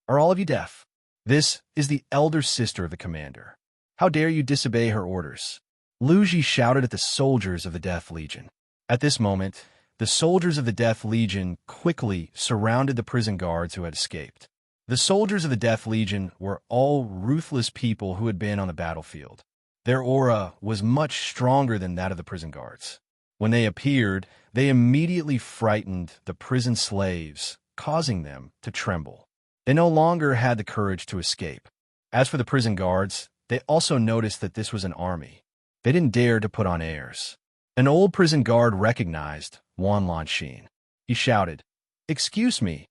Are all of you deaf? This is the elder sister of the commander. How dare you disobey her orders? Lu Ji shouted at the soldiers of the Death Legion. At this moment, the soldiers of the Death Legion quickly surrounded the prison guards who had escaped. The soldiers of the Death Legion were all ruthless people who had been on the battlefield. Their aura was much stronger than that of the prison guards. When they appeared, they immediately frightened the prison slaves, causing them to tremble. They no longer had the courage to escape. As for the prison guards, they also noticed that this was an army. They didn't dare to put on airs. An old prison guard recognized Wan Lanxin. He shouted, "Excuse me,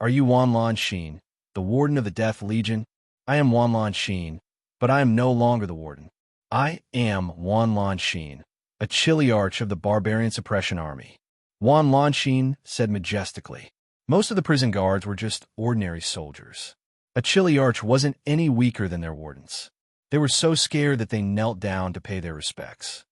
are you Wan Lanxin, the warden of the Death Legion?" "I am Wan Lanxin, but I am no longer the warden. I am Wan Lanxin, a Chiliarch of the Barbarian Suppression Army," Wan Lanxin said majestically. Most of the prison guards were just ordinary soldiers. A Chiliarch wasn't any weaker than their wardens. They were so scared that they knelt down to pay their respects.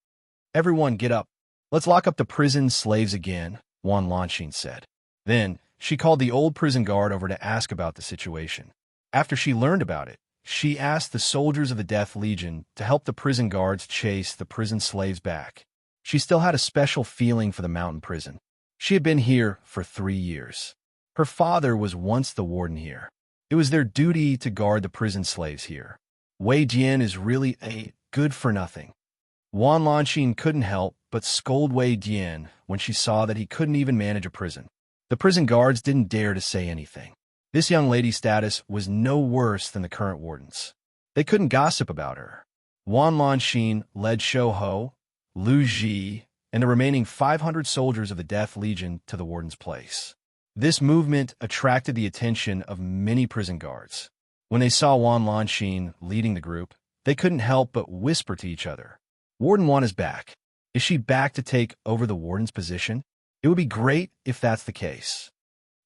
"Everyone get up. Let's lock up the prison slaves again," Wan Lanxin said. Then, she called the old prison guard over to ask about the situation. After she learned about it, she asked the soldiers of the Death Legion to help the prison guards chase the prison slaves back. She still had a special feeling for the mountain prison. She had been here for 3 years. Her father was once the warden here. It was their duty to guard the prison slaves here. Wei Jian is really a good-for-nothing. Wan Lanxin couldn't help but scold Wei Jian when she saw that he couldn't even manage a prison. The prison guards didn't dare to say anything. This young lady's status was no worse than the current warden's. They couldn't gossip about her. Wan Lanxin led Shou Ho, Lu Ji, and the remaining 500 soldiers of the Death Legion to the warden's place. This movement attracted the attention of many prison guards. When they saw Wan Lanxin leading the group, they couldn't help but whisper to each other, "Warden Wan is back. Is she back to take over the warden's position?" It would be great if that's the case.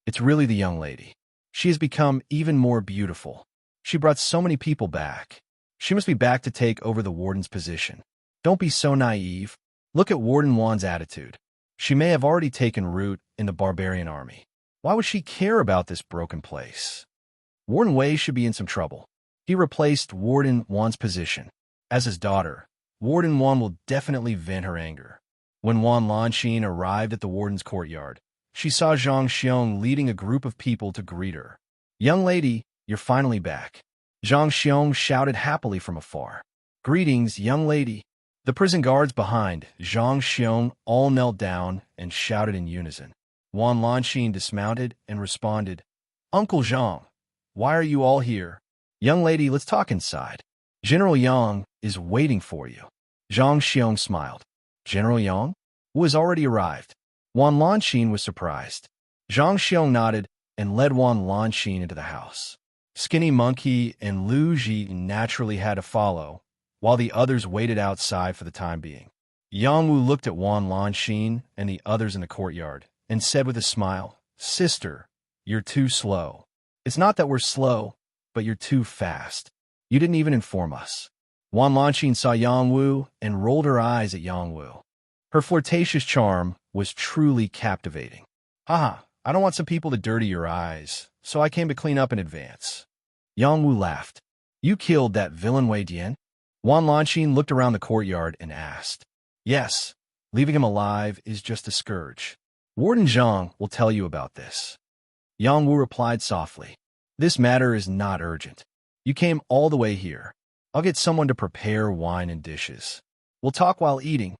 It's really the young lady. She has become even more beautiful. She brought so many people back. She must be back to take over the warden's position. Don't be so naive. Look at Warden Wan's attitude. She may have already taken root in the barbarian army. Why would she care about this broken place? Warden Wei should be in some trouble. He replaced Warden Wan's position. As his daughter, Warden Wan will definitely vent her anger. When Wan Lanxin arrived at the warden's courtyard, she saw Zhang Xiong leading a group of people to greet her. "Young lady, you're finally back." Zhang Xiong shouted happily from afar. "Greetings, young lady." The prison guards behind Zhang Xiong all knelt down and shouted in unison. Wan Lanxin dismounted and responded, "Uncle Zhang, why are you all here?" "Young lady, let's talk inside. General Yang is waiting for you." Zhang Xiong smiled. General Yang? Who has already arrived? Wan Lanxin was surprised. Zhang Xiong nodded and led Wan Lanxin into the house. Skinny Monkey and Lu Ji naturally had to follow, while the others waited outside for the time being. Yang Wu looked at Wan Lanxin and the others in the courtyard and said with a smile, "Sister, you're too slow. It's not that we're slow, but you're too fast. You didn't even inform us." Wan Lanxin saw Yang Wu and rolled her eyes at Yang Wu. Her flirtatious charm was truly captivating. "Haha, I don't want some people to dirty your eyes, so I came to clean up in advance." Yang Wu laughed. "You killed that villain Wei Dian?" Wan Lanxin looked around the courtyard and asked. "Yes, leaving him alive is just a scourge. Warden Zhang will tell you about this." Yang Wu replied softly. "This matter is not urgent. You came all the way here. I'll get someone to prepare wine and dishes. We'll talk while eating."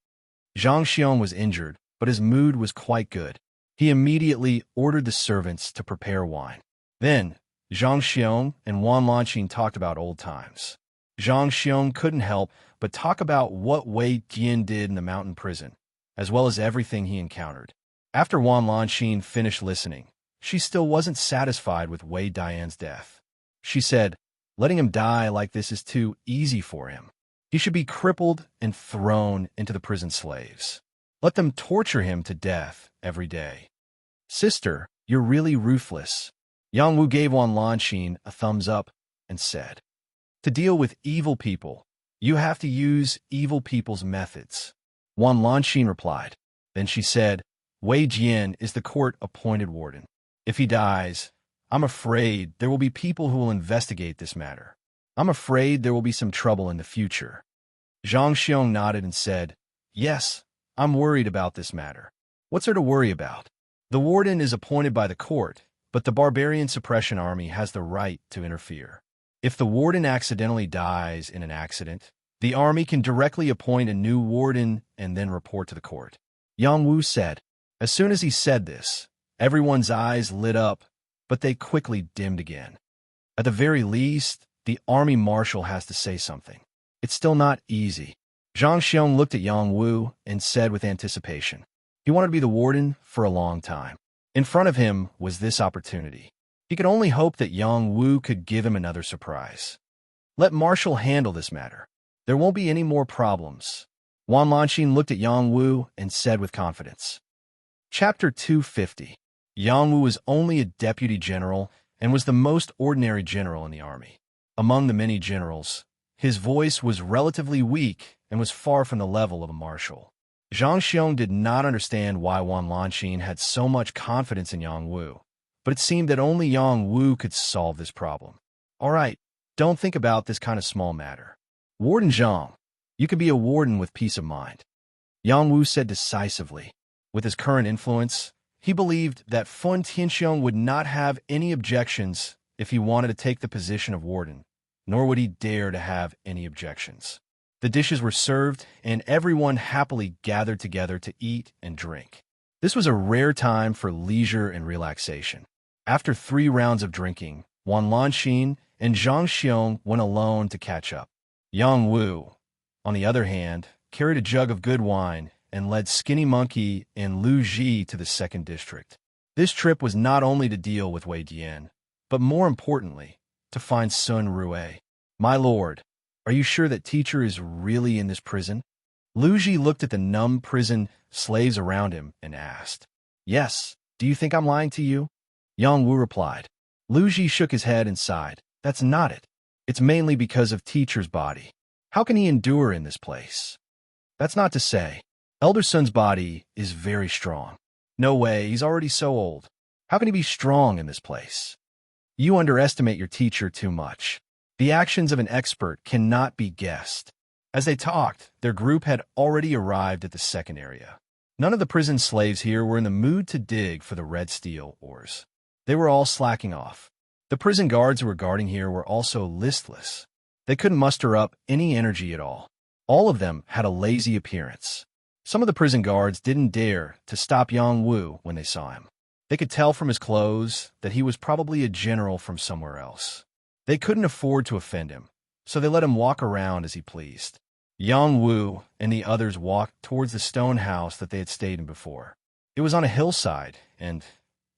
Zhang Xiong was injured, but his mood was quite good. He immediately ordered the servants to prepare wine. Then, Zhang Xiong and Wan Lanxin talked about old times. Zhang Xiong couldn't help but talk about what Wei Dian did in the mountain prison, as well as everything he encountered. After Wan Lanxin finished listening, she still wasn't satisfied with Wei Dian's death. She said, "Letting him die like this is too easy for him. He should be crippled and thrown into the prison slaves. Let them torture him to death every day." "Sister, you're really ruthless." Yang Wu gave Wan Lanxin a thumbs up and said, "To deal with evil people, you have to use evil people's methods." Wan Lanxin replied. Then she said, "Wei Jian is the court-appointed warden. If he dies, I'm afraid there will be people who will investigate this matter. I'm afraid there will be some trouble in the future." Zhang Xiong nodded and said, "Yes, I'm worried about this matter." "What's there to worry about? The warden is appointed by the court, but the barbarian suppression army has the right to interfere. If the warden accidentally dies in an accident, the army can directly appoint a new warden and then report to the court," Yang Wu said. As soon as he said this, everyone's eyes lit up, but they quickly dimmed again. At the very least, the army marshal has to say something. It's still not easy. Zhang Xiong looked at Yang Wu and said with anticipation. He wanted to be the warden for a long time. In front of him was this opportunity. He could only hope that Yang Wu could give him another surprise. "Let Marshal handle this matter. There won't be any more problems." Wan Lanxin looked at Yang Wu and said with confidence. Chapter 250. Yang Wu was only a deputy general and was the most ordinary general in the army. Among the many generals, his voice was relatively weak and was far from the level of a marshal. Zhang Xiong did not understand why Wan Lanxin had so much confidence in Yang Wu, but it seemed that only Yang Wu could solve this problem. "All right, don't think about this kind of small matter. Warden Zhang, you can be a warden with peace of mind," Yang Wu said decisively. With his current influence, he believed that Fun Tianxiong would not have any objections if he wanted to take the position of warden, nor would he dare to have any objections. The dishes were served, and everyone happily gathered together to eat and drink. This was a rare time for leisure and relaxation. After 3 rounds of drinking, Wan Lanxin and Zhang Xiong went alone to catch up. Yang Wu, on the other hand, carried a jug of good wine and led Skinny Monkey and Lu Ji to the 2nd district. This trip was not only to deal with Wei Dian, but more importantly, to find Sun Rue. "My lord, are you sure that teacher is really in this prison?" Lu Ji looked at the numb prison slaves around him and asked. Yes. Do you think I'm lying to you? Yang Wu replied. Lu Ji shook his head and sighed. That's not it. It's mainly because of teacher's body. How can he endure in this place? That's not to say. Elder Sun's body is very strong. No way, he's already so old. How can he be strong in this place? You underestimate your teacher too much. The actions of an expert cannot be guessed. As they talked, their group had already arrived at the second area. None of the prison slaves here were in the mood to dig for the red steel ores. They were all slacking off. The prison guards who were guarding here were also listless. They couldn't muster up any energy at all. All of them had a lazy appearance. Some of the prison guards didn't dare to stop Yang Wu when they saw him. They could tell from his clothes that he was probably a general from somewhere else. They couldn't afford to offend him, so they let him walk around as he pleased. Yang Wu and the others walked towards the stone house that they had stayed in before. It was on a hillside, and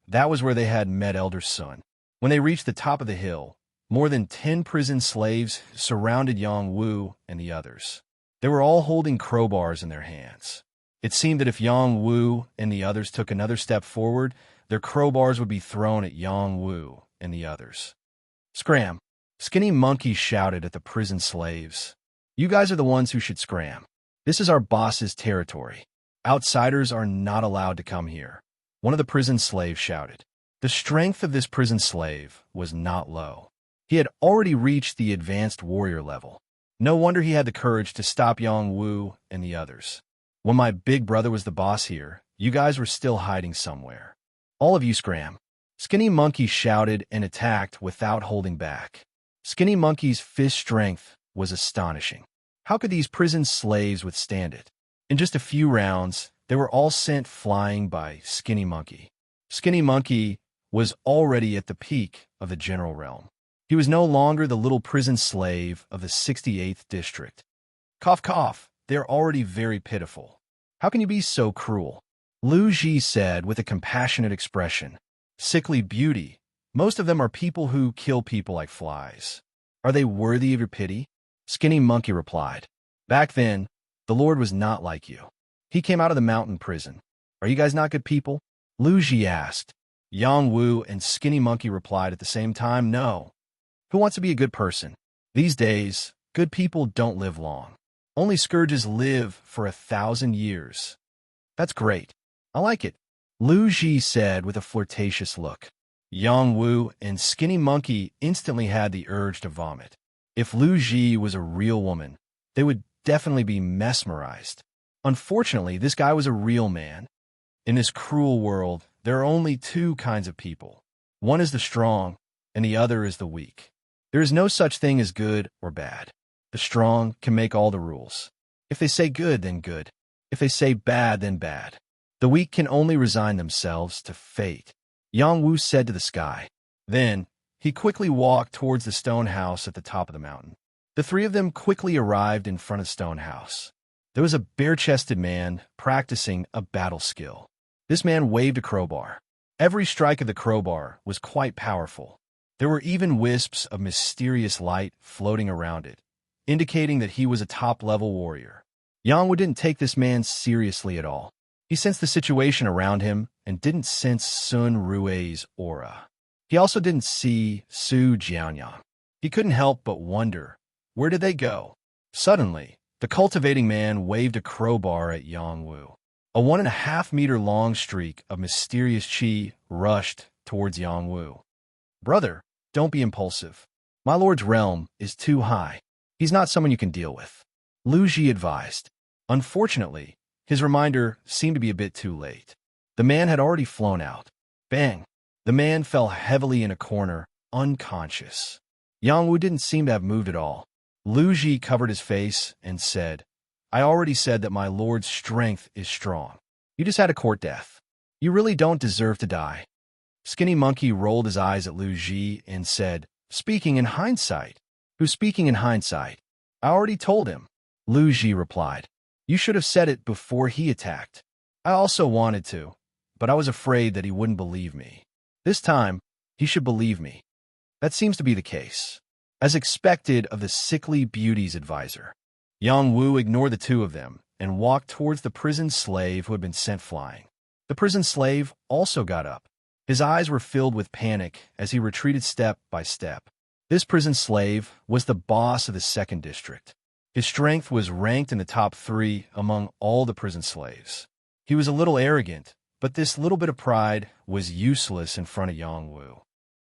that was where they had met Elder Sun. When they reached the top of the hill, more than 10 prison slaves surrounded Yang Wu and the others. They were all holding crowbars in their hands. It seemed that if Yang Wu and the others took another step forward, their crowbars would be thrown at Yang Wu and the others. Scram! Skinny Monkey shouted at the prison slaves. You guys are the ones who should scram. This is our boss's territory. Outsiders are not allowed to come here. One of the prison slaves shouted. The strength of this prison slave was not low. He had already reached the advanced warrior level. No wonder he had the courage to stop Yang Wu and the others. When my big brother was the boss here, you guys were still hiding somewhere. All of you scram. Skinny Monkey shouted and attacked without holding back. Skinny Monkey's fist strength was astonishing. How could these prison slaves withstand it? In just a few rounds, they were all sent flying by Skinny Monkey. Skinny Monkey was already at the peak of the general realm. He was no longer the little prison slave of the 68th district. Cough, cough, they're already very pitiful. How can you be so cruel? Lu Ji said with a compassionate expression. Sickly beauty. Most of them are people who kill people like flies. Are they worthy of your pity? Skinny Monkey replied. Back then, the Lord was not like you. He came out of the mountain prison. Are you guys not good people? Lu Ji asked. Yang Wu and Skinny Monkey replied at the same time, no. Who wants to be a good person? These days, good people don't live long. Only scourges live for 1,000 years. That's great. I like it, Lu Ji said with a flirtatious look. Yang Wu and Skinny Monkey instantly had the urge to vomit. If Lu Ji was a real woman, they would definitely be mesmerized. Unfortunately, this guy was a real man. In this cruel world, there are only two kinds of people. One is the strong, and the other is the weak. There is no such thing as good or bad. The strong can make all the rules. If they say good, then good. If they say bad, then bad. The weak can only resign themselves to fate, Yang Wu said to the sky. Then, he quickly walked towards the stone house at the top of the mountain. The three of them quickly arrived in front of the stone house. There was a bare-chested man practicing a battle skill. This man waved a crowbar. Every strike of the crowbar was quite powerful. There were even wisps of mysterious light floating around it, indicating that he was a top-level warrior. Yang Wu didn't take this man seriously at all. He sensed the situation around him and didn't sense Sun Rui's aura. He also didn't see Su Jianyang. He couldn't help but wonder, where did they go? Suddenly, the cultivating man waved a crowbar at Yang Wu. A 1.5-meter long streak of mysterious qi rushed towards Yang Wu. Brother, don't be impulsive. My lord's realm is too high. He's not someone you can deal with, Lu Ji advised. Unfortunately, his reminder seemed to be a bit too late. The man had already flown out. Bang! The man fell heavily in a corner, unconscious. Yang Wu didn't seem to have moved at all. Lu Ji covered his face and said, I already said that my lord's strength is strong. You just had a court death. You really don't deserve to die. Skinny Monkey rolled his eyes at Lu Ji and said, Speaking in hindsight. Who's speaking in hindsight? I already told him, Lu Ji replied. You should have said it before he attacked. I also wanted to, but I was afraid that he wouldn't believe me. This time, he should believe me. That seems to be the case. As expected of the sickly beauty's advisor, Yang Wu ignored the two of them and walked towards the prison slave who had been sent flying. The prison slave also got up. His eyes were filled with panic as he retreated step by step. This prison slave was the boss of the second district. His strength was ranked in the top 3 among all the prison slaves. He was a little arrogant, but this little bit of pride was useless in front of Yang Wu.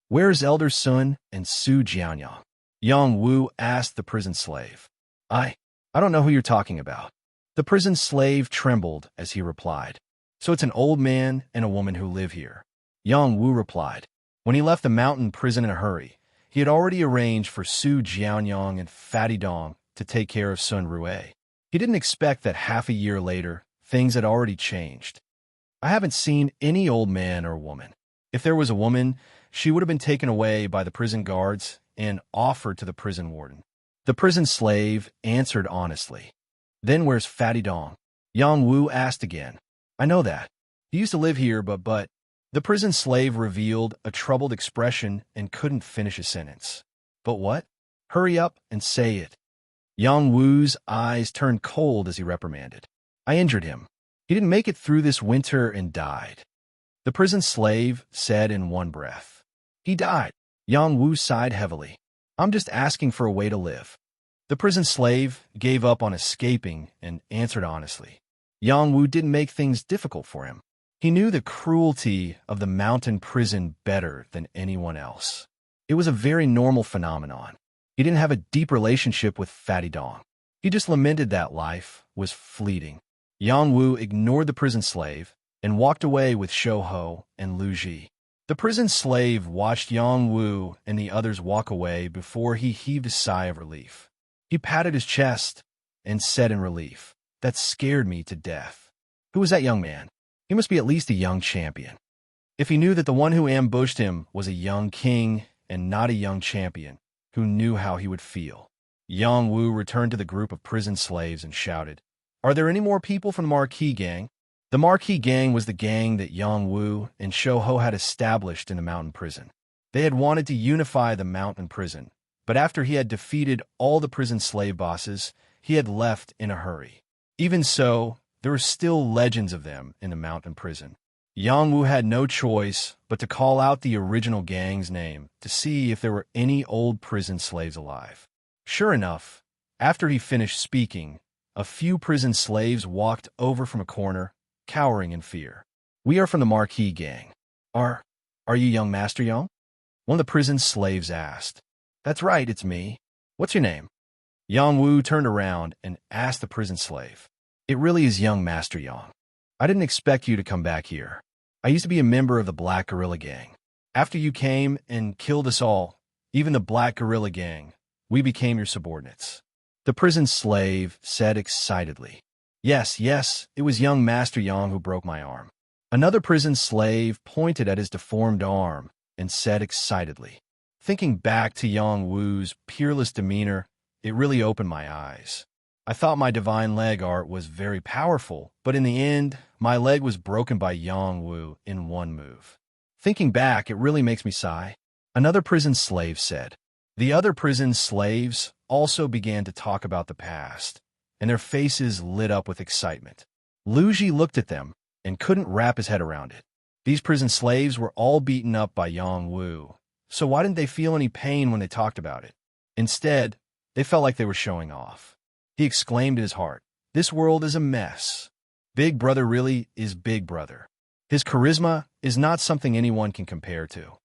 "Where is Elder Sun and Su Jianyang?" Yang Wu asked the prison slave. I don't know who you're talking about." The prison slave trembled as he replied. "So it's an old man and a woman who live here." Yang Wu replied. When he left the mountain prison in a hurry, he had already arranged for Su Jianyang and Fatty Dong to take care of Sun Rue. He didn't expect that half a year later, things had already changed. "I haven't seen any old man or woman. If there was a woman, she would have been taken away by the prison guards and offered to the prison warden." The prison slave answered honestly. "Then where's Fatty Dong?" Yang Wu asked again. "I know that. He used to live here, but—" The prison slave revealed a troubled expression and couldn't finish a sentence. "But what? Hurry up and say it." Yang Wu's eyes turned cold as he reprimanded. "I injured him. He didn't make it through this winter and died." The prison slave said in one breath. "He died." Yang Wu sighed heavily. "I'm just asking for a way to live." The prison slave gave up on escaping and answered honestly. Yang Wu didn't make things difficult for him. He knew the cruelty of the mountain prison better than anyone else. It was a very normal phenomenon. He didn't have a deep relationship with Fatty Dong. He just lamented that life was fleeting. Yang Wu ignored the prison slave and walked away with Shou Ho and Lu Ji. The prison slave watched Yang Wu and the others walk away before he heaved a sigh of relief. He patted his chest and said in relief, "That scared me to death." Who was that young man? He must be at least a young champion. If he knew that the one who ambushed him was a young king and not a young champion, who knew how he would feel? Yang Wu returned to the group of prison slaves and shouted, "Are there any more people from the Marquis gang?" The Marquis gang was the gang that Yang Wu and Shou Ho had established in the mountain prison. They had wanted to unify the mountain prison, but after he had defeated all the prison slave bosses, he had left in a hurry. Even so, there were still legends of them in the mountain prison. Yang Wu had no choice but to call out the original gang's name to see if there were any old prison slaves alive. Sure enough, after he finished speaking, a few prison slaves walked over from a corner, cowering in fear. "We are from the Marquis gang. Are you young Master Yang?" One of the prison slaves asked. "That's right, it's me. What's your name?" Yang Wu turned around and asked the prison slave. "It really is young Master Yang. I didn't expect you to come back here. I used to be a member of the Black Gorilla Gang. After you came and killed us all, even the Black Gorilla Gang, we became your subordinates." The prison slave said excitedly, Yes, it was young Master Yang who broke my arm." Another prison slave pointed at his deformed arm and said excitedly, "Thinking back to Yang Wu's peerless demeanor, it really opened my eyes. I thought my divine leg art was very powerful, but in the end, my leg was broken by Yang Wu in one move. Thinking back, it really makes me sigh." Another prison slave said. The other prison slaves also began to talk about the past, and their faces lit up with excitement. Lu Ji looked at them and couldn't wrap his head around it. These prison slaves were all beaten up by Yang Wu, so why didn't they feel any pain when they talked about it? Instead, they felt like they were showing off. He exclaimed in his heart, "This world is a mess. Big Brother really is Big Brother. His charisma is not something anyone can compare to."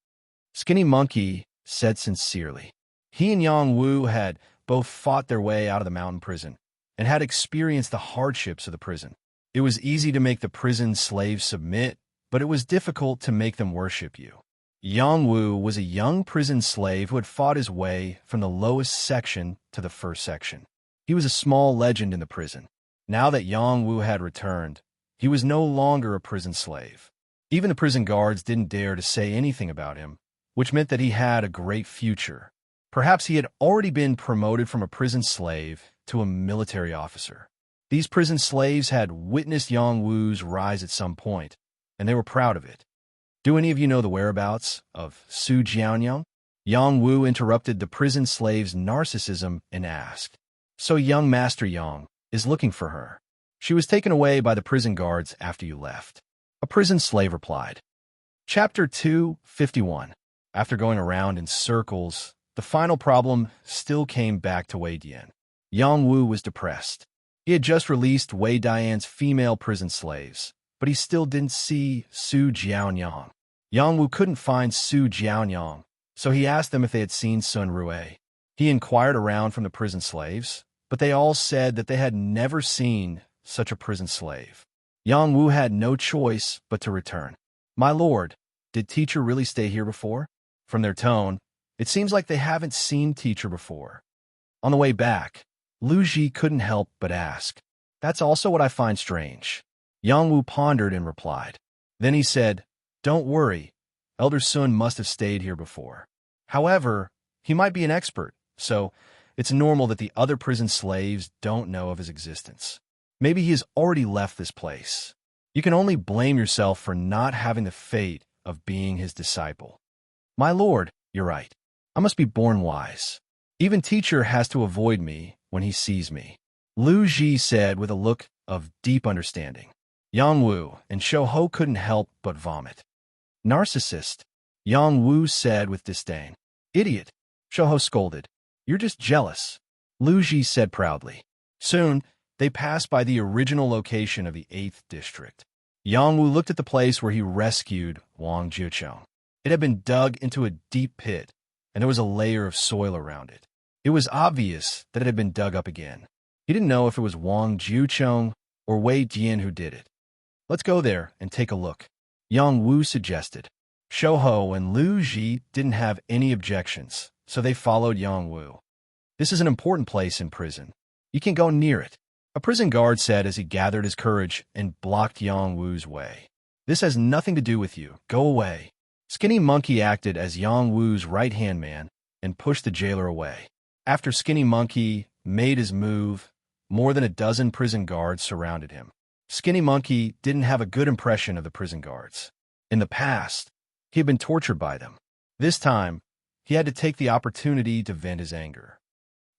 Skinny Monkey said sincerely. He and Yang Wu had both fought their way out of the mountain prison and had experienced the hardships of the prison. It was easy to make the prison slaves submit, but it was difficult to make them worship you. Yang Wu was a young prison slave who had fought his way from the lowest section to the first section. He was a small legend in the prison. Now that Yang Wu had returned, he was no longer a prison slave. Even the prison guards didn't dare to say anything about him, which meant that he had a great future. Perhaps he had already been promoted from a prison slave to a military officer. These prison slaves had witnessed Yang Wu's rise at some point, and they were proud of it. "Do any of you know the whereabouts of Su Jianyang?" Yang Wu interrupted the prison slave's narcissism and asked. "So young Master Yang is looking for her. She was taken away by the prison guards after you left." A A prison slave replied. Chapter 251. After going around in circles, the final problem still came back to Wei Dian. Yang Wu was depressed. He had just released Wei Dian's female prison slaves, but he still didn't see Su Jiaonyang. Yang Wu couldn't find Su Jiaonyang, so he asked them if they had seen Sun Rue. He inquired around from the prison slaves, but they all said that they had never seen such a prison slave. Yang Wu had no choice but to return. My lord, did teacher really stay here before? From their tone, it seems like they haven't seen teacher before. On the way back, Lu Ji couldn't help but ask. That's also what I find strange. Yang Wu pondered and replied. Then he said, Don't worry, Elder Sun must have stayed here before. However, he might be an expert, so it's normal that the other prison slaves don't know of his existence. Maybe he has already left this place. You can only blame yourself for not having the fate of being his disciple. My lord, you're right. I must be born wise. Even teacher has to avoid me when he sees me. Lu Ji said with a look of deep understanding. Yang Wu and Shou Ho couldn't help but vomit. Narcissist, Yang Wu said with disdain. Idiot, Shou Ho scolded. You're just jealous, Lu Ji said proudly. Soon, they passed by the original location of the 8th district. Yang Wu looked at the place where he rescued Wang Jiucheng. It had been dug into a deep pit, and there was a layer of soil around it. It was obvious that it had been dug up again. He didn't know if it was Wang Jiucheng or Wei Dian who did it. Let's go there and take a look, Yang Wu suggested. Shou Ho and Lu Ji didn't have any objections, so they followed Yang Wu. This is an important place in prison. You can't go near it, a prison guard said as he gathered his courage and blocked Yang Wu's way. This has nothing to do with you. Go away. Skinny Monkey acted as Yang Wu's right-hand man and pushed the jailer away. After Skinny Monkey made his move, more than a dozen prison guards surrounded him. Skinny Monkey didn't have a good impression of the prison guards. In the past, he had been tortured by them. This time, he had to take the opportunity to vent his anger.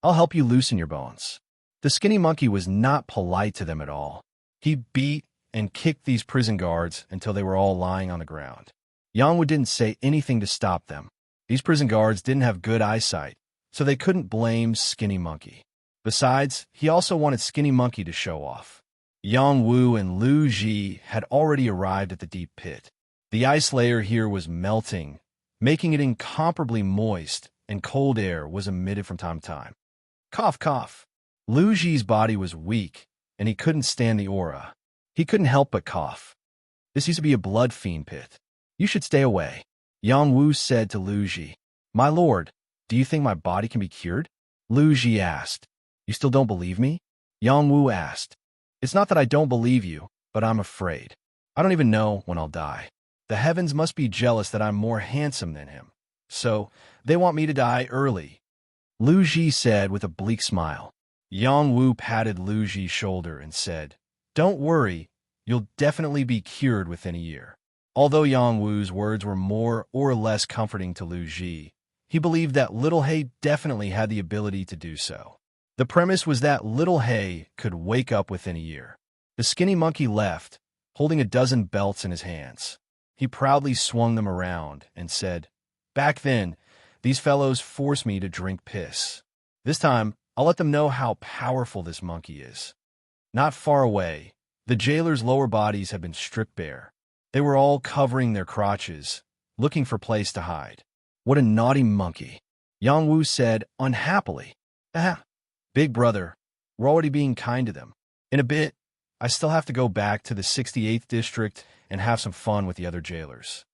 I'll help you loosen your bones. The Skinny Monkey was not polite to them at all. He beat and kicked these prison guards until they were all lying on the ground. Yang Wu didn't say anything to stop them. These prison guards didn't have good eyesight, so they couldn't blame Skinny Monkey. Besides, he also wanted Skinny Monkey to show off. Yang Wu and Lu Ji had already arrived at the deep pit. The ice layer here was melting, making it incomparably moist, and cold air was emitted from time to time. Cough, cough. Lu Ji's body was weak, and he couldn't stand the aura. He couldn't help but cough. This used to be a blood fiend pit. You should stay away, Yang Wu said to Lu Ji. My lord, do you think my body can be cured? Lu Ji asked. You still don't believe me? Yang Wu asked. It's not that I don't believe you, but I'm afraid. I don't even know when I'll die. The heavens must be jealous that I'm more handsome than him. So, they want me to die early, Lu Ji said with a bleak smile. Yang Wu patted Lu Ji's shoulder and said, Don't worry, you'll definitely be cured within a year. Although Yang Wu's words were more or less comforting to Lu Ji, he believed that Little Hay definitely had the ability to do so. The premise was that Little Hay could wake up within a year. The Skinny Monkey left, holding a dozen belts in his hands. He proudly swung them around and said, Back then, these fellows forced me to drink piss. This time, I'll let them know how powerful this monkey is. Not far away, the jailers' lower bodies had been stripped bare. They were all covering their crotches, looking for place to hide. What a naughty monkey, Yang Wu said unhappily. Big brother, we're already being kind to them. In a bit, I still have to go back to the 68th district and have some fun with the other jailers.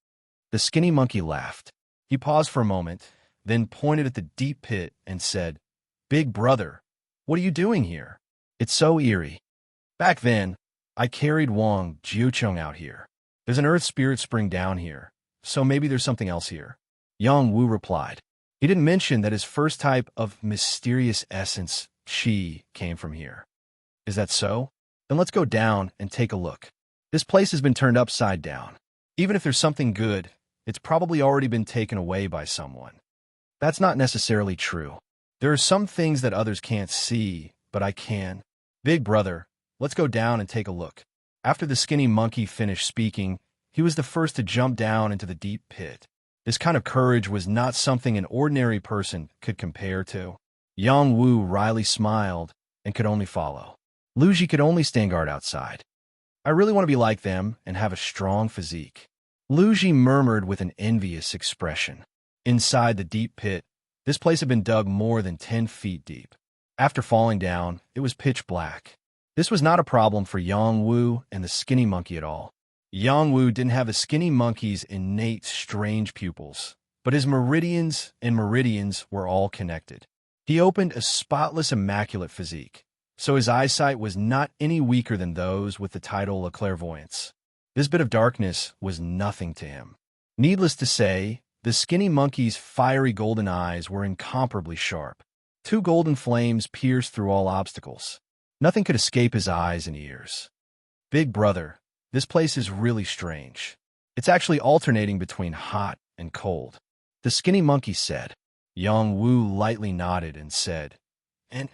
The Skinny Monkey laughed. He paused for a moment, then pointed at the deep pit and said, Big brother, what are you doing here? It's so eerie. Back then, I carried Wang Jiucheng out here. There's an earth spirit spring down here, so maybe there's something else here. Yang Wu replied. He didn't mention that his first type of mysterious essence, Qi, came from here. Is that so? Then let's go down and take a look. This place has been turned upside down. Even if there's something good, it's probably already been taken away by someone. That's not necessarily true. There are some things that others can't see, but I can. Big brother, let's go down and take a look. After the Skinny Monkey finished speaking, he was the first to jump down into the deep pit. This kind of courage was not something an ordinary person could compare to. Yang Wu wryly smiled and could only follow. Luji could only stand guard outside. I really want to be like them and have a strong physique. Luji murmured with an envious expression. Inside the deep pit, this place had been dug more than 10 feet deep. After falling down, it was pitch black. This was not a problem for Yang Wu and the skinny monkey at all. Yang Wu didn't have the skinny monkey's innate strange pupils, but his meridians were all connected. He opened a spotless, immaculate physique, so his eyesight was not any weaker than those with the title of clairvoyance. This bit of darkness was nothing to him. Needless to say, the skinny monkey's fiery golden eyes were incomparably sharp. 2 golden flames pierced through all obstacles. Nothing could escape his eyes and ears. Big brother, this place is really strange. It's actually alternating between hot and cold. The skinny monkey said. Yang Wu lightly nodded and said, and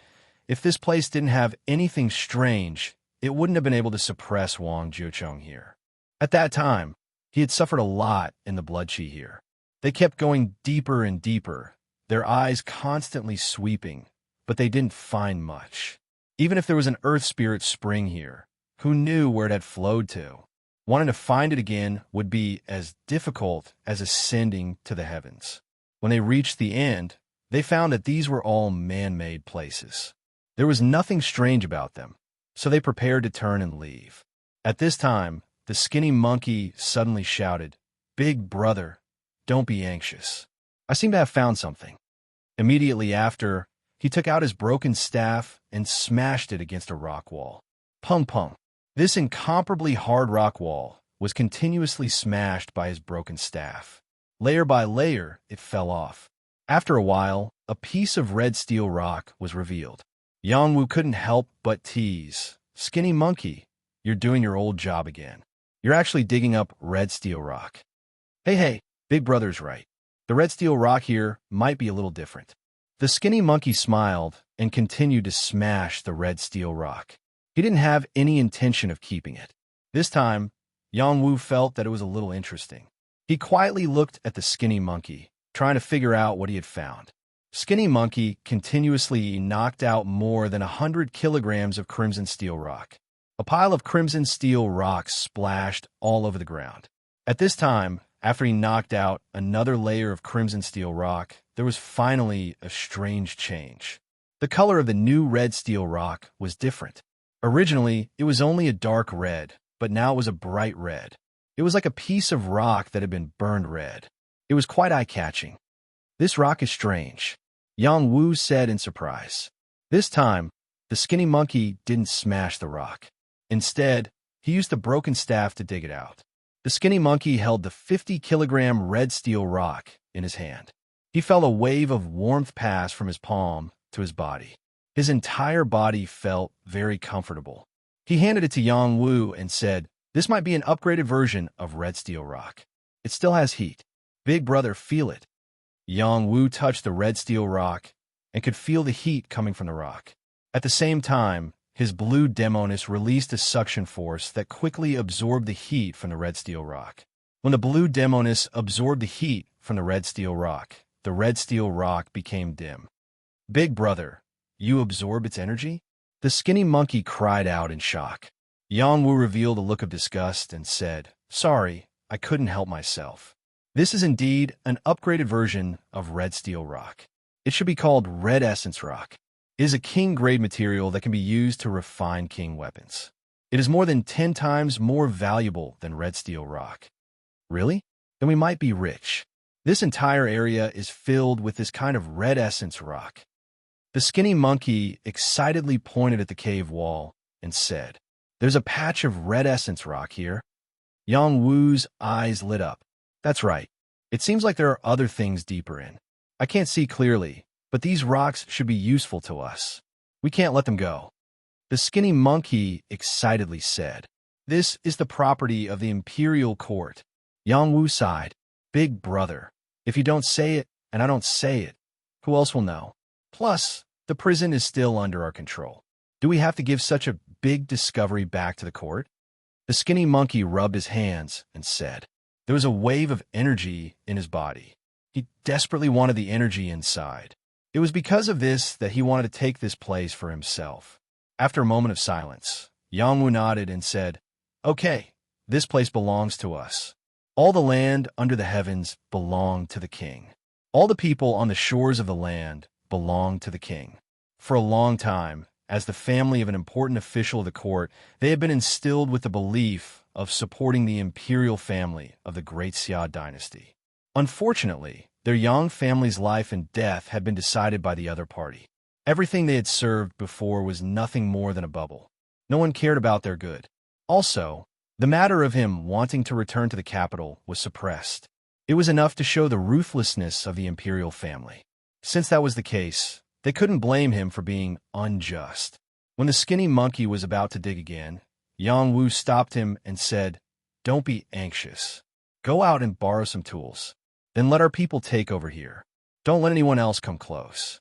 if this place didn't have anything strange, it wouldn't have been able to suppress Wang Jiucheng here. At that time, he had suffered a lot in the blood qi here. They kept going deeper and deeper, their eyes constantly sweeping, but they didn't find much. Even if there was an earth spirit spring here, who knew where it had flowed to? Wanting to find it again would be as difficult as ascending to the heavens. When they reached the end, they found that these were all man-made places. There was nothing strange about them, so they prepared to turn and leave. At this time, the skinny monkey suddenly shouted, "Big brother, don't be anxious. I seem to have found something." Immediately after, he took out his broken staff and smashed it against a rock wall. Pung pung. This incomparably hard rock wall was continuously smashed by his broken staff. Layer by layer, it fell off. After a while, a piece of red steel rock was revealed. Yang Wu couldn't help but tease. "Skinny monkey, you're doing your old job again. You're actually digging up red steel rock." Hey, big brother's right. The red steel rock here might be a little different. The skinny monkey smiled and continued to smash the red steel rock. He didn't have any intention of keeping it. This time, Yang Wu felt that it was a little interesting. He quietly looked at the skinny monkey, trying to figure out what he had found. Skinny monkey continuously knocked out more than 100 kilograms of crimson steel rock. A pile of crimson steel rocks splashed all over the ground. At this time, after he knocked out another layer of crimson steel rock, there was finally a strange change. The color of the new red steel rock was different. Originally, it was only a dark red, but now it was a bright red. It was like a piece of rock that had been burned red. It was quite eye-catching. "This rock is strange," Yang Wu said in surprise. This time, the skinny monkey didn't smash the rock. Instead, he used the broken staff to dig it out. The skinny monkey held the 50-kilogram red steel rock in his hand. He felt a wave of warmth pass from his palm to his body. His entire body felt very comfortable. He handed it to Yang Wu and said, "This might be an upgraded version of red steel rock. It still has heat. Big brother, feel it." Yang Wu touched the red steel rock and could feel the heat coming from the rock. At the same time, his blue demoness released a suction force that quickly absorbed the heat from the red steel rock. When the blue demoness absorbed the heat from the red steel rock became dim. "Big brother, you absorb its energy?" The skinny monkey cried out in shock. Yang Wu revealed a look of disgust and said, "Sorry, I couldn't help myself. This is indeed an upgraded version of red steel rock. It should be called red essence rock. It is a king-grade material that can be used to refine king weapons. It is more than 10 times more valuable than red steel rock." "Really? Then we might be rich. This entire area is filled with this kind of red essence rock." The skinny monkey excitedly pointed at the cave wall and said, "There's a patch of red essence rock here." Yang Wu's eyes lit up. "That's right. It seems like there are other things deeper in. I can't see clearly, but these rocks should be useful to us. We can't let them go." The skinny monkey excitedly said, "This is the property of the imperial court." Yang Wu sighed. "Big brother, if you don't say it and I don't say it, who else will know? Plus, the prison is still under our control. Do we have to give such a big discovery back to the court?" The skinny monkey rubbed his hands and said, there was a wave of energy in his body. He desperately wanted the energy inside. It was because of this that he wanted to take this place for himself. After a moment of silence, Yang Wu nodded and said, okay, this place belongs to us. All the land under the heavens belonged to the king. All the people on the shores of the land belonged to the king. For a long time, as the family of an important official of the court, they had been instilled with the belief of supporting the imperial family of the Great Xia dynasty. Unfortunately, their young family's life and death had been decided by the other party. Everything they had served before was nothing more than a bubble. No one cared about their good. Also, the matter of him wanting to return to the capital was suppressed. It was enough to show the ruthlessness of the imperial family. Since that was the case, they couldn't blame him for being unjust. When the skinny monkey was about to dig again, Yang Wu stopped him and said, don't be anxious. Go out and borrow some tools. Then let our people take over here. Don't let anyone else come close.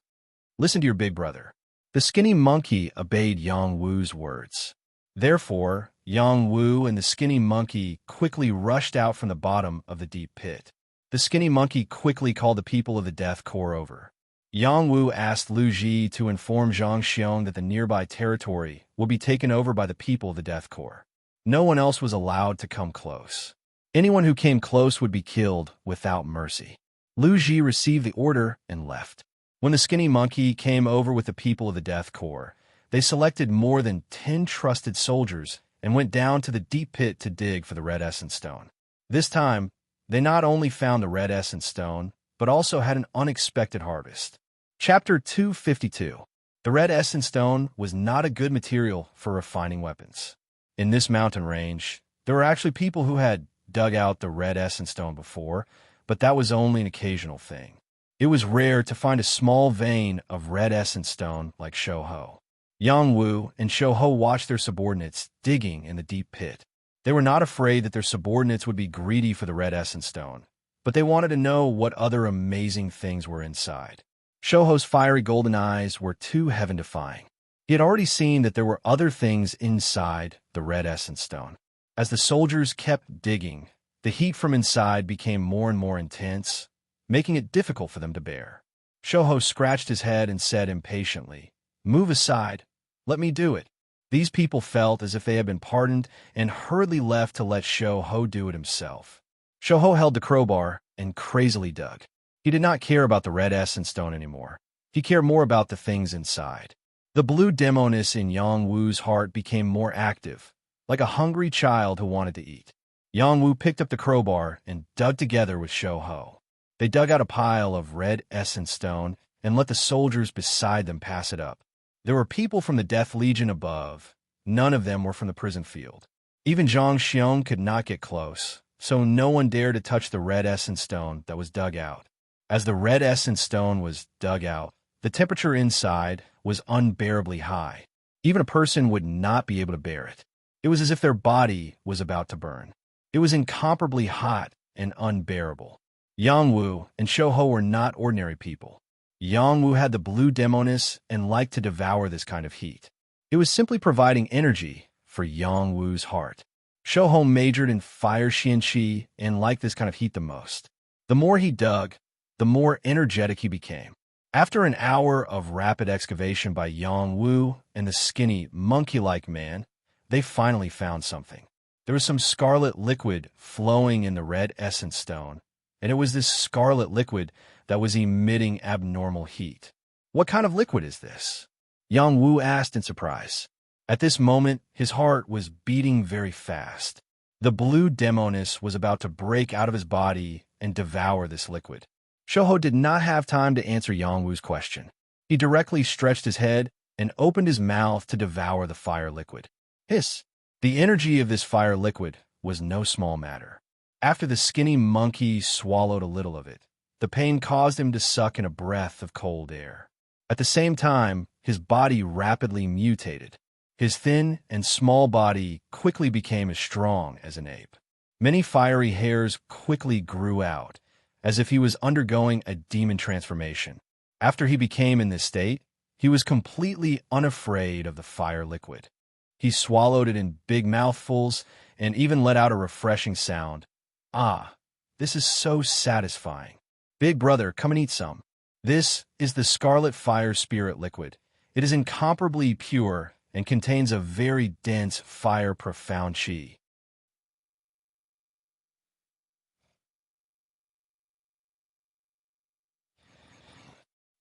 Listen to your big brother. The skinny monkey obeyed Yang Wu's words. Therefore, Yang Wu and the skinny monkey quickly rushed out from the bottom of the deep pit. The skinny monkey quickly called the people of the Death Corps over. Yang Wu asked Lu Ji to inform Zhang Xiong that the nearby territory would be taken over by the people of the Death Corps. No one else was allowed to come close. Anyone who came close would be killed without mercy. Lu Ji received the order and left. When the skinny monkey came over with the people of the Death Corps, they selected more than 10 trusted soldiers and went down to the deep pit to dig for the red essence stone. This time, they not only found the red essence stone, but also had an unexpected harvest. Chapter 252. The red essence stone was not a good material for refining weapons. In this mountain range, there were actually people who had dug out the red essence stone before, but that was only an occasional thing. It was rare to find a small vein of red essence stone like Shouho. Yang Wu and Shouho watched their subordinates digging in the deep pit. They were not afraid that their subordinates would be greedy for the red essence stone, but they wanted to know what other amazing things were inside. Shouho's fiery golden eyes were too heaven-defying. He had already seen that there were other things inside the red essence stone. As the soldiers kept digging, the heat from inside became more and more intense, making it difficult for them to bear. Shouho scratched his head and said impatiently, "Move aside. Let me do it." These people felt as if they had been pardoned and hurriedly left to let Shouho do it himself. Shouho held the crowbar and crazily dug. He did not care about the red essence stone anymore. He cared more about the things inside. The blue demoness in Yang Wu's heart became more active, like a hungry child who wanted to eat. Yang Wu picked up the crowbar and dug together with Shouho. They dug out a pile of red essence stone and let the soldiers beside them pass it up. There were people from the Death Legion above. None of them were from the prison field. Even Zhang Xiong could not get close, so no one dared to touch the red essence stone that was dug out. As the red essence stone was dug out, the temperature inside was unbearably high. Even a person would not be able to bear it. It was as if their body was about to burn. It was incomparably hot and unbearable. Yang Wu and Shouho were not ordinary people. Yang Wu had the blue demoness and liked to devour this kind of heat. It was simply providing energy for Yang Wu's heart. Shouho majored in fire xianqi and liked this kind of heat the most. The more he dug, the more energetic he became. After an hour of rapid excavation by Yang Wu and the skinny, monkey-like man, they finally found something. There was some scarlet liquid flowing in the red essence stone, and it was this scarlet liquid that was emitting abnormal heat. "What kind of liquid is this?" Yang Wu asked in surprise. At this moment, his heart was beating very fast. The blue demoness was about to break out of his body and devour this liquid. Shouho did not have time to answer Yang Wu's question. He directly stretched his head and opened his mouth to devour the fire liquid. Hiss! The energy of this fire liquid was no small matter. After the skinny monkey swallowed a little of it, the pain caused him to suck in a breath of cold air. At the same time, his body rapidly mutated. His thin and small body quickly became as strong as an ape. Many fiery hairs quickly grew out, as if he was undergoing a demon transformation. After he became in this state, he was completely unafraid of the fire liquid. He swallowed it in big mouthfuls and even let out a refreshing sound. Ah, this is so satisfying. Big brother, come and eat some. This is the Scarlet Fire Spirit liquid. It is incomparably pure and contains a very dense, fire-profound chi.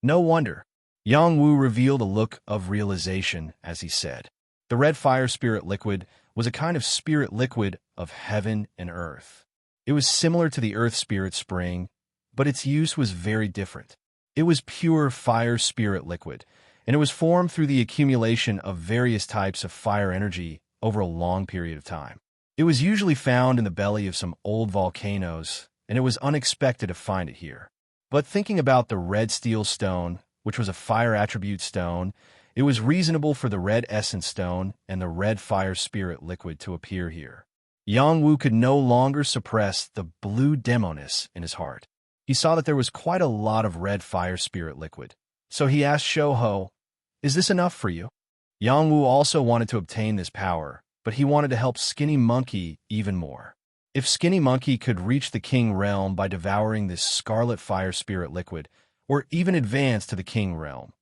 No wonder. Yang Wu revealed a look of realization as he said, "The red fire spirit liquid was a kind of spirit liquid of heaven and earth. It was similar to the earth spirit spring, but its use was very different. It was pure fire spirit liquid, and it was formed through the accumulation of various types of fire energy over a long period of time. It was usually found in the belly of some old volcanoes, and it was unexpected to find it here. But thinking about the red steel stone, which was a fire attribute stone, it was reasonable for the red essence stone and the red fire spirit liquid to appear here." Yang Wu could no longer suppress the blue demoness in his heart. He saw that there was quite a lot of red fire spirit liquid. So he asked Shouho, "Is this enough for you?" Yang Wu also wanted to obtain this power, but he wanted to help Skinny Monkey even more. If Skinny Monkey could reach the King Realm by devouring this scarlet fire spirit liquid, or even advance to the King Realm,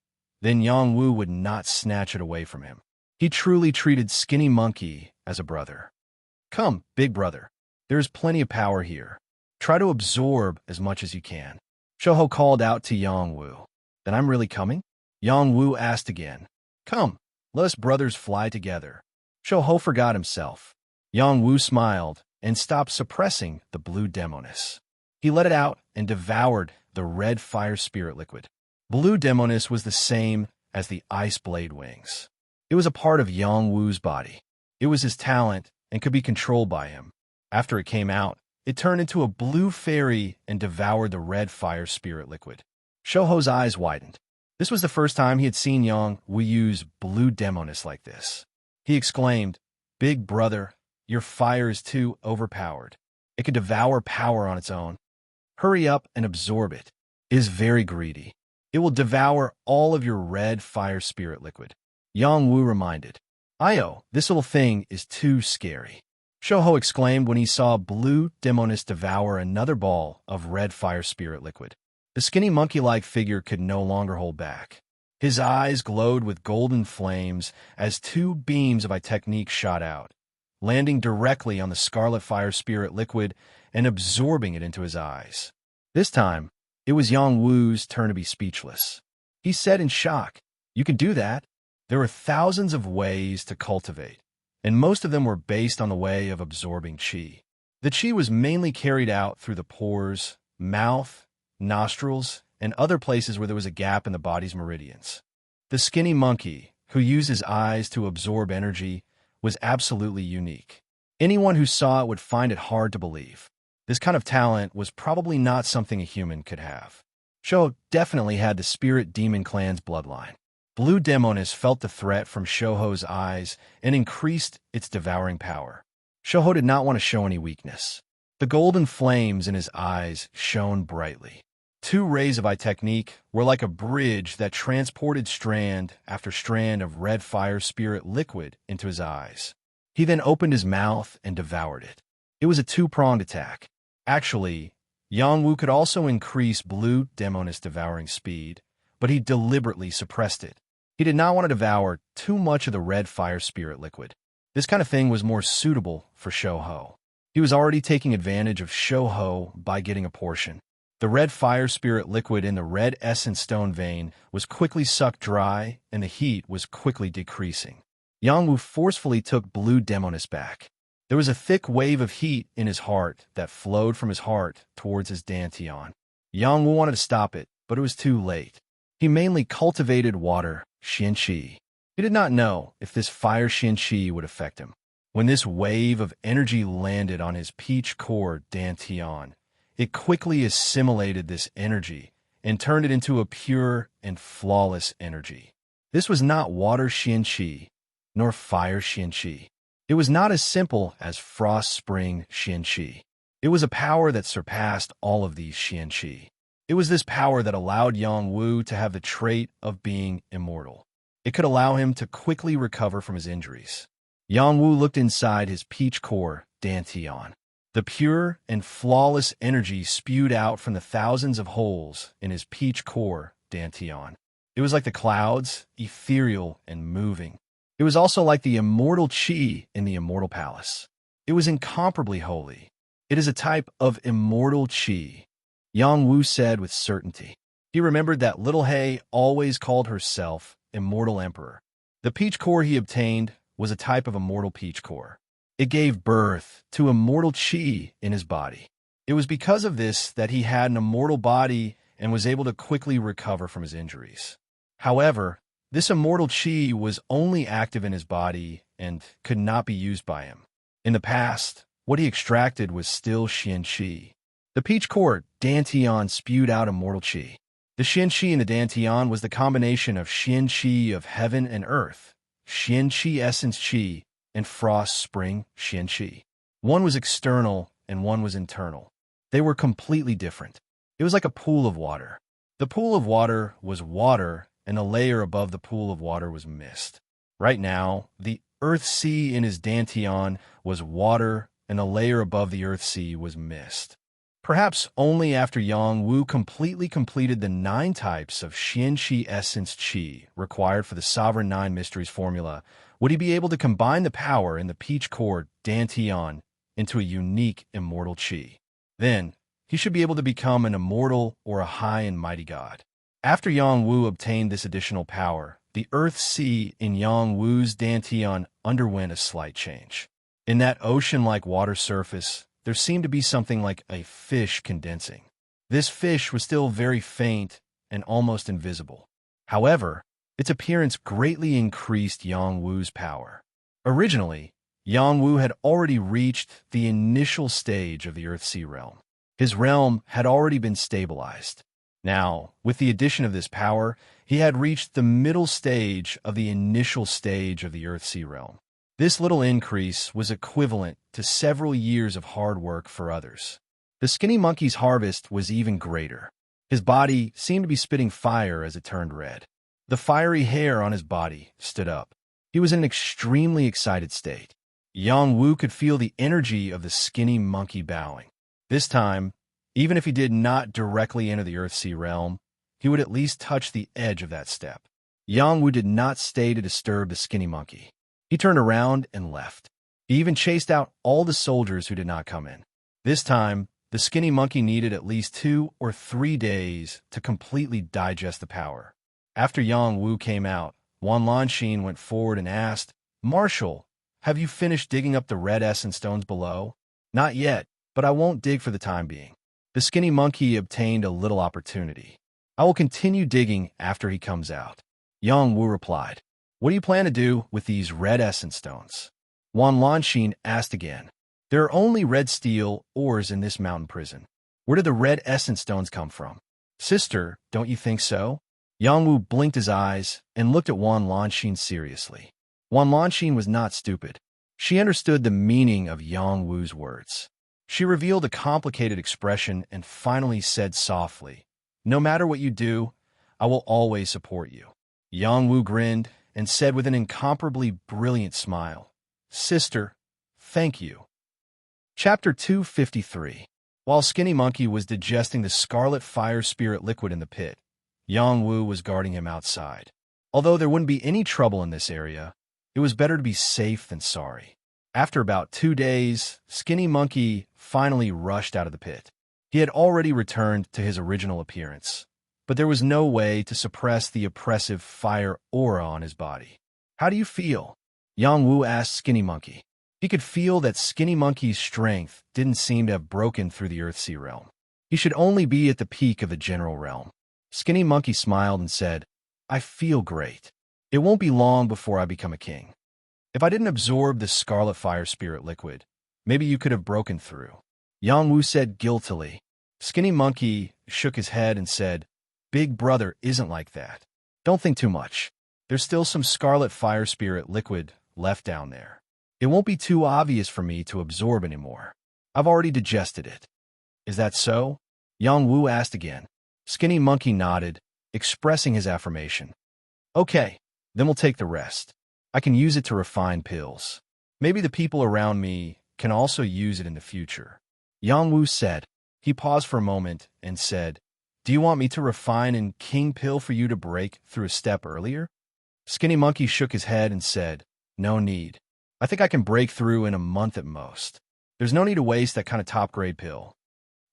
then Yang Wu would not snatch it away from him. He truly treated Skinny Monkey as a brother. "Come, big brother. There is plenty of power here. Try to absorb as much as you can." Shouho called out to Yang Wu. "Then I'm really coming?" Yang Wu asked again. "Come, let us brothers fly together." Shouho forgot himself. Yang Wu smiled and stopped suppressing the blue demoness. He let it out and devoured the red fire spirit liquid. Blue demoness was the same as the ice blade wings. It was a part of Yang Wu's body. It was his talent and could be controlled by him. After it came out, it turned into a blue fairy and devoured the red fire spirit liquid. Shouho's eyes widened. This was the first time he had seen Yang Wu use blue demoness like this. He exclaimed, "Big brother, your fire is too overpowered. It could devour power on its own. Hurry up and absorb it. It is very greedy. It will devour all of your red fire spirit liquid." Yang Wu reminded, "Io, this little thing is too scary." Shouho exclaimed when he saw blue demoness devour another ball of red fire spirit liquid. The skinny monkey-like figure could no longer hold back. His eyes glowed with golden flames as two beams of a technique shot out, landing directly on the scarlet fire spirit liquid and absorbing it into his eyes. This time, it was Yang Wu's turn to be speechless. He said in shock, "You can do that? There are thousands of ways to cultivate, and most of them were based on the way of absorbing qi. The qi was mainly carried out through the pores, mouth, nostrils, and other places where there was a gap in the body's meridians. The skinny monkey, who used his eyes to absorb energy, was absolutely unique. Anyone who saw it would find it hard to believe. This kind of talent was probably not something a human could have. Shouho definitely had the spirit demon clan's bloodline. Blue Demoness felt the threat from Shouho's eyes and increased its devouring power. Shouho did not want to show any weakness. The golden flames in his eyes shone brightly. Two rays of eye technique were like a bridge that transported strand after strand of red fire spirit liquid into his eyes. He then opened his mouth and devoured it. It was a two-pronged attack. Actually, Yang Wu could also increase Blue Demoness devouring speed, but he deliberately suppressed it. He did not want to devour too much of the red fire spirit liquid. This kind of thing was more suitable for Shouho. He was already taking advantage of Shouho by getting a portion. The red fire spirit liquid in the red essence stone vein was quickly sucked dry, and the heat was quickly decreasing. Yang Wu forcefully took Blue Demoness back. There was a thick wave of heat in his heart that flowed from his heart towards his dantian. Yang Wu wanted to stop it, but it was too late. He mainly cultivated water, Xianqi. He did not know if this fire Xianqi would affect him. When this wave of energy landed on his peach core dantian, it quickly assimilated this energy and turned it into a pure and flawless energy. This was not water Xianqi, nor fire Xianqi. It was not as simple as frost spring Xianqi. It was a power that surpassed all of these Xianqi. It was this power that allowed Yang Wu to have the trait of being immortal. It could allow him to quickly recover from his injuries. Yang Wu looked inside his peach core dantian. The pure and flawless energy spewed out from the thousands of holes in his peach core dantian. It was like the clouds, ethereal and moving. It was also like the immortal chi in the immortal palace. It was incomparably holy. It is a type of immortal chi, Yang Wu said with certainty. He remembered that Little Hay always called herself Immortal Emperor. The peach core he obtained was a type of immortal peach core. It gave birth to immortal chi in his body. It was because of this that he had an immortal body and was able to quickly recover from his injuries. However, this immortal chi was only active in his body and could not be used by him. In the past, what he extracted was still Xian Qi. The peach core dantian spewed out immortal chi. The Xian Qi in the dantian was the combination of Xian Qi of heaven and earth, Xian Qi essence Qi, and frost spring Xian Qi. One was external and one was internal. They were completely different. It was like a pool of water. The pool of water was water, and the layer above the pool of water was mist. Right now, the earth sea in his dantian was water, and the layer above the earth sea was mist. Perhaps only after Yang Wu completely completed the 9 types of Xian Qi essence Qi required for the Sovereign 9 Mysteries formula would he be able to combine the power in the peach core dantian into a unique immortal Qi. Then, he should be able to become an immortal or a high and mighty god. After Yang Wu obtained this additional power, the earth sea in Yang Wu's dantian underwent a slight change. In that ocean-like water surface, there seemed to be something like a fish condensing. This fish was still very faint and almost invisible. However, its appearance greatly increased Yang Wu's power. Originally, Yang Wu had already reached the initial stage of the Earthsea realm. His realm had already been stabilized. Now, with the addition of this power, he had reached the middle stage of the initial stage of the Earthsea realm. This little increase was equivalent to several years of hard work for others. The skinny monkey's harvest was even greater. His body seemed to be spitting fire as it turned red. The fiery hair on his body stood up. He was in an extremely excited state. Yang Wu could feel the energy of the skinny monkey bowing. This time, even if he did not directly enter the Earthsea realm, he would at least touch the edge of that step. Yang Wu did not stay to disturb the skinny monkey. He turned around and left. He even chased out all the soldiers who did not come in. This time, the skinny monkey needed at least 2 or 3 days to completely digest the power. After Yang Wu came out, Wan Lanxin went forward and asked, "Marshal, have you finished digging up the red essence stones below?" "Not yet, but I won't dig for the time being." The skinny monkey obtained a little opportunity. "I will continue digging after he comes out." Yang Wu replied, "What do you plan to do with these red essence stones?" Wan Lanxin asked again. "There are only red steel ores in this mountain prison. Where did the red essence stones come from?" "Sister, don't you think so?" Yang Wu blinked his eyes and looked at Wan Lanxin seriously. Wan Lanxin was not stupid. She understood the meaning of Yang Wu's words. She revealed a complicated expression and finally said softly, "No matter what you do, I will always support you." Yang Wu grinned and said with an incomparably brilliant smile, "Sister, thank you." Chapter 253. While Skinny Monkey was digesting the scarlet fire spirit liquid in the pit, Yang Wu was guarding him outside. Although there wouldn't be any trouble in this area, it was better to be safe than sorry. After about 2 days, Skinny Monkey finally rushed out of the pit. He had already returned to his original appearance, but there was no way to suppress the oppressive fire aura on his body. "How do you feel?" Yang Wu asked Skinny Monkey. He could feel that Skinny Monkey's strength didn't seem to have broken through the Earthsea realm. He should only be at the peak of the general realm. Skinny Monkey smiled and said, "I feel great. It won't be long before I become a king. If I didn't absorb the scarlet fire spirit liquid, maybe you could have broken through." Yang Wu said guiltily. Skinny Monkey shook his head and said, "Big brother isn't like that. Don't think too much. There's still some scarlet fire spirit liquid left down there. It won't be too obvious for me to absorb anymore. I've already digested it." "Is that so?" Yang Wu asked again. Skinny Monkey nodded, expressing his affirmation. "Okay, then we'll take the rest. I can use it to refine pills. Maybe the people around me can also use it in the future. Yang Wu said. He paused for a moment and said, "Do you want me to refine an king pill for you to break through a step earlier?" Skinny Monkey shook his head and said, "No need. I think I can break through in a month at most. There's no need to waste that kind of top-grade pill.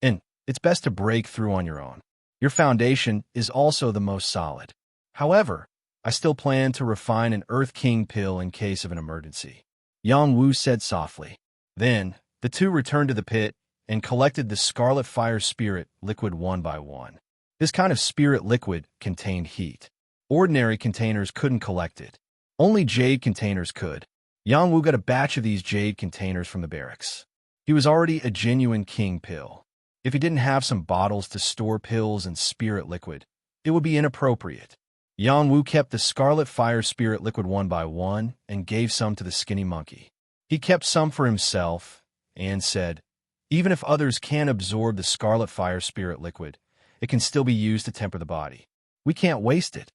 And it's best to break through on your own. Your foundation is also the most solid. However, I still plan to refine an Earth King pill in case of an emergency," Yang Wu said softly. Then, the two returned to the pit and collected the Scarlet Fire Spirit liquid one by one. This kind of spirit liquid contained heat. Ordinary containers couldn't collect it. Only jade containers could. Yang Wu got a batch of these jade containers from the barracks. He was already a genuine king pill. If he didn't have some bottles to store pills and spirit liquid, it would be inappropriate. Yang Wu kept the Scarlet Fire Spirit liquid one by one and gave some to the Skinny Monkey. He kept some for himself and said, "Even if others can't absorb the Scarlet Fire Spirit liquid, it can still be used to temper the body. We can't waste it.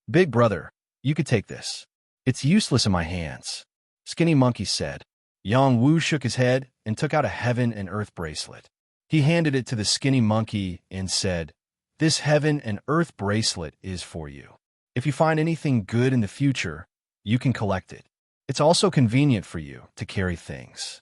Big brother, you could take this. It's useless in my hands," Skinny Monkey said. Yang Wu shook his head and took out a Heaven and Earth bracelet. He handed it to the Skinny Monkey and said, "This Heaven and Earth bracelet is for you. If you find anything good in the future, you can collect it. It's also convenient for you to carry things."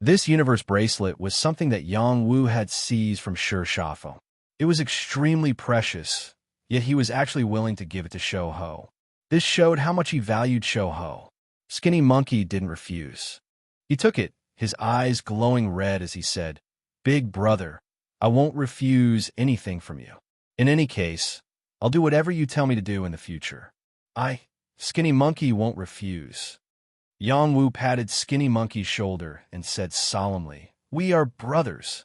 This universe bracelet was something that Yang Wu had seized from Shi Shafeng. It was extremely precious, yet he was actually willing to give it to Shou Ho. This showed how much he valued Shou Ho. Skinny Monkey didn't refuse. He took it, his eyes glowing red as he said, "Big brother, I won't refuse anything from you. In any case, I'll do whatever you tell me to do in the future." Skinny Monkey won't refuse. Yang Wu patted Skinny Monkey's shoulder and said solemnly, "We are brothers."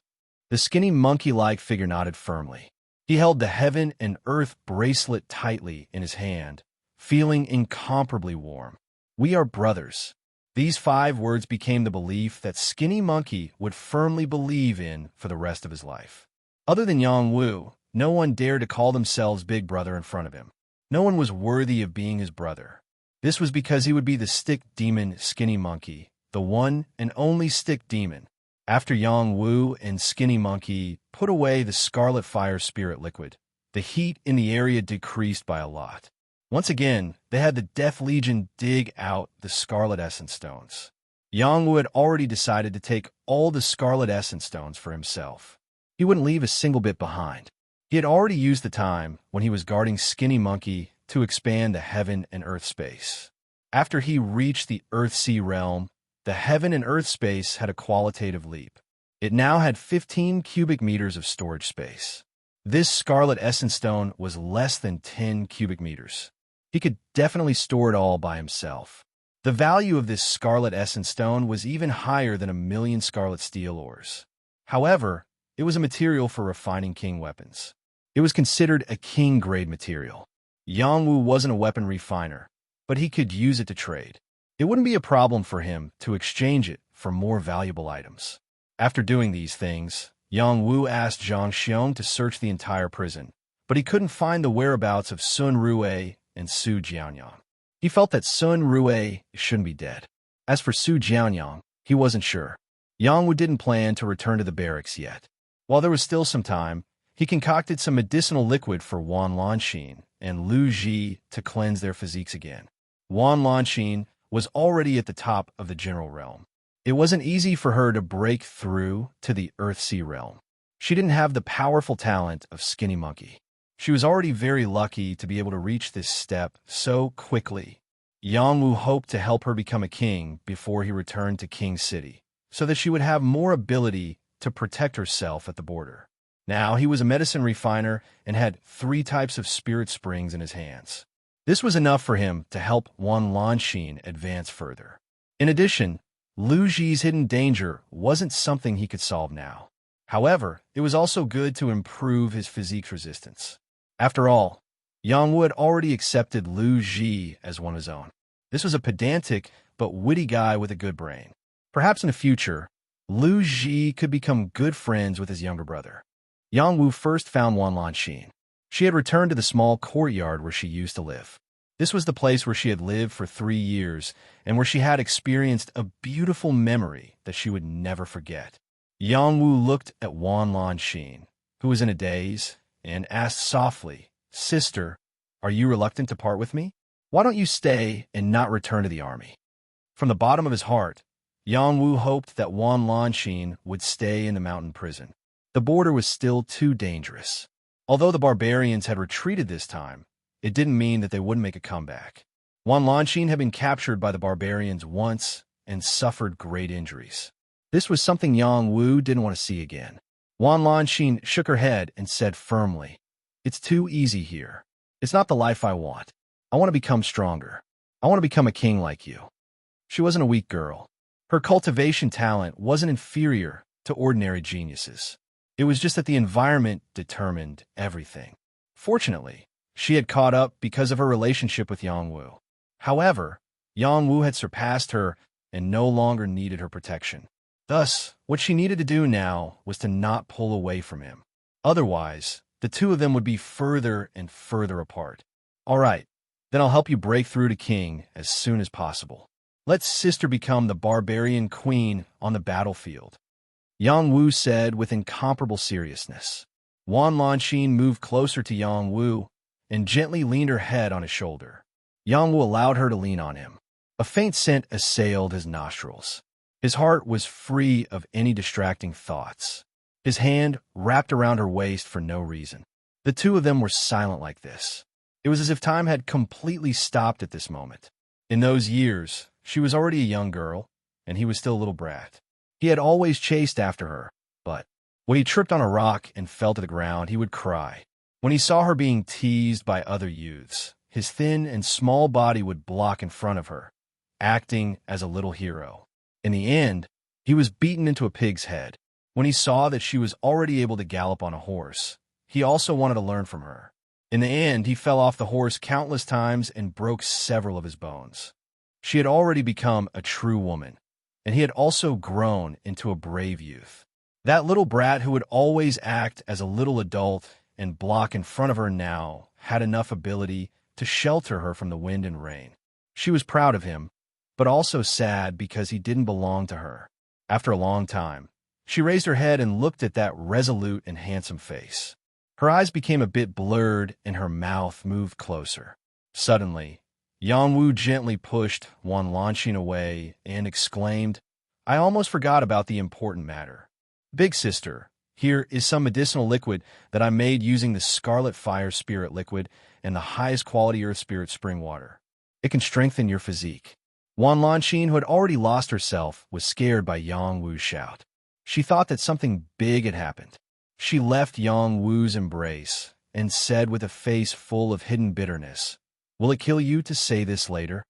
The Skinny Monkey-like figure nodded firmly. He held the Heaven and Earth bracelet tightly in his hand, feeling incomparably warm. "We are brothers." These 5 words became the belief that Skinny Monkey would firmly believe in for the rest of his life. Other than Yang Wu, no one dared to call themselves Big Brother in front of him. No one was worthy of being his brother. This was because he would be the stick demon Skinny Monkey, the one and only stick demon. After Yang Wu and Skinny Monkey put away the Scarlet Fire Spirit liquid, the heat in the area decreased by a lot. Once again, they had the Death Legion dig out the Scarlet Essence Stones. Yang Wu had already decided to take all the Scarlet Essence Stones for himself. He wouldn't leave a single bit behind. He had already used the time when he was guarding Skinny Monkey to expand the Heaven and Earth space. After he reached the Earth-Sea realm, the Heaven and Earth space had a qualitative leap. It now had 15 cubic meters of storage space. This Scarlet Essence Stone was less than 10 cubic meters. He could definitely store it all by himself. The value of this Scarlet Essence Stone was even higher than 1,000,000 Scarlet Steel ores. However, it was a material for refining king weapons. It was considered a king-grade material. Yang Wu wasn't a weapon refiner, but he could use it to trade. It wouldn't be a problem for him to exchange it for more valuable items. After doing these things, Yang Wu asked Zhang Xiong to search the entire prison, but he couldn't find the whereabouts of Sun Rue and Su Jianyang. He felt that Sun Rue shouldn't be dead. As for Su Jianyang, he wasn't sure. Yang Wu didn't plan to return to the barracks yet. While there was still some time, he concocted some medicinal liquid for Wan Lanxin and Lu Ji to cleanse their physiques again. Wan Lanxin was already at the top of the general realm. It wasn't easy for her to break through to the Earth-Sea realm. She didn't have the powerful talent of Skinny Monkey. She was already very lucky to be able to reach this step so quickly. Yang Wu hoped to help her become a king before he returned to King City, so that she would have more ability to protect herself at the border. Now he was a medicine refiner and had 3 types of spirit springs in his hands. This was enough for him to help Wan Lanxin advance further. In addition, Lu Ji's hidden danger wasn't something he could solve now. However, it was also good to improve his physique's resistance. After all, Yang Wu had already accepted Lu Ji as one of his own. This was a pedantic but witty guy with a good brain. Perhaps in the future, Lu Ji could become good friends with his younger brother. Yang Wu first found Wan Lanxin. She had returned to the small courtyard where she used to live. This was the place where she had lived for 3 years and where she had experienced a beautiful memory that she would never forget. Yangwu looked at Wan Lanxin, who was in a daze, and asked softly, "Sister, are you reluctant to part with me? Why don't you stay and not return to the army?" From the bottom of his heart, Yangwu hoped that Wan Lanxin would stay in the mountain prison. The border was still too dangerous. Although the barbarians had retreated this time, it didn't mean that they wouldn't make a comeback. Wan Lanxin had been captured by the barbarians once and suffered great injuries. This was something Yang Wu didn't want to see again. Wan Lanxin shook her head and said firmly, "It's too easy here. It's not the life I want. I want to become stronger. I want to become a king like you." She wasn't a weak girl. Her cultivation talent wasn't inferior to ordinary geniuses. It was just that the environment determined everything. Fortunately, she had caught up because of her relationship with Yang Wu. However, Yang Wu had surpassed her and no longer needed her protection. Thus, what she needed to do now was to not pull away from him. Otherwise, the two of them would be further and further apart. "All right, then I'll help you break through to king as soon as possible. Let sister become the barbarian queen on the battlefield," Yang Wu said with incomparable seriousness. Wan Lanxin moved closer to Yang Wu and gently leaned her head on his shoulder. Yang Wu allowed her to lean on him. A faint scent assailed his nostrils. His heart was free of any distracting thoughts. His hand wrapped around her waist for no reason. The two of them were silent like this. It was as if time had completely stopped at this moment. In those years, she was already a young girl, and he was still a little brat. He had always chased after her, but when he tripped on a rock and fell to the ground, he would cry. When he saw her being teased by other youths, his thin and small body would block in front of her, acting as a little hero. In the end, he was beaten into a pig's head. When he saw that she was already able to gallop on a horse, he also wanted to learn from her. In the end, he fell off the horse countless times and broke several of his bones. She had already become a true woman, and he had also grown into a brave youth. That little brat who would always act as a little adult and block in front of her now had enough ability to shelter her from the wind and rain. She was proud of him, but also sad because he didn't belong to her. After a long time, she raised her head and looked at that resolute and handsome face. Her eyes became a bit blurred and her mouth moved closer. Suddenly, Yang Wu gently pushed Wan Lanxin away and exclaimed, "I almost forgot about the important matter. Big sister, here is some medicinal liquid that I made using the Scarlet Fire Spirit liquid and the highest quality Earth Spirit spring water. It can strengthen your physique." Wan Lanxin, who had already lost herself, was scared by Yang Wu's shout. She thought that something big had happened. She left Yang Wu's embrace and said with a face full of hidden bitterness, "Will it kill you to say this later?"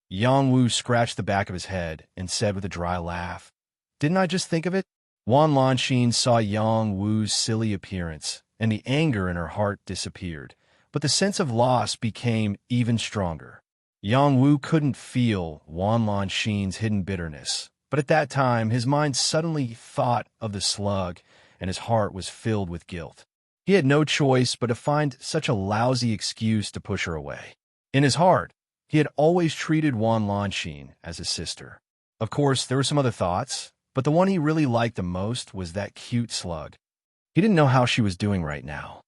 Yang Wu scratched the back of his head and said with a dry laugh, "Didn't I just think of it?" Wan Lanxin saw Yang Wu's silly appearance, and the anger in her heart disappeared, but the sense of loss became even stronger. Yang Wu couldn't feel Wan Lanxin's hidden bitterness, but at that time his mind suddenly thought of the slug, and his heart was filled with guilt. He had no choice but to find such a lousy excuse to push her away. In his heart, he had always treated Wan Lanxin as his sister. Of course, there were some other thoughts, but the one he really liked the most was that cute slug. He didn't know how she was doing right now.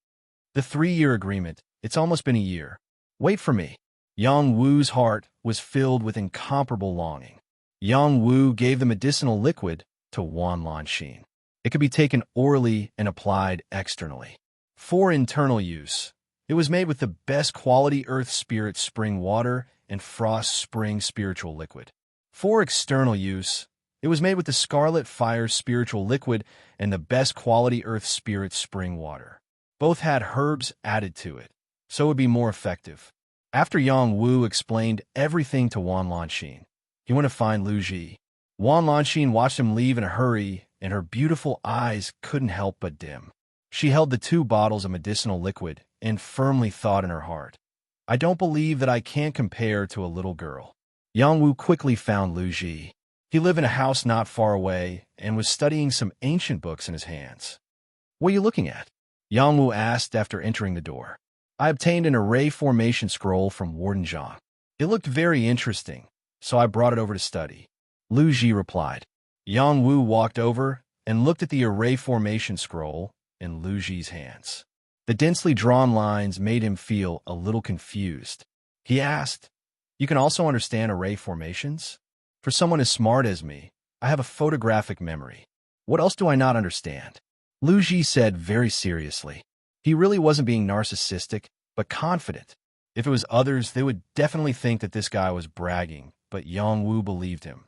The 3-year agreement, it's almost been a year. Wait for me. Yang Wu's heart was filled with incomparable longing. Yang Wu gave the medicinal liquid to Wan Lanxin. It could be taken orally and applied externally. For internal use, it was made with the best quality Earth Spirit spring water and Frost Spring spiritual liquid. For external use, it was made with the Scarlet Fire spiritual liquid and the best quality Earth Spirit spring water. Both had herbs added to it, so it would be more effective. After Yang Wu explained everything to Wan Lanxin, he went to find Lu Ji. Wan Lanxin watched him leave in a hurry, and her beautiful eyes couldn't help but dim. She held the 2 bottles of medicinal liquid and firmly thought in her heart, "I don't believe that I can compare to a little girl." Yang Wu quickly found Lu Ji. He lived in a house not far away and was studying some ancient books in his hands. "What are you looking at?" Yang Wu asked after entering the door. I obtained an array formation scroll from Warden Zhang. It looked very interesting, so I brought it over to study. Lu Ji replied. Yang Wu walked over and looked at the array formation scroll in Lu Ji's hands. The densely drawn lines made him feel a little confused. He asked, "You can also understand array formations? For someone as smart as me, I have a photographic memory. What else do I not understand?" Lu Ji said very seriously. He really wasn't being narcissistic, but confident. If it was others, they would definitely think that this guy was bragging, but Yang Wu believed him.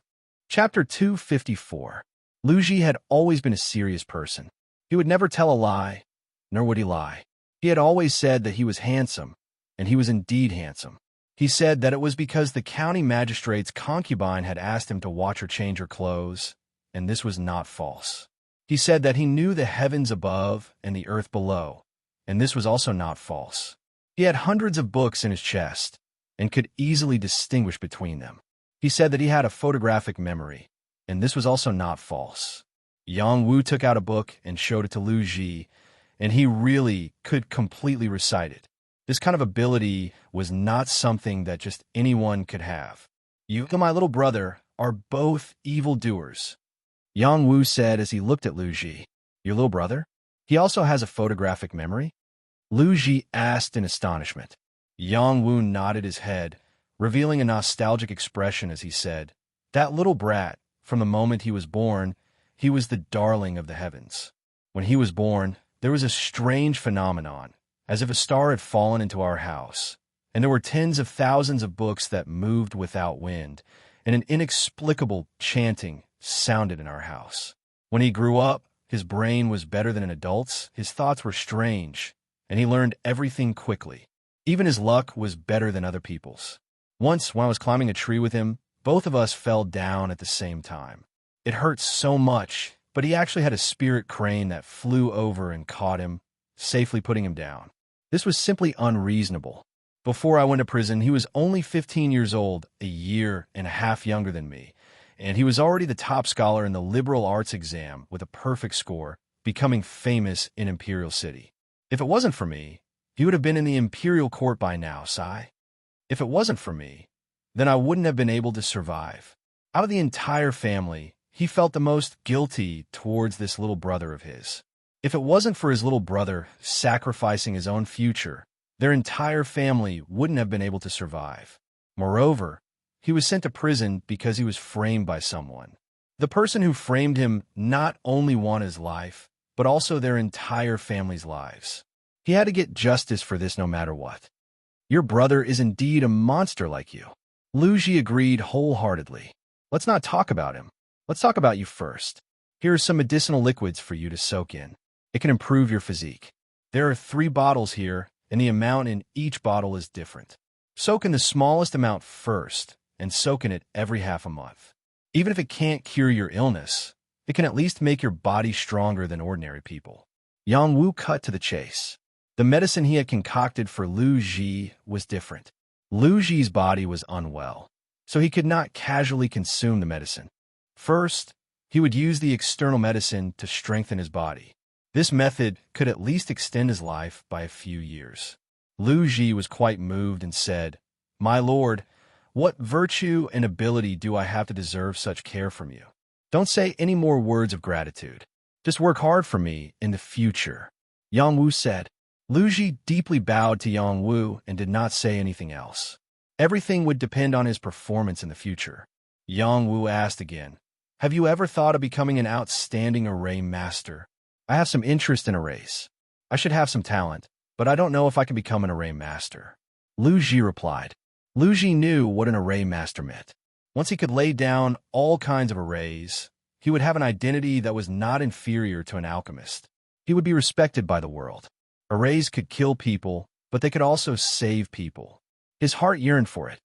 Chapter 254. Lu Ji had always been a serious person. He would never tell a lie, nor would he lie. He had always said that he was handsome, and he was indeed handsome. He said that it was because the county magistrate's concubine had asked him to watch her change her clothes, and this was not false. He said that he knew the heavens above and the earth below, and this was also not false. He had hundreds of books in his chest and could easily distinguish between them. He said that he had a photographic memory, and this was also not false. Yang Wu took out a book and showed it to Lu Ji, and he really could completely recite it. This kind of ability was not something that just anyone could have. "You and my little brother are both evildoers," Yang Wu said as he looked at Lu Ji. "Your little brother? He also has a photographic memory?" Lu Ji asked in astonishment. Yang Wu nodded his head, revealing a nostalgic expression as he said, "That little brat, from the moment he was born, he was the darling of the heavens. When he was born, there was a strange phenomenon, as if a star had fallen into our house, and there were tens of thousands of books that moved without wind, and an inexplicable chanting sounded in our house. When he grew up, his brain was better than an adult's, his thoughts were strange, and he learned everything quickly. Even his luck was better than other people's. Once, when I was climbing a tree with him, both of us fell down at the same time. It hurt so much, but he actually had a spirit crane that flew over and caught him, safely putting him down. This was simply unreasonable. Before I went to prison, he was only 15 years old, a year and a half younger than me, and he was already the top scholar in the liberal arts exam with a perfect score, becoming famous in Imperial City. If it wasn't for me, he would have been in the imperial court by now, Sai. If it wasn't for me, then I wouldn't have been able to survive. Out of the entire family, he felt the most guilty towards this little brother of his. If it wasn't for his little brother sacrificing his own future, their entire family wouldn't have been able to survive. Moreover, he was sent to prison because he was framed by someone. The person who framed him not only won his life, but also their entire family's lives. He had to get justice for this no matter what. Your brother is indeed a monster like you. Lu Ji agreed wholeheartedly. Let's not talk about him. Let's talk about you first. Here are some medicinal liquids for you to soak in. It can improve your physique. There are 3 bottles here, and the amount in each bottle is different. Soak in the smallest amount first, and soak in it every half a month. Even if it can't cure your illness, it can at least make your body stronger than ordinary people. Yang Wu cut to the chase. The medicine he had concocted for Lu Ji was different. Lu Ji's body was unwell, so he could not casually consume the medicine. First, he would use the external medicine to strengthen his body. This method could at least extend his life by a few years. Lu Ji was quite moved and said, "My lord, what virtue and ability do I have to deserve such care from you? Don't say any more words of gratitude. Just work hard for me in the future," Yang Wu said. Lu Ji deeply bowed to Yang Wu and did not say anything else. Everything would depend on his performance in the future. Yang Wu asked again, "Have you ever thought of becoming an outstanding array master? I have some interest in arrays. I should have some talent, but I don't know if I can become an array master." Lu Ji replied. Lu Ji knew what an array master meant. Once he could lay down all kinds of arrays, he would have an identity that was not inferior to an alchemist. He would be respected by the world. Arrays could kill people, but they could also save people. His heart yearned for it.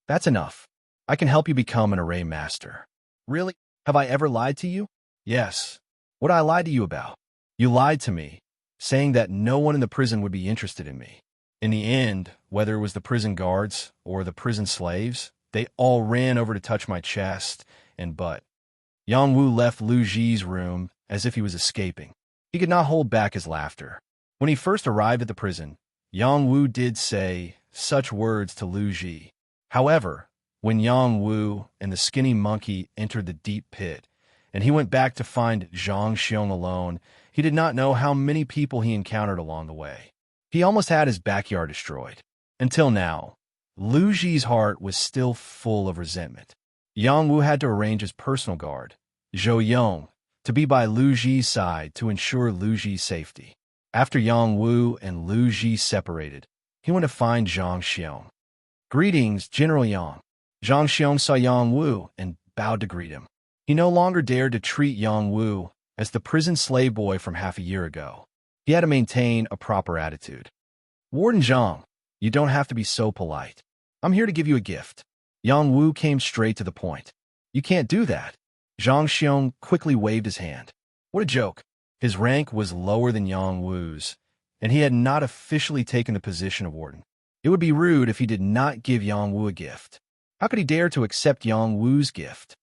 "That's enough. I can help you become an array master." "Really? Have I ever lied to you?" "Yes." "What did I lie to you about?" "You lied to me, saying that no one in the prison would be interested in me. In the end, whether it was the prison guards or the prison slaves, they all ran over to touch my chest and butt." Yang Wu left Lu Ji's room as if he was escaping. He could not hold back his laughter. When he first arrived at the prison, Yang Wu did say such words to Lu Ji. However, when Yang Wu and the skinny monkey entered the deep pit, and he went back to find Zhang Xiong alone, he did not know how many people he encountered along the way. He almost had his backyard destroyed. Until now, Lu Ji's heart was still full of resentment. Yang Wu had to arrange his personal guard, Zhou Yong, to be by Lu Ji's side to ensure Lu Ji's safety. After Yang Wu and Lu Ji separated, he went to find Zhang Xiong. "Greetings, General Yang." Zhang Xiong saw Yang Wu and bowed to greet him. He no longer dared to treat Yang Wu as the prison slave boy from half a year ago. He had to maintain a proper attitude. "Warden Zhang, you don't have to be so polite. I'm here to give you a gift." Yang Wu came straight to the point. "You can't do that." Zhang Xiong quickly waved his hand. What a joke. His rank was lower than Yang Wu's, and he had not officially taken the position of warden. It would be rude if he did not give Yang Wu a gift. How could he dare to accept Yang Wu's gift?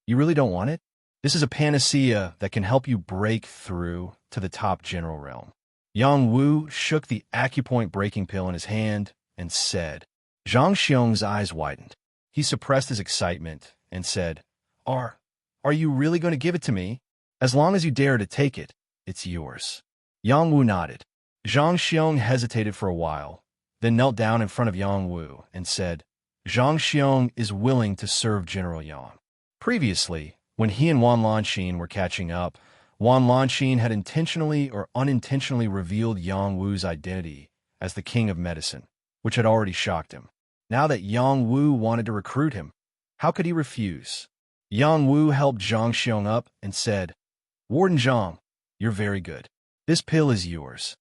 "You really don't want it? This is a panacea that can help you break through to the top general realm." Yang Wu shook the acupoint breaking pill in his hand and said. Zhang Xiong's eyes widened. He suppressed his excitement and said, Are you really going to give it to me? As long as you dare to take it, it's yours." Yang Wu nodded. Zhang Xiong hesitated for a while, then knelt down in front of Yang Wu and said, "Zhang Xiong is willing to serve General Yang." Previously, when he and Wan Lanxin were catching up, Wan Lanxin had intentionally or unintentionally revealed Yang Wu's identity as the king of medicine, which had already shocked him. Now that Yang Wu wanted to recruit him, how could he refuse? Yang Wu helped Zhang Xiong up and said, "Warden Zhang, you're very good. This pill is yours."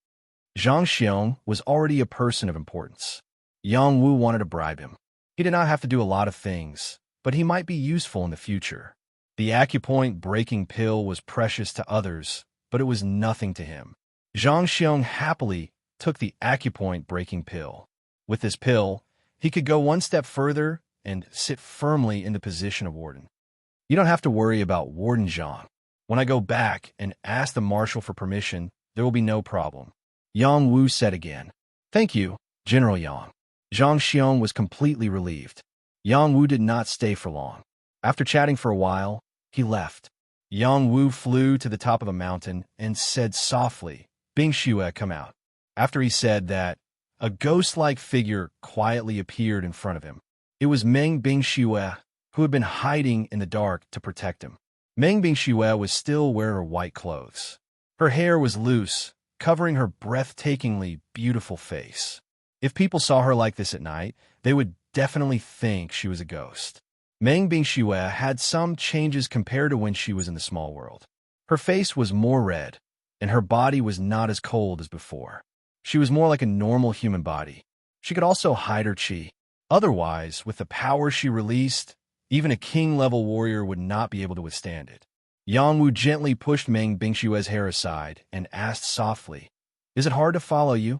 Zhang Xiong was already a person of importance. Yang Wu wanted to bribe him. He did not have to do a lot of things, but he might be useful in the future. The acupoint breaking pill was precious to others, but it was nothing to him. Zhang Xiong happily took the acupoint breaking pill. With this pill, he could go one step further and sit firmly in the position of warden. "You don't have to worry about Warden Zhang. When I go back and ask the marshal for permission, there will be no problem," Yang Wu said again. "Thank you, General Yang." Zhang Xiong was completely relieved. Yang Wu did not stay for long. After chatting for a while, he left. Yang Wu flew to the top of the mountain and said softly, "Bing Xue, come out." After he said that, a ghost-like figure quietly appeared in front of him. It was Meng Bingxue, who had been hiding in the dark to protect him. Meng Bingxue was still wearing her white clothes. Her hair was loose, covering her breathtakingly beautiful face. If people saw her like this at night, they would definitely think she was a ghost. Meng Bingxue had some changes compared to when she was in the small world. Her face was more red, and her body was not as cold as before. She was more like a normal human body. She could also hide her chi. Otherwise, with the power she released, even a king-level warrior would not be able to withstand it. Yang Wu gently pushed Meng Bingxue's hair aside and asked softly, "Is it hard to follow you?"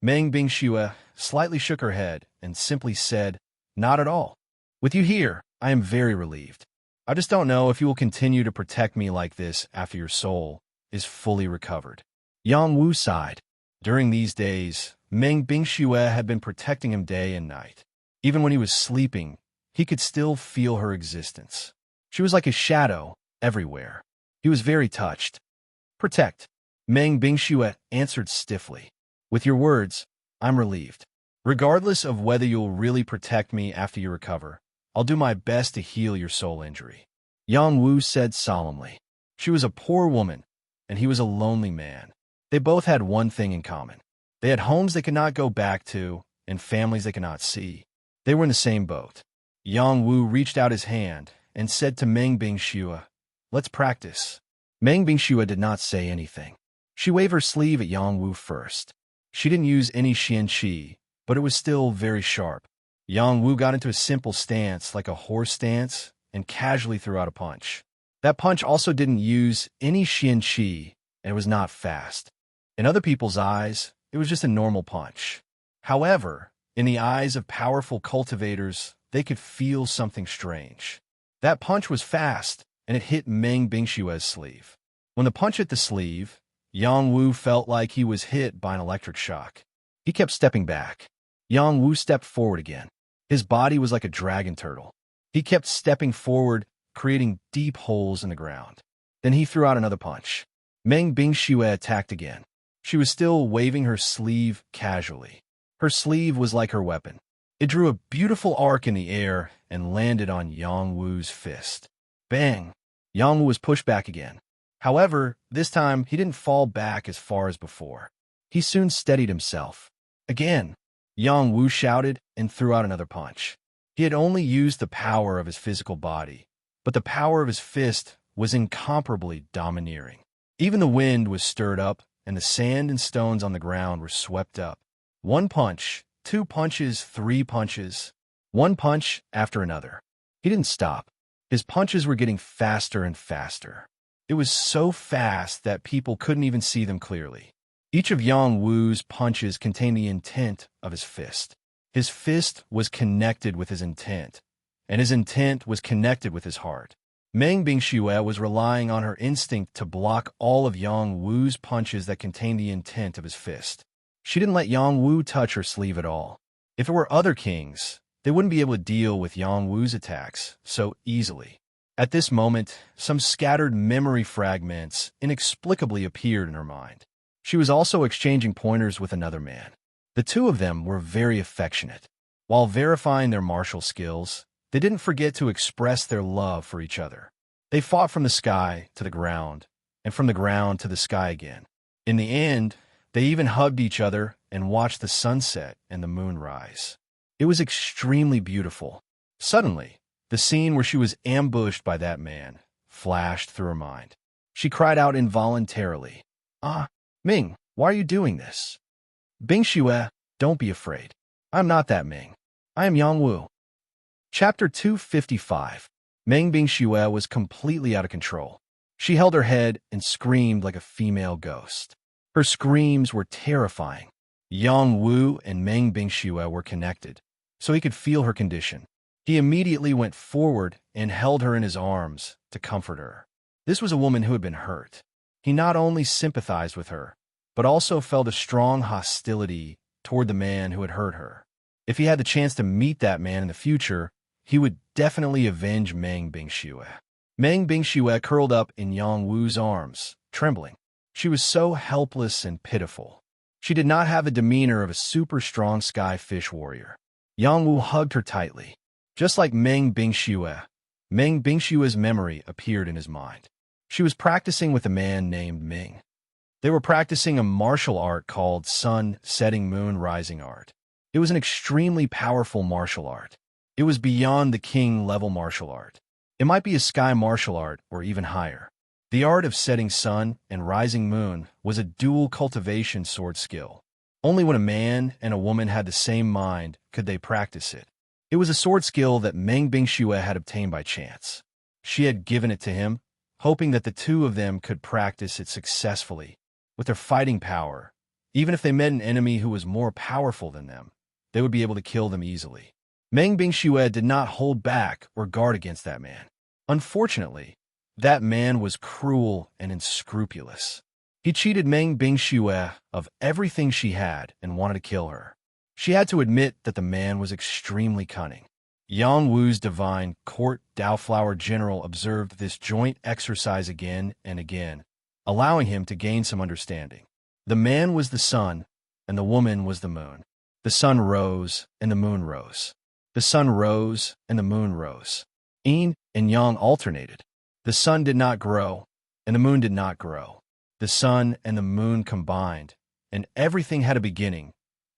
Meng Bingxue slightly shook her head and simply said, "Not at all. With you here, I am very relieved. I just don't know if you will continue to protect me like this after your soul is fully recovered." Yang Wu sighed. During these days, Meng Bingxue had been protecting him day and night. Even when he was sleeping, he could still feel her existence. She was like a shadow everywhere. He was very touched. "Protect," Meng Bingxue answered stiffly. "With your words, I'm relieved. Regardless of whether you'll really protect me after you recover, I'll do my best to heal your soul injury," Yang Wu said solemnly. She was a poor woman, and he was a lonely man. They both had one thing in common. They had homes they could not go back to and families they could not see. They were in the same boat. Yang Wu reached out his hand and said to Meng Bingxue, "Let's practice." Meng Bingxue did not say anything. She waved her sleeve at Yang Wu first. She didn't use any Xian Qi, but it was still very sharp. Yang Wu got into a simple stance, like a horse stance, and casually threw out a punch. That punch also didn't use any Xian Qi, and it was not fast. In other people's eyes, it was just a normal punch. However, in the eyes of powerful cultivators, they could feel something strange. That punch was fast, and it hit Meng Bingxue's sleeve. When the punch hit the sleeve, Yang Wu felt like he was hit by an electric shock. He kept stepping back. Yang Wu stepped forward again. His body was like a dragon turtle. He kept stepping forward, creating deep holes in the ground. Then he threw out another punch. Meng Bingxue attacked again. She was still waving her sleeve casually. Her sleeve was like her weapon. It drew a beautiful arc in the air and landed on Yang Wu's fist. Bang! Yang Wu was pushed back again. However, this time he didn't fall back as far as before. He soon steadied himself. Again, Yang Wu shouted and threw out another punch. He had only used the power of his physical body, but the power of his fist was incomparably domineering. Even the wind was stirred up, and the sand and stones on the ground were swept up. One punch, two punches, three punches, one punch after another. He didn't stop. His punches were getting faster and faster. It was so fast that people couldn't even see them clearly. Each of Yang Wu's punches contained the intent of his fist. His fist was connected with his intent, and his intent was connected with his heart. Meng Bingxue was relying on her instinct to block all of Yang Wu's punches that contained the intent of his fist. She didn't let Yang Wu touch her sleeve at all. If it were other kings, they wouldn't be able to deal with Yang Wu's attacks so easily. At this moment, some scattered memory fragments inexplicably appeared in her mind. She was also exchanging pointers with another man. The two of them were very affectionate. While verifying their martial skills, they didn't forget to express their love for each other. They fought from the sky to the ground, and from the ground to the sky again. In the end, they even hugged each other and watched the sunset and the moon rise. It was extremely beautiful. Suddenly, the scene where she was ambushed by that man flashed through her mind. She cried out involuntarily, "Ah, Ming, why are you doing this?" "Bingxue, don't be afraid. I'm not that Ming. I am Yang Wu." Chapter 255. Meng Bingxue was completely out of control. She held her head and screamed like a female ghost. Her screams were terrifying. Yang Wu and Meng Bingxue were connected, so he could feel her condition. He immediately went forward and held her in his arms to comfort her. This was a woman who had been hurt. He not only sympathized with her, but also felt a strong hostility toward the man who had hurt her. If he had the chance to meet that man in the future, he would definitely avenge Meng Bingxue. Meng Bingxue curled up in Yang Wu's arms, trembling. She was so helpless and pitiful. She did not have the demeanor of a super strong sky fish warrior. Yang Wu hugged her tightly. Just like Meng Bingxue's memory appeared in his mind. She was practicing with a man named Ming. They were practicing a martial art called Sun Setting Moon Rising art. It was an extremely powerful martial art. It was beyond the king-level martial art. It might be a sky martial art or even higher. The art of setting sun and rising moon was a dual cultivation sword skill. Only when a man and a woman had the same mind could they practice it. It was a sword skill that Meng Bingxue had obtained by chance. She had given it to him, hoping that the two of them could practice it successfully. With their fighting power, even if they met an enemy who was more powerful than them, they would be able to kill them easily. Meng Bingxue did not hold back or guard against that man. Unfortunately, that man was cruel and unscrupulous. He cheated Meng Bingxue of everything she had and wanted to kill her. She had to admit that the man was extremely cunning. Yang Wu's divine court Daoflower general observed this joint exercise again and again, allowing him to gain some understanding. The man was the sun, and the woman was the moon. The sun rose, and the moon rose. The sun rose, and the moon rose. Yin and yang alternated. The sun did not grow, and the moon did not grow. The sun and the moon combined, and everything had a beginning.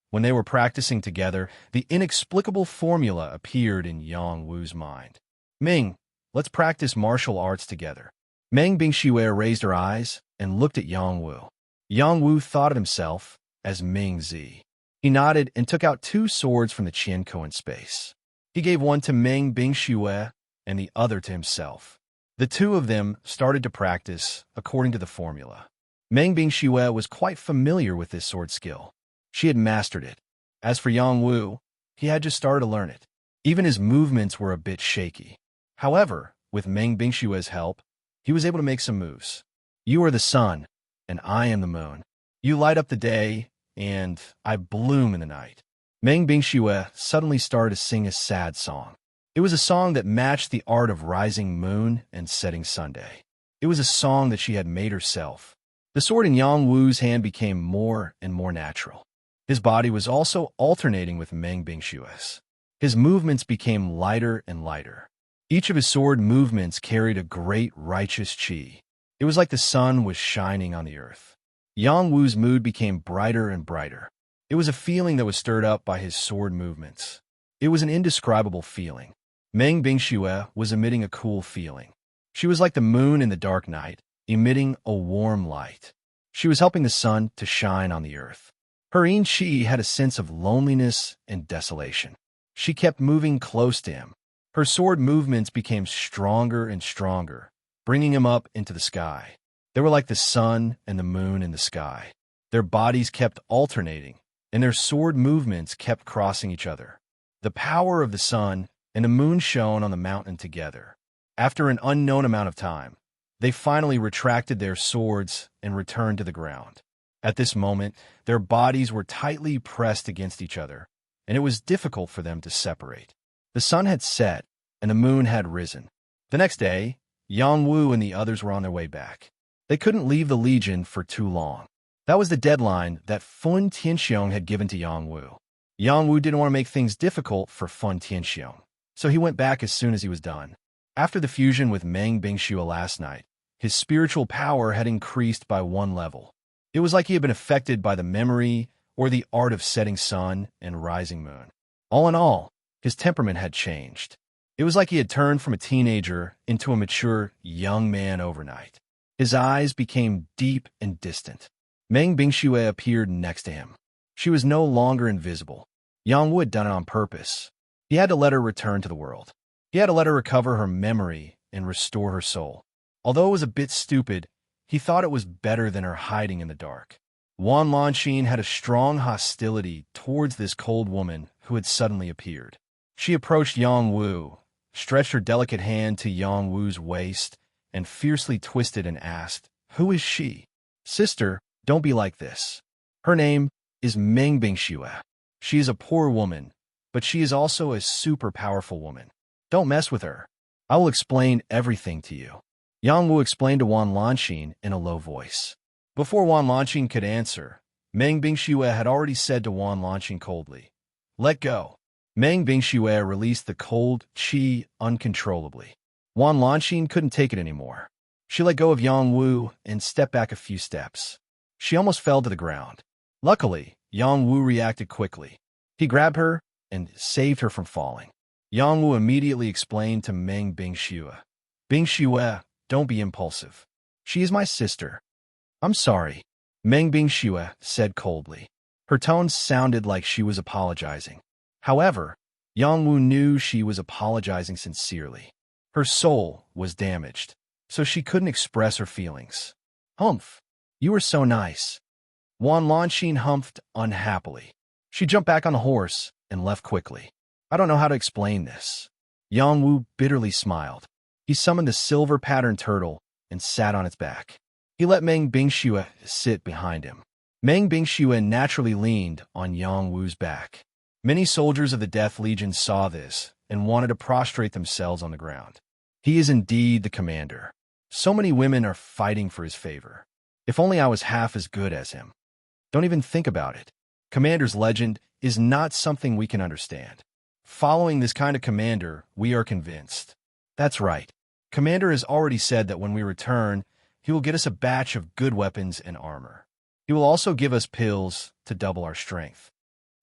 When they were practicing together, the inexplicable formula appeared in Yang Wu's mind. "Ming, let's practice martial arts together." Meng Bingxue raised her eyes and looked at Yang Wu. Yang Wu thought of himself as Ming Zi. He nodded and took out two swords from the Qianko in space. He gave one to Meng Bingxue and the other to himself. The two of them started to practice according to the formula. Meng Bingxue was quite familiar with this sword skill. She had mastered it. As for Yang Wu, he had just started to learn it. Even his movements were a bit shaky. However, with Meng Bingxue's help, he was able to make some moves. "You are the sun, and I am the moon. You light up the day, and I bloom in the night. Meng Bingxue suddenly started to sing a sad song. It was a song that matched the art of rising moon and setting Sunday. It was a song that she had made herself. The sword in Yang Wu's hand became more and more natural. His body was also alternating with Meng Bingshue's. His movements became lighter and lighter. Each of his sword movements carried a great righteous qi. It was like the sun was shining on the earth. Yang Wu's mood became brighter and brighter. It was a feeling that was stirred up by his sword movements. It was an indescribable feeling. Meng Bingxue was emitting a cool feeling. She was like the moon in the dark night, emitting a warm light. She was helping the sun to shine on the earth. Her yin qi had a sense of loneliness and desolation. She kept moving close to him. Her sword movements became stronger and stronger, bringing him up into the sky. They were like the sun and the moon in the sky. Their bodies kept alternating, and their sword movements kept crossing each other. The power of the sun and the moon shone on the mountain together. After an unknown amount of time, they finally retracted their swords and returned to the ground. At this moment, their bodies were tightly pressed against each other, and it was difficult for them to separate. The sun had set, and the moon had risen. The next day, Yang Wu and the others were on their way back. They couldn't leave the Legion for too long. That was the deadline that Fun Tianxiong had given to Yang Wu. Yang Wu didn't want to make things difficult for Fun Tianxiong, so he went back as soon as he was done. After the fusion with Meng Bingxue last night, his spiritual power had increased by 1 level. It was like he had been affected by the memory or the art of setting sun and rising moon. All in all, his temperament had changed. It was like he had turned from a teenager into a mature young man overnight. His eyes became deep and distant. Meng Bingxue appeared next to him. She was no longer invisible. Yang Wu had done it on purpose. He had to let her return to the world. He had to let her recover her memory and restore her soul. Although it was a bit stupid, he thought it was better than her hiding in the dark. Wan Lanxin had a strong hostility towards this cold woman who had suddenly appeared. She approached Yang Wu, stretched her delicate hand to Yang Wu's waist, and fiercely twisted and asked, "Who is she?" "Sister, don't be like this. Her name is Meng Bingxue. She is a poor woman, but she is also a super powerful woman. Don't mess with her. I will explain everything to you." Yang Wu explained to Wan Lanxin in a low voice. Before Wan Lanxin could answer, Meng Bingxue had already said to Wan Lanxin coldly, "Let go." Meng Bingxue released the cold qi uncontrollably. Wan Lanxin couldn't take it anymore. She let go of Yang Wu and stepped back a few steps. She almost fell to the ground. Luckily, Yang Wu reacted quickly. He grabbed her and saved her from falling. Yang Wu immediately explained to Meng Bingxue, "Bingxue, don't be impulsive. She is my sister." "I'm sorry," Meng Bingxue said coldly. Her tone sounded like she was apologizing. However, Yang Wu knew she was apologizing sincerely. Her soul was damaged, so she couldn't express her feelings. "Humph, you were so nice." Wan Lanxin humphed unhappily. She jumped back on the horse and left quickly. "I don't know how to explain this." Yang Wu bitterly smiled. He summoned the silver-patterned turtle and sat on its back. He let Meng Bingxue sit behind him. Meng Bingxue naturally leaned on Yang Wu's back. Many soldiers of the Death Legion saw this and wanted to prostrate themselves on the ground. He is indeed the commander. So many women are fighting for his favor. If only I was half as good as him. Don't even think about it. Commander's legend is not something we can understand. Following this kind of commander, we are convinced. That's right. Commander has already said that when we return, he will get us a batch of good weapons and armor. He will also give us pills to double our strength.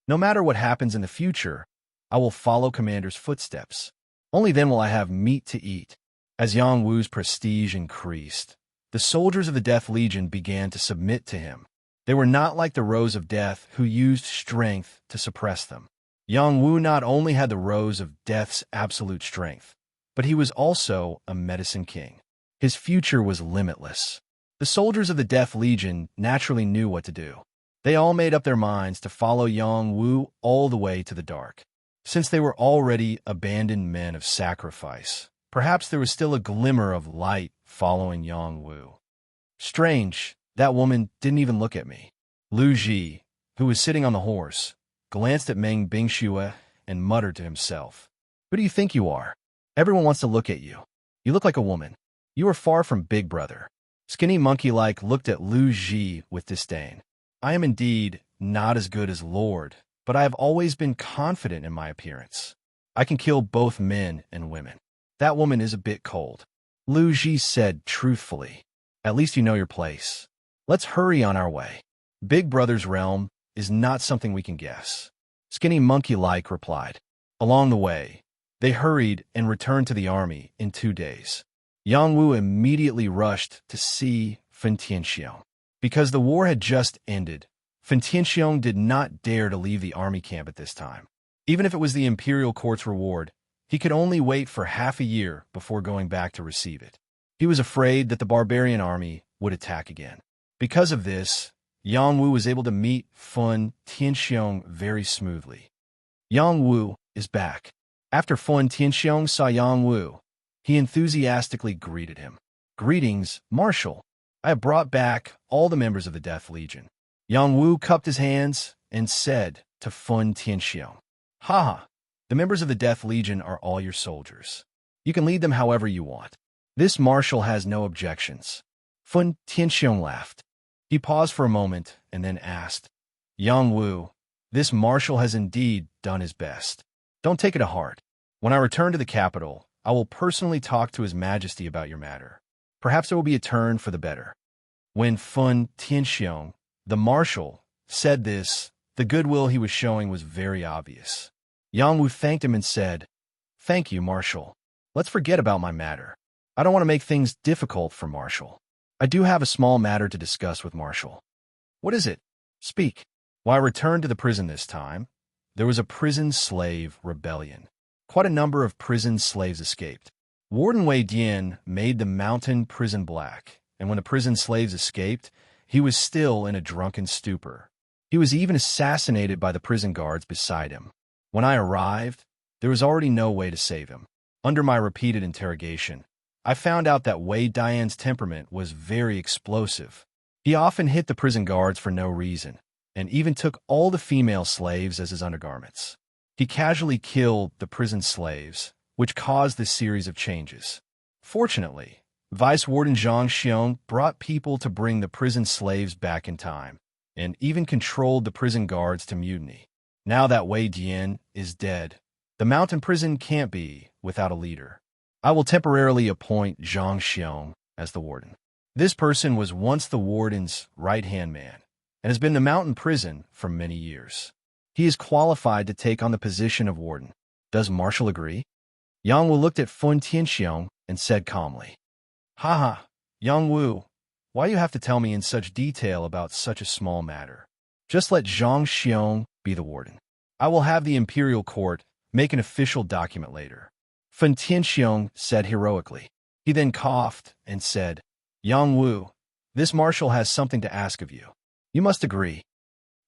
No matter what happens in the future, I will follow Commander's footsteps. Only then will I have meat to eat. As Yang Wu's prestige increased, the soldiers of the Death Legion began to submit to him. They were not like the Rose of Death who used strength to suppress them. Yang Wu not only had the Rose of Death's absolute strength, but he was also a medicine king. His future was limitless. The soldiers of the Death Legion naturally knew what to do. They all made up their minds to follow Yang Wu all the way to the dark. Since they were already abandoned men of sacrifice, perhaps there was still a glimmer of light following Yang Wu. Strange, that woman didn't even look at me. Lu Ji, who was sitting on the horse, glanced at Meng Bingxue and muttered to himself, "Who do you think you are? Everyone wants to look at you. You look like a woman. You are far from big brother." Skinny Monkey-like looked at Lu Ji with disdain. "I am indeed not as good as Lord, but I have always been confident in my appearance. I can kill both men and women. That woman is a bit cold." Lu Ji said truthfully, "At least you know your place. Let's hurry on our way. Big Brother's realm is not something we can guess." Skinny Monkey-like replied. Along the way, they hurried and returned to the army in 2 days. Yang Wu immediately rushed to see Fen Tianxiong. Because the war had just ended, Fen Tianxiong did not dare to leave the army camp at this time. Even if it was the imperial court's reward, he could only wait for half a year before going back to receive it. He was afraid that the barbarian army would attack again. Because of this, Yang Wu was able to meet Fen Tianxiong very smoothly. Yang Wu is back. After Fen Tianxiong saw Yang Wu, he enthusiastically greeted him. "Greetings, Marshal. I have brought back all the members of the Death Legion." Yang Wu cupped his hands and said to Fen Tianxiong, "Haha, the members of the Death Legion are all your soldiers. You can lead them however you want. This marshal has no objections." Fen Tianxiong laughed. He paused for a moment and then asked, "Yang Wu, this marshal has indeed done his best. Don't take it to heart. When I return to the capital, I will personally talk to His Majesty about your matter. Perhaps there will be a turn for the better." When Fen Tianxiong, the marshal, said this, the goodwill he was showing was very obvious. Yang Wu thanked him and said, "Thank you, Marshal. Let's forget about my matter. I don't want to make things difficult for Marshal. I do have a small matter to discuss with Marshal." "What is it? Speak." "When I returned to the prison this time, there was a prison slave rebellion. Quite a number of prison slaves escaped. Warden Wei Dian made the mountain prison black, and when the prison slaves escaped, he was still in a drunken stupor. He was even assassinated by the prison guards beside him. When I arrived, there was already no way to save him. Under my repeated interrogation, I found out that Wei Dian's temperament was very explosive. He often hit the prison guards for no reason, and even took all the female slaves as his undergarments. He casually killed the prison slaves, which caused this series of changes. Fortunately, Vice Warden Zhang Xiong brought people to bring the prison slaves back in time, and even controlled the prison guards to mutiny. Now that Wei Dian is dead, the mountain prison can't be without a leader. I will temporarily appoint Zhang Xiong as the warden. This person was once the warden's right-hand man, and has been in the mountain prison for many years. He is qualified to take on the position of warden. Does Marshal agree?" Yang Wu looked at Fen Tianxiong and said calmly, "Haha, Yang Wu, why you have to tell me in such detail about such a small matter? Just let Zhang Xiong be the warden. I will have the imperial court make an official document later." Fen Tianxiong said heroically. He then coughed and said, "Yang Wu, this marshal has something to ask of you. You must agree."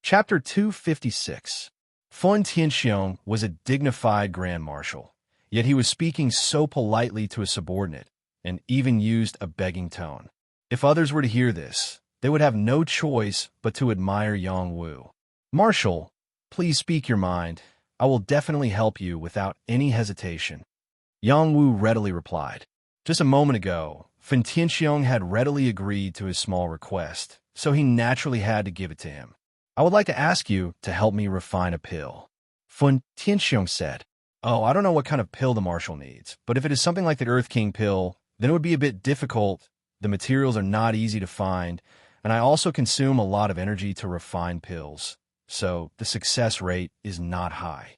Chapter 256. Fen Tianxiong was a dignified grand marshal, yet he was speaking so politely to a subordinate, and even used a begging tone. If others were to hear this, they would have no choice but to admire Yang Wu. "Marshal, please speak your mind. I will definitely help you without any hesitation." Yang Wu readily replied. Just a moment ago, Fen Tianxiong had readily agreed to his small request, so he naturally had to give it to him. "I would like to ask you to help me refine a pill." Fen Tianxiong said, "Oh, I don't know what kind of pill the marshal needs, but if it is something like the Earth King pill, then it would be a bit difficult. The materials are not easy to find, and I also consume a lot of energy to refine pills, so the success rate is not high."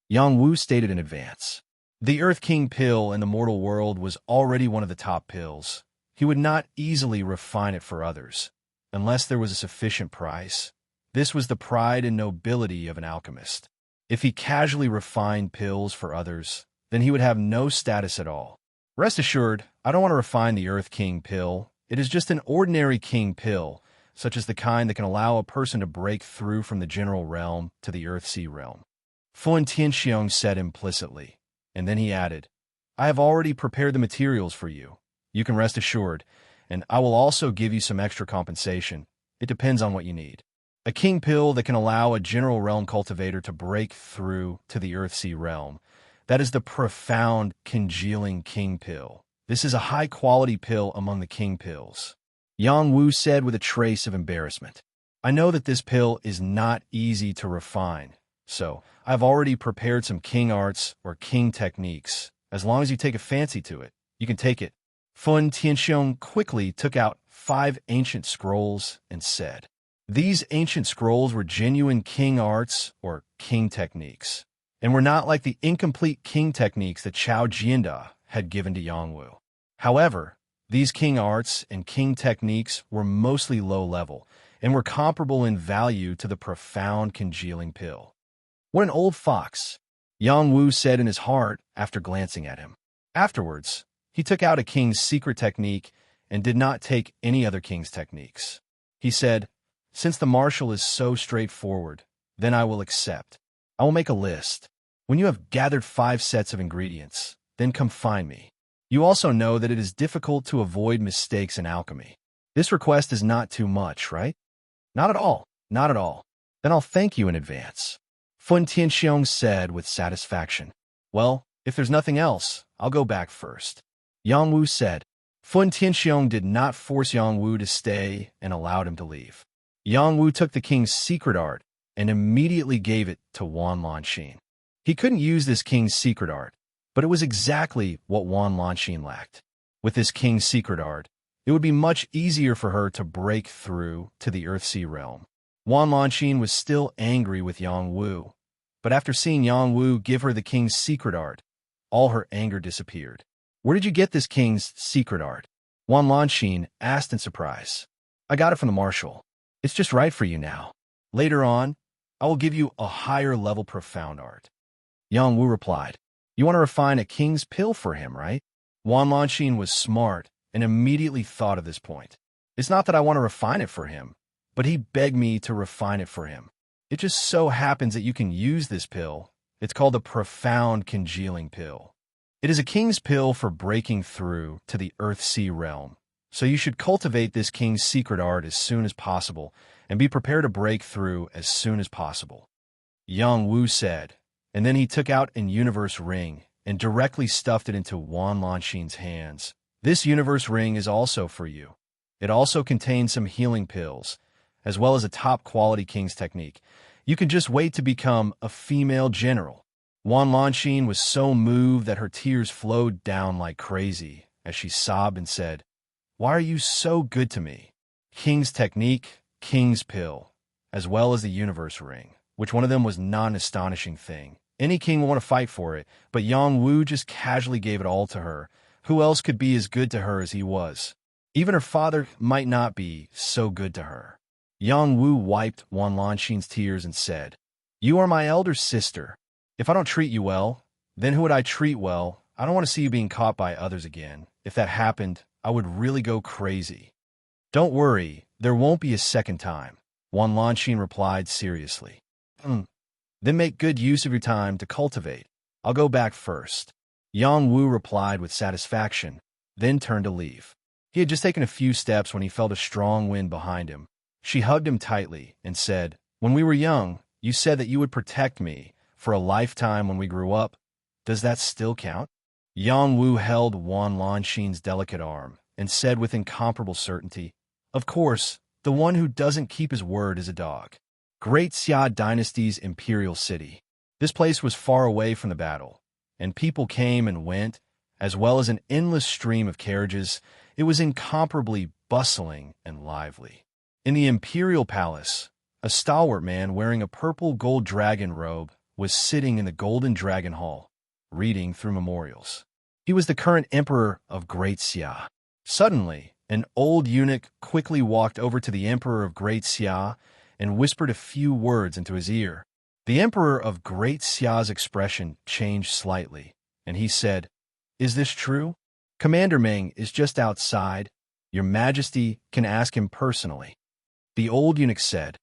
Yang Wu stated in advance. The Earth King pill in the mortal world was already one of the top pills. He would not easily refine it for others, unless there was a sufficient price. This was the pride and nobility of an alchemist. If he casually refined pills for others, then he would have no status at all. Rest assured, I don't want to refine the Earth King pill. It is just an ordinary king pill, such as the kind that can allow a person to break through from the general realm to the Earthsea realm. Fen Tianxiong said implicitly, and then he added, "I have already prepared the materials for you. You can rest assured, and I will also give you some extra compensation. It depends on what you need." A king pill that can allow a general realm cultivator to break through to the Earthsea realm. That is the profound congealing king pill. This is a high-quality pill among the king pills. Yang Wu said with a trace of embarrassment. I know that this pill is not easy to refine, so I've already prepared some king arts or king techniques. As long as you take a fancy to it, you can take it. Fun Tianxiong quickly took out 5 ancient scrolls and said, these ancient scrolls were genuine king arts or king techniques, and were not like the incomplete king techniques that Chao Jianda had given to Yang Wu. However, these king arts and king techniques were mostly low-level and were comparable in value to the profound congealing pill. What an old fox, Yang Wu said in his heart after glancing at him. Afterwards, he took out a king's secret technique and did not take any other king's techniques. He said, since the marshal is so straightforward, then I will accept. I will make a list. When you have gathered 5 sets of ingredients, then come find me. You also know that it is difficult to avoid mistakes in alchemy. This request is not too much, right? Not at all. Not at all. Then I'll thank you in advance. Fun Tianxiong said with satisfaction. Well, if there's nothing else, I'll go back first. Yang Wu said. Fun Tianxiong did not force Yang Wu to stay and allowed him to leave. Yang Wu took the king's secret art and immediately gave it to Wan Lanxin. He couldn't use this king's secret art, but it was exactly what Wan Lanxin lacked. With this king's secret art, it would be much easier for her to break through to the Earthsea realm. Wan Lanxin was still angry with Yang Wu, but after seeing Yang Wu give her the king's secret art, all her anger disappeared. Where did you get this king's secret art? Wan Lanxin asked in surprise. I got it from the marshal. It's just right for you now. Later on, I will give you a higher level profound art. Yang Wu replied, you want to refine a king's pill for him, right? Wan Lanxin was smart and immediately thought of this point. It's not that I want to refine it for him, but he begged me to refine it for him. It just so happens that you can use this pill. It's called the profound congealing pill. It is a king's pill for breaking through to the Earthsea realm. So you should cultivate this king's secret art as soon as possible and be prepared to break through as soon as possible. Yang Wu said, and then he took out an universe ring and directly stuffed it into Wan Lanxin's hands. This universe ring is also for you. It also contains some healing pills, as well as a top-quality king's technique. You can just wait to become a female general. Wan Lanxin was so moved that her tears flowed down like crazy as she sobbed and said, why are you so good to me? King's technique, king's pill, as well as the universe ring, which one of them was not an astonishing thing. Any king would want to fight for it, but Yang Wu just casually gave it all to her. Who else could be as good to her as he was? Even her father might not be so good to her. Yang Wu wiped Wan Lanxin's tears and said, you are my elder sister. If I don't treat you well, then who would I treat well? I don't want to see you being caught by others again. If that happened, I would really go crazy. Don't worry, there won't be a second time, Wan Lanxin replied seriously. Then make good use of your time to cultivate. I'll go back first. Yang Wu replied with satisfaction, then turned to leave. He had just taken a few steps when he felt a strong wind behind him. She hugged him tightly and said, when we were young, you said that you would protect me for a lifetime when we grew up. Does that still count? Yang Wu held Wan Lanxin's delicate arm and said with incomparable certainty, of course, the one who doesn't keep his word is a dog. Great Xia Dynasty's imperial city. This place was far away from the battle, and people came and went, as well as an endless stream of carriages. It was incomparably bustling and lively. In the imperial palace, a stalwart man wearing a purple gold dragon robe was sitting in the golden dragon hall, reading through memorials. He was the current emperor of Great Xia. Suddenly, an old eunuch quickly walked over to the emperor of Great Xia and whispered a few words into his ear. The emperor of Great Xia's expression changed slightly, and he said, is this true? Commander Meng is just outside. Your Majesty can ask him personally. The old eunuch said,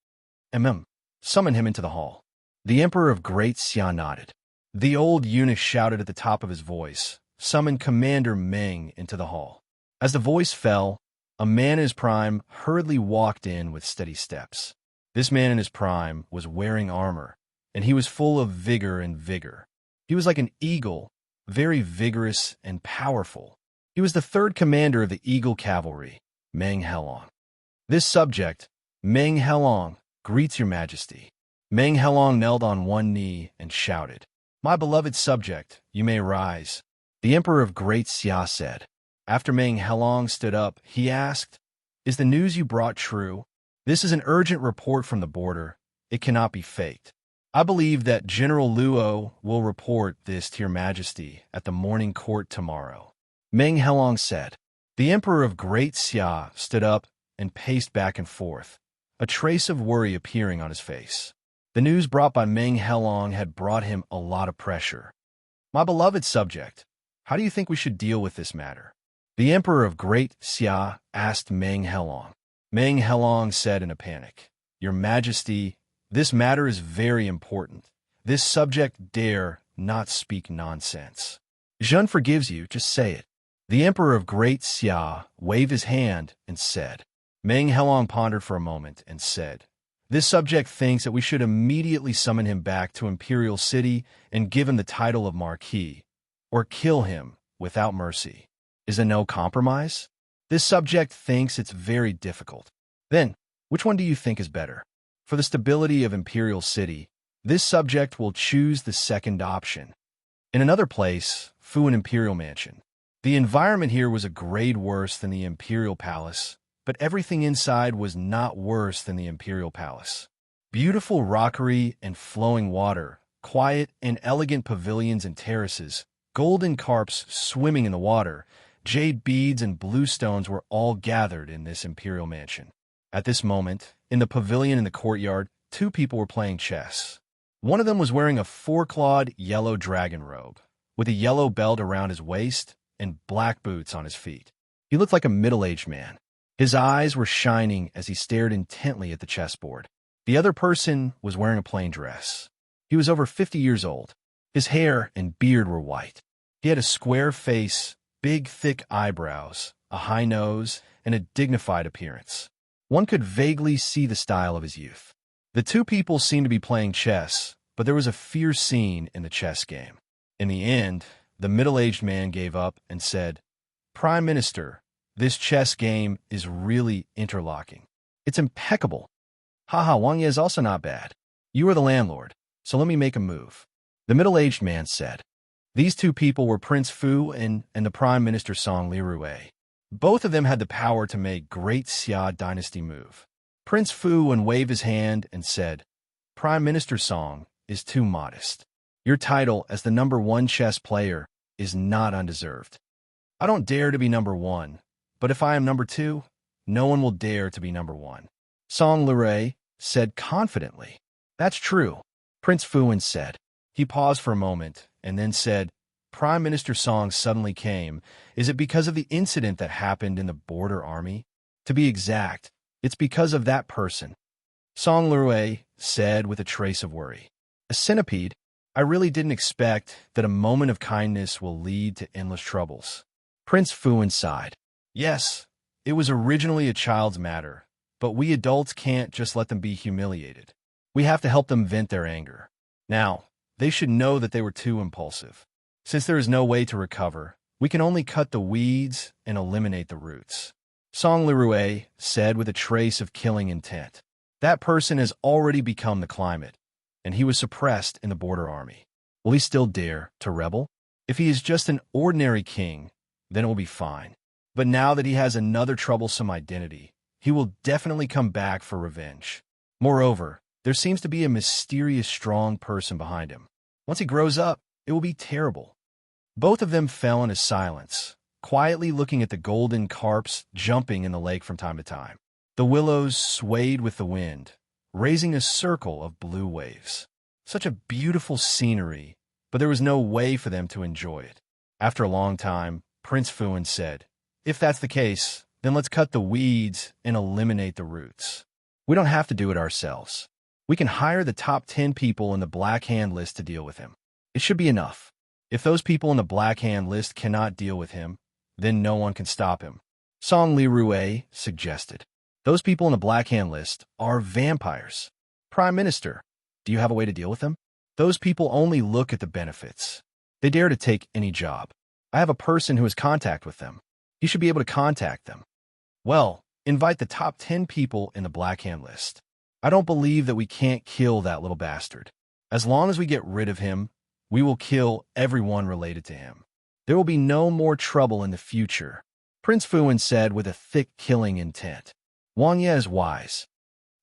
summon him into the hall. The emperor of Great Xia nodded. The old eunuch shouted at the top of his voice, summon Commander Meng into the hall. As the voice fell, a man in his prime hurriedly walked in with steady steps. This man in his prime was wearing armor, and he was full of vigor and vigor. He was like an eagle, very vigorous and powerful. He was the third commander of the Eagle Cavalry, Meng Helong. This subject, Meng Helong, greets your majesty. Meng Helong knelt on one knee and shouted, "My beloved subject, you may rise." The Emperor of Great Xia said. After Meng Helong stood up, he asked, "Is the news you brought true? This is an urgent report from the border. It cannot be faked. I believe that General Luo will report this to your majesty at the morning court tomorrow." Meng Helong said. The Emperor of Great Xia stood up and paced back and forth, a trace of worry appearing on his face. The news brought by Meng Helong had brought him a lot of pressure. "My beloved subject, how do you think we should deal with this matter?" The Emperor of Great Xia asked Meng Helong. Meng Helong said in a panic, "Your Majesty, this matter is very important. This subject dare not speak nonsense. Zhen forgives you, just say it." The Emperor of Great Xia waved his hand and said. Meng Helong pondered for a moment and said, "This subject thinks that we should immediately summon him back to Imperial City and give him the title of Marquis, or kill him without mercy. Is there no compromise? This subject thinks it's very difficult. Then, which one do you think is better? For the stability of Imperial City, this subject will choose the second option." In another place, Fuan Imperial Mansion. The environment here was a grade worse than the Imperial Palace, but everything inside was not worse than the Imperial Palace. Beautiful rockery and flowing water, quiet and elegant pavilions and terraces, golden carps swimming in the water, jade beads and blue stones were all gathered in this imperial mansion. At this moment, in the pavilion in the courtyard, two people were playing chess. One of them was wearing a four-clawed yellow dragon robe, with a yellow belt around his waist and black boots on his feet. He looked like a middle-aged man. His eyes were shining as he stared intently at the chessboard. The other person was wearing a plain dress. He was over 50 years old. His hair and beard were white. He had a square face, big, thick eyebrows, a high nose, and a dignified appearance. One could vaguely see the style of his youth. The two people seemed to be playing chess, but there was a fierce scene in the chess game. In the end, the middle-aged man gave up and said, "Prime Minister, this chess game is really interlocking. It's impeccable. Haha, Wang Ye is also not bad. You are the landlord, so let me make a move." The middle-aged man said. These two people were Prince Fu and the Prime Minister Song Lirue. Both of them had the power to make Great Xia dynasty move. Prince Fu waved his hand and said, "Prime Minister Song is too modest. Your title as the #1 chess player is not undeserved. I don't dare to be #1, but if I am #2, no one will dare to be #1. Song Lirue said confidently. "That's true," Prince Fuan said. He paused for a moment and then said, "Prime Minister Song suddenly came. Is it because of the incident that happened in the border army? To be exact, it's because of that person." Song Lirue said with a trace of worry. "A centipede? I really didn't expect that a moment of kindness will lead to endless troubles." Prince Fuan sighed. "Yes, it was originally a child's matter, but we adults can't just let them be humiliated. We have to help them vent their anger. Now, they should know that they were too impulsive. Since there is no way to recover, we can only cut the weeds and eliminate the roots." Song Lirue said with a trace of killing intent. "That person has already become the climate, and he was suppressed in the border army. Will he still dare to rebel? If he is just an ordinary king, then it will be fine. But now that he has another troublesome identity, he will definitely come back for revenge. Moreover, there seems to be a mysterious strong person behind him. Once he grows up, it will be terrible." Both of them fell into silence, quietly looking at the golden carps jumping in the lake from time to time. The willows swayed with the wind, raising a circle of blue waves. Such a beautiful scenery, but there was no way for them to enjoy it. After a long time, Prince Fuan said, "If that's the case, then let's cut the weeds and eliminate the roots. We don't have to do it ourselves. We can hire the top 10 people in the Black Hand list to deal with him. It should be enough. If those people in the Black Hand list cannot deal with him, then no one can stop him," Song Lirue suggested. Those people in the Black Hand list are vampires. Prime Minister, do you have a way to deal with them? Those people only look at the benefits. They dare to take any job. I have a person who has contact with them. He should be able to contact them. Well, invite the top 10 people in the Black Hand list. I don't believe that we can't kill that little bastard. As long as we get rid of him, we will kill everyone related to him. There will be no more trouble in the future, Prince Fuan said with a thick killing intent. Wang Ye is wise.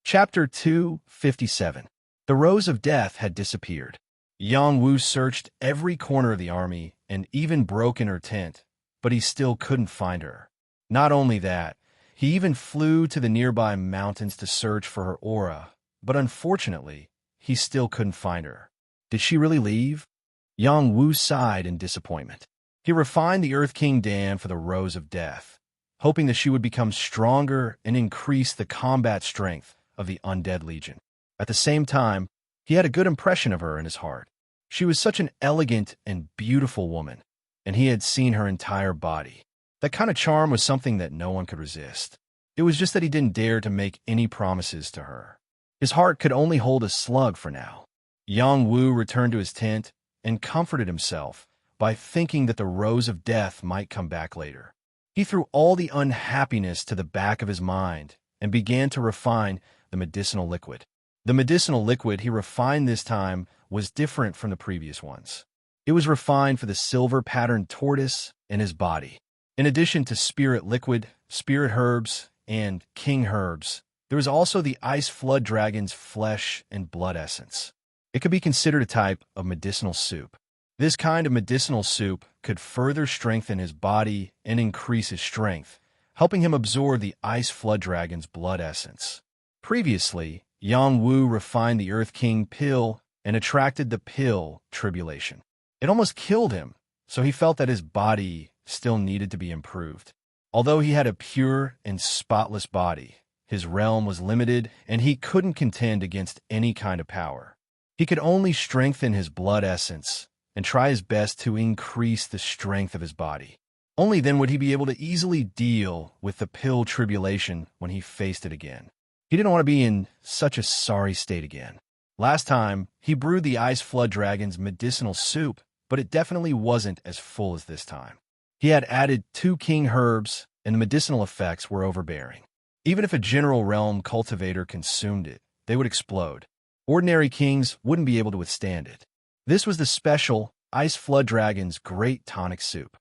Chapter 257. The Rose of Death had disappeared. Yang Wu searched every corner of the army and even broke in her tent, but he still couldn't find her. Not only that, he even flew to the nearby mountains to search for her aura, but unfortunately, he still couldn't find her. Did she really leave? Yang Wu sighed in disappointment. He refined the Earth King Dan for the Rose of Death, hoping that she would become stronger and increase the combat strength of the Undead Legion. At the same time, he had a good impression of her in his heart. She was such an elegant and beautiful woman, and he had seen her entire body. That kind of charm was something that no one could resist. It was just that he didn't dare to make any promises to her. His heart could only hold a slug for now. Yang Wu returned to his tent and comforted himself by thinking that the Rose of Death might come back later. He threw all the unhappiness to the back of his mind and began to refine the medicinal liquid. The medicinal liquid he refined this time was different from the previous ones. It was refined for the silver-patterned tortoise in his body. In addition to spirit liquid, spirit herbs, and king herbs, there was also the ice flood dragon's flesh and blood essence. It could be considered a type of medicinal soup. This kind of medicinal soup could further strengthen his body and increase his strength, helping him absorb the ice flood dragon's blood essence. Previously, Yang Wu refined the Earth King pill and attracted the pill tribulation. It almost killed him, so he felt that his body still needed to be improved. Although he had a pure and spotless body, his realm was limited and he couldn't contend against any kind of power. He could only strengthen his blood essence and try his best to increase the strength of his body. Only then would he be able to easily deal with the pill tribulation when he faced it again. He didn't want to be in such a sorry state again. Last time, he brewed the Ice Flood Dragon's medicinal soup, but it definitely wasn't as full as this time. He had added 2 king herbs, and the medicinal effects were overbearing. Even if a general realm cultivator consumed it, they would explode. Ordinary kings wouldn't be able to withstand it. This was the special Ice Flood Dragon's Great Tonic Soup.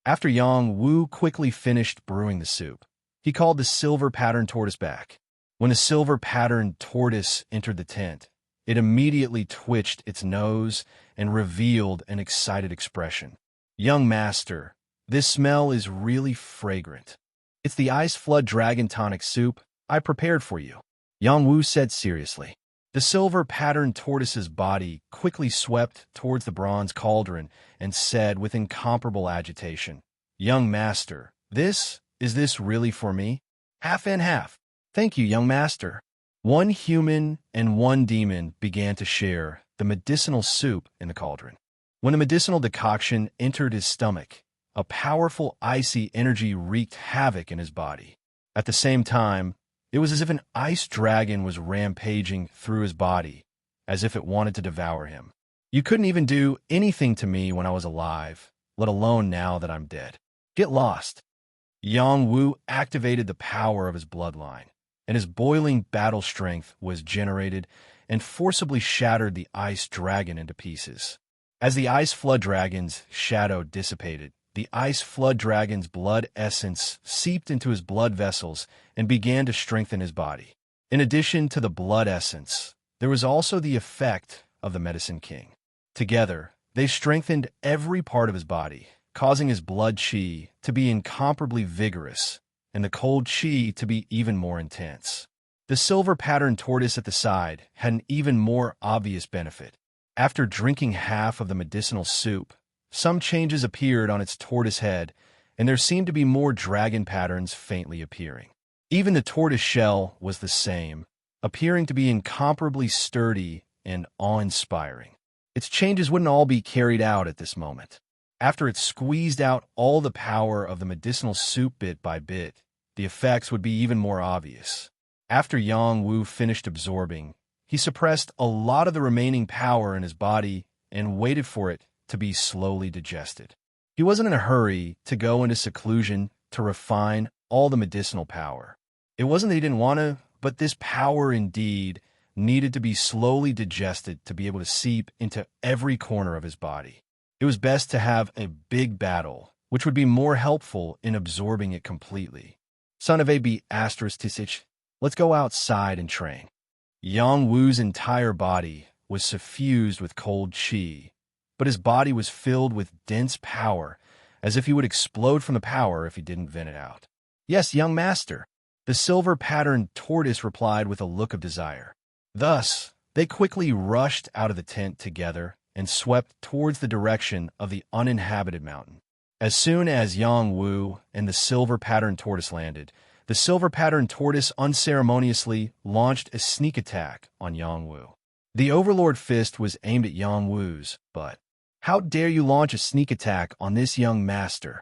After Yang Wu quickly finished brewing the soup, he called the silver-patterned tortoise back. When the silver-patterned tortoise entered the tent, it immediately twitched its nose and revealed an excited expression. Young master, this smell is really fragrant. It's the Ice Flood Dragon Tonic Soup I prepared for you, Yang Wu said seriously. The silver-patterned tortoise's body quickly swept towards the bronze cauldron and said with incomparable agitation, Young master, is this really for me? Half and half. Thank you, young master. 1 human and 1 demon began to share the medicinal soup in the cauldron. When the medicinal decoction entered his stomach, a powerful icy energy wreaked havoc in his body. At the same time, it was as if an ice dragon was rampaging through his body, as if it wanted to devour him. You couldn't even do anything to me when I was alive, let alone now that I'm dead. Get lost. Yang Wu activated the power of his bloodline, and his boiling battle strength was generated and forcibly shattered the ice dragon into pieces. As the Ice Flood Dragon's shadow dissipated, the Ice Flood Dragon's blood essence seeped into his blood vessels and began to strengthen his body. In addition to the blood essence, there was also the effect of the Medicine King. Together, they strengthened every part of his body, causing his blood chi to be incomparably vigorous and the cold chi to be even more intense. The silver-patterned tortoise at the side had an even more obvious benefit. After drinking half of the medicinal soup, some changes appeared on its tortoise head, and there seemed to be more dragon patterns faintly appearing. Even the tortoise shell was the same, appearing to be incomparably sturdy and awe-inspiring. Its changes wouldn't all be carried out at this moment. After it squeezed out all the power of the medicinal soup bit by bit, the effects would be even more obvious. After Yang Wu finished absorbing, he suppressed a lot of the remaining power in his body and waited for it to be slowly digested. He wasn't in a hurry to go into seclusion to refine all the medicinal power. It wasn't that he didn't want to, but this power indeed needed to be slowly digested to be able to seep into every corner of his body. It was best to have a big battle, which would be more helpful in absorbing it completely. Son of AB asterisk Tisich, let's go outside and train. Yang Wu's entire body was suffused with cold qi, but his body was filled with dense power, as if he would explode from the power if he didn't vent it out. Yes, young master, the silver-patterned tortoise replied with a look of desire. Thus, they quickly rushed out of the tent together and swept towards the direction of the uninhabited mountain. As soon as Yang Wu and the silver-patterned tortoise landed, the silver-patterned tortoise unceremoniously launched a sneak attack on Yang Wu. The Overlord Fist was aimed at Yang Wu's, but how dare you launch a sneak attack on this young master?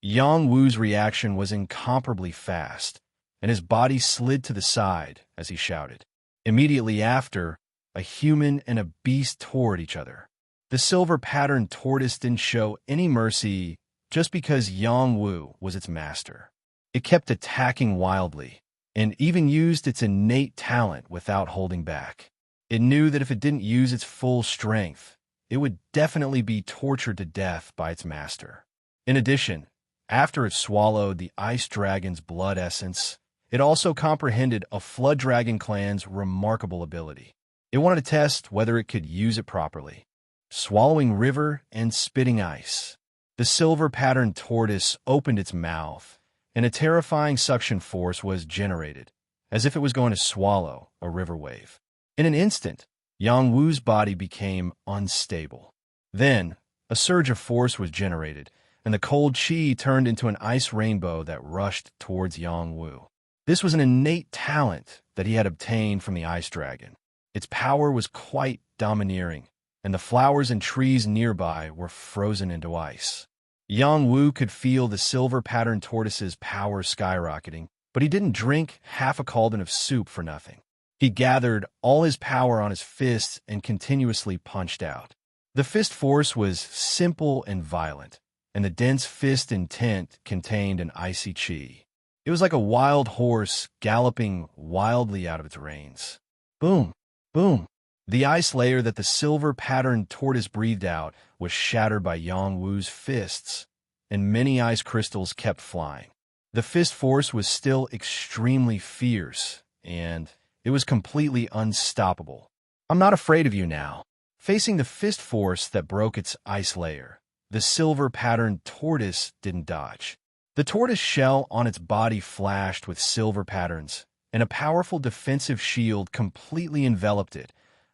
Yang Wu's reaction was incomparably fast, and his body slid to the side as he shouted. Immediately after, a human and a beast toward each other. The silver-patterned tortoise didn't show any mercy just because Yang Wu was its master. It kept attacking wildly, and even used its innate talent without holding back. It knew that if it didn't use its full strength, it would definitely be tortured to death by its master. In addition, after it swallowed the ice dragon's blood essence, it also comprehended a flood dragon clan's remarkable ability. It wanted to test whether it could use it properly. Swallowing river and spitting ice. The silver-patterned tortoise opened its mouth, and a terrifying suction force was generated, as if it was going to swallow a river wave. In an instant, Yang Wu's body became unstable. Then, a surge of force was generated, and the cold qi turned into an ice rainbow that rushed towards Yang Wu. This was an innate talent that he had obtained from the ice dragon. Its power was quite domineering, and the flowers and trees nearby were frozen into ice. Yang Wu could feel the silver-patterned tortoise's power skyrocketing, but he didn't drink half a cauldron of soup for nothing. He gathered all his power on his fists and continuously punched out. The fist force was simple and violent, and the dense fist intent contained an icy qi. It was like a wild horse galloping wildly out of its reins. Boom! Boom! The ice layer that the silver-patterned tortoise breathed out was shattered by Yang Wu's fists, and many ice crystals kept flying. The fist force was still extremely fierce, and it was completely unstoppable. I'm not afraid of you now. Facing the fist force that broke its ice layer, the silver-patterned tortoise didn't dodge. The tortoise shell on its body flashed with silver patterns, and a powerful defensive shield completely enveloped it,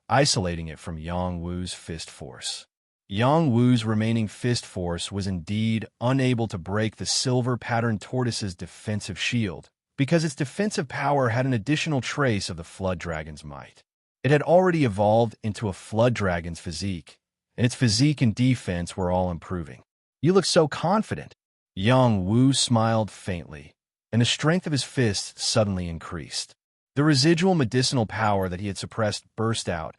isolating it from Yang Wu's fist force. Yang Wu's remaining fist force was indeed unable to break the silver-patterned tortoise's defensive shield, because its defensive power had an additional trace of the flood dragon's might. It had already evolved into a flood dragon's physique, and its physique and defense were all improving. You look so confident. Yang Wu smiled faintly, and the strength of his fists suddenly increased. The residual medicinal power that he had suppressed burst out,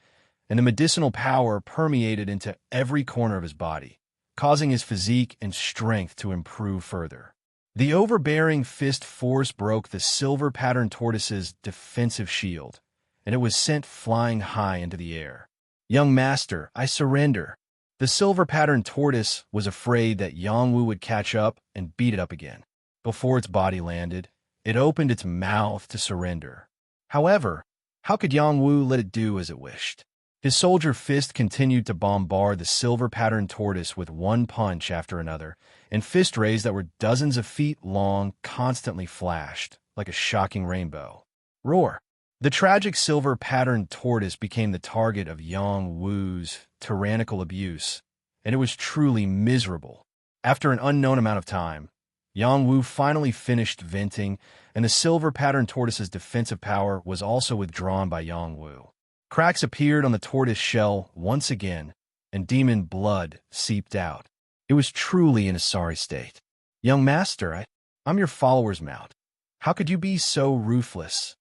and the medicinal power permeated into every corner of his body, causing his physique and strength to improve further. The overbearing fist force broke the silver-patterned tortoise's defensive shield, and it was sent flying high into the air. Young master, I surrender. The silver-patterned tortoise was afraid that Yang Wu would catch up and beat it up again. Before its body landed, it opened its mouth to surrender. However, how could Yang Wu let it do as it wished? His soldier fist continued to bombard the silver-patterned tortoise with one punch after another, and fist rays that were dozens of feet long constantly flashed, like a shocking rainbow. Roar! The tragic silver-patterned tortoise became the target of Yang Wu's tyrannical abuse, and it was truly miserable. After an unknown amount of time, Yang Wu finally finished venting, and the silver-patterned tortoise's defensive power was also withdrawn by Yang Wu. Cracks appeared on the tortoise shell once again, and demon blood seeped out. It was truly in a sorry state. Young master, I'm your follower's mount. How could you be so ruthless?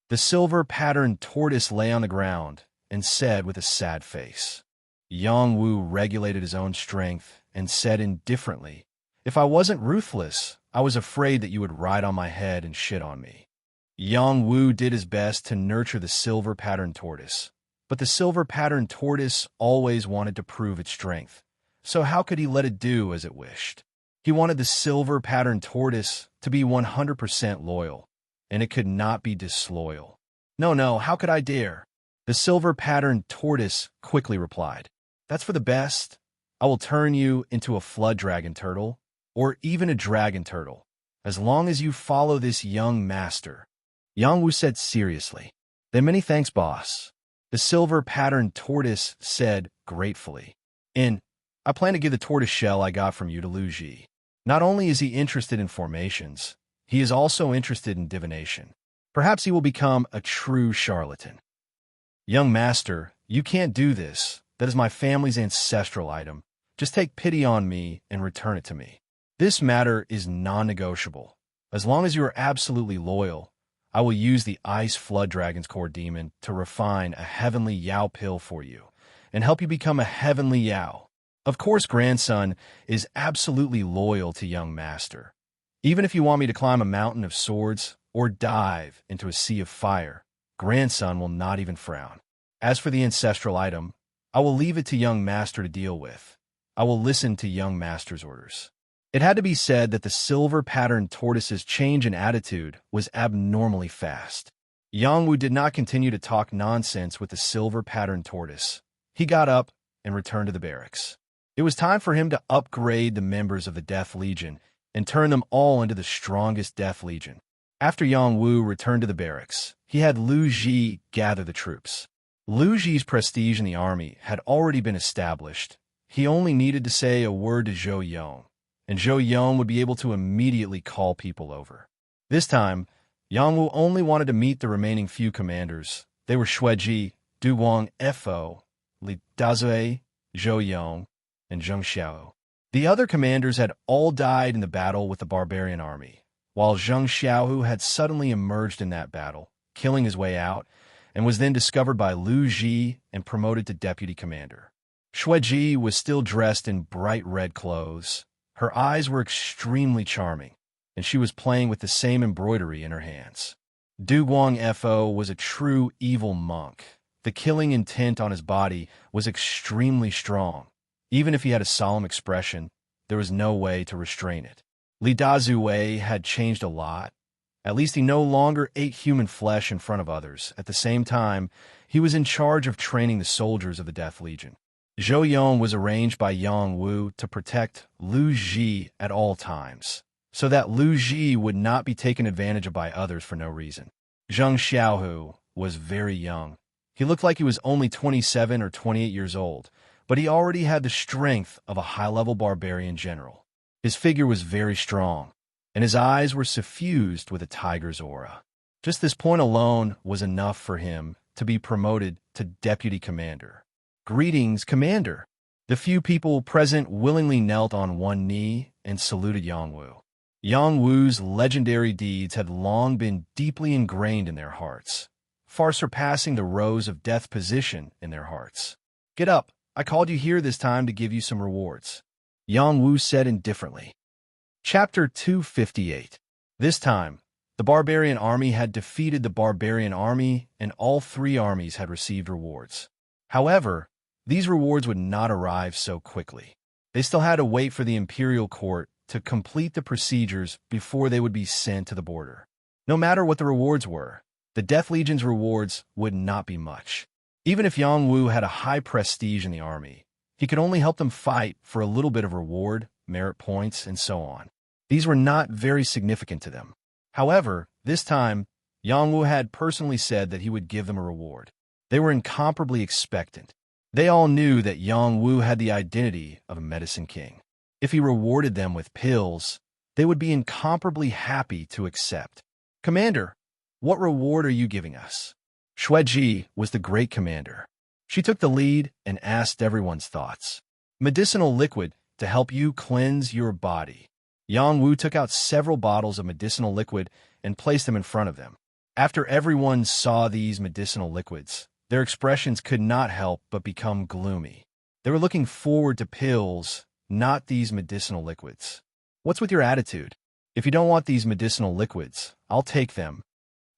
The silver-patterned tortoise lay on the ground and said with a sad face. Yang Wu regulated his own strength and said indifferently, "If I wasn't ruthless, I was afraid that you would ride on my head and shit on me." Yang Wu did his best to nurture the silver-patterned tortoise, but the silver-patterned tortoise always wanted to prove its strength. So how could he let it do as it wished? He wanted the silver-patterned tortoise to be 100% loyal, and it could not be disloyal. "No, no, how could I dare?" The silver-patterned tortoise quickly replied, "That's for the best. I will turn you into a flood dragon turtle, or even a dragon turtle, as long as you follow this young master." Yang Wu said seriously, "Then many thanks, boss." The silver-patterned tortoise said gratefully, I plan to give the tortoise shell I got from you to Lu Ji. Not only is he interested in formations, he is also interested in divination. Perhaps he will become a true charlatan." "Young master, you can't do this. That is my family's ancestral item. Just take pity on me and return it to me. This matter is non-negotiable. As long as you are absolutely loyal, I will use the Ice Flood Dragon's core demon to refine a heavenly Yao pill for you and help you become a heavenly Yao." Of course, grandson is absolutely loyal to young master. Even if you want me to climb a mountain of swords or dive into a sea of fire, grandson will not even frown. As for the ancestral item, I will leave it to young master to deal with. I will listen to young master's orders. It had to be said that the silver-patterned tortoise's change in attitude was abnormally fast. Yang Wu did not continue to talk nonsense with the silver-patterned tortoise. He got up and returned to the barracks. It was time for him to upgrade the members of the Death Legion and turn them all into the strongest Death Legion. After Yang Wu returned to the barracks, he had Lu Ji gather the troops. Lu Ji's prestige in the army had already been established. He only needed to say a word to Zhou Yong, and Zhou Yong would be able to immediately call people over. This time, Yang Wu only wanted to meet the remaining few commanders. They were Xueji, Du Wang Fo, Li Dazue, Zhou Yong, and Zheng Xiao. The other commanders had all died in the battle with the barbarian army, while Zheng Xiao had suddenly emerged in that battle, killing his way out, and was then discovered by Lu Ji and promoted to deputy commander. Xueji was still dressed in bright red clothes. Her eyes were extremely charming, and she was playing with the same embroidery in her hands. Du Guang Fo was a true evil monk. The killing intent on his body was extremely strong. Even if he had a solemn expression, there was no way to restrain it. Li Dazue had changed a lot. At least he no longer ate human flesh in front of others. At the same time, he was in charge of training the soldiers of the Death Legion. Zhou Yong was arranged by Yang Wu to protect Lu Ji at all times, so that Lu Ji would not be taken advantage of by others for no reason. Zheng Xiaohu was very young. He looked like he was only 27 or 28 years old, but he already had the strength of a high-level barbarian general. His figure was very strong, and his eyes were suffused with a tiger's aura. Just this point alone was enough for him to be promoted to deputy commander. "Greetings, commander." The few people present willingly knelt on one knee and saluted Yang Wu. Yang Wu's legendary deeds had long been deeply ingrained in their hearts, far surpassing the rose of death position in their hearts. "Get up. I called you here this time to give you some rewards," Yang Wu said indifferently. Chapter 258. This time, the barbarian army had defeated the barbarian army, and all three armies had received rewards. However, these rewards would not arrive so quickly. They still had to wait for the imperial court to complete the procedures before they would be sent to the border. No matter what the rewards were, the Death Legion's rewards would not be much. Even if Yang Wu had a high prestige in the army, he could only help them fight for a little bit of reward, merit points, and so on. These were not very significant to them. However, this time, Yang Wu had personally said that he would give them a reward. They were incomparably expectant. They all knew that Yang Wu had the identity of a medicine king. If he rewarded them with pills, they would be incomparably happy to accept. "Commander, what reward are you giving us?" Xueji was the great commander. She took the lead and asked everyone's thoughts. "Medicinal liquid to help you cleanse your body." Yang Wu took out several bottles of medicinal liquid and placed them in front of them. After everyone saw these medicinal liquids, their expressions could not help but become gloomy. They were looking forward to pills, not these medicinal liquids. What's with your attitude? If you don't want these medicinal liquids, I'll take them.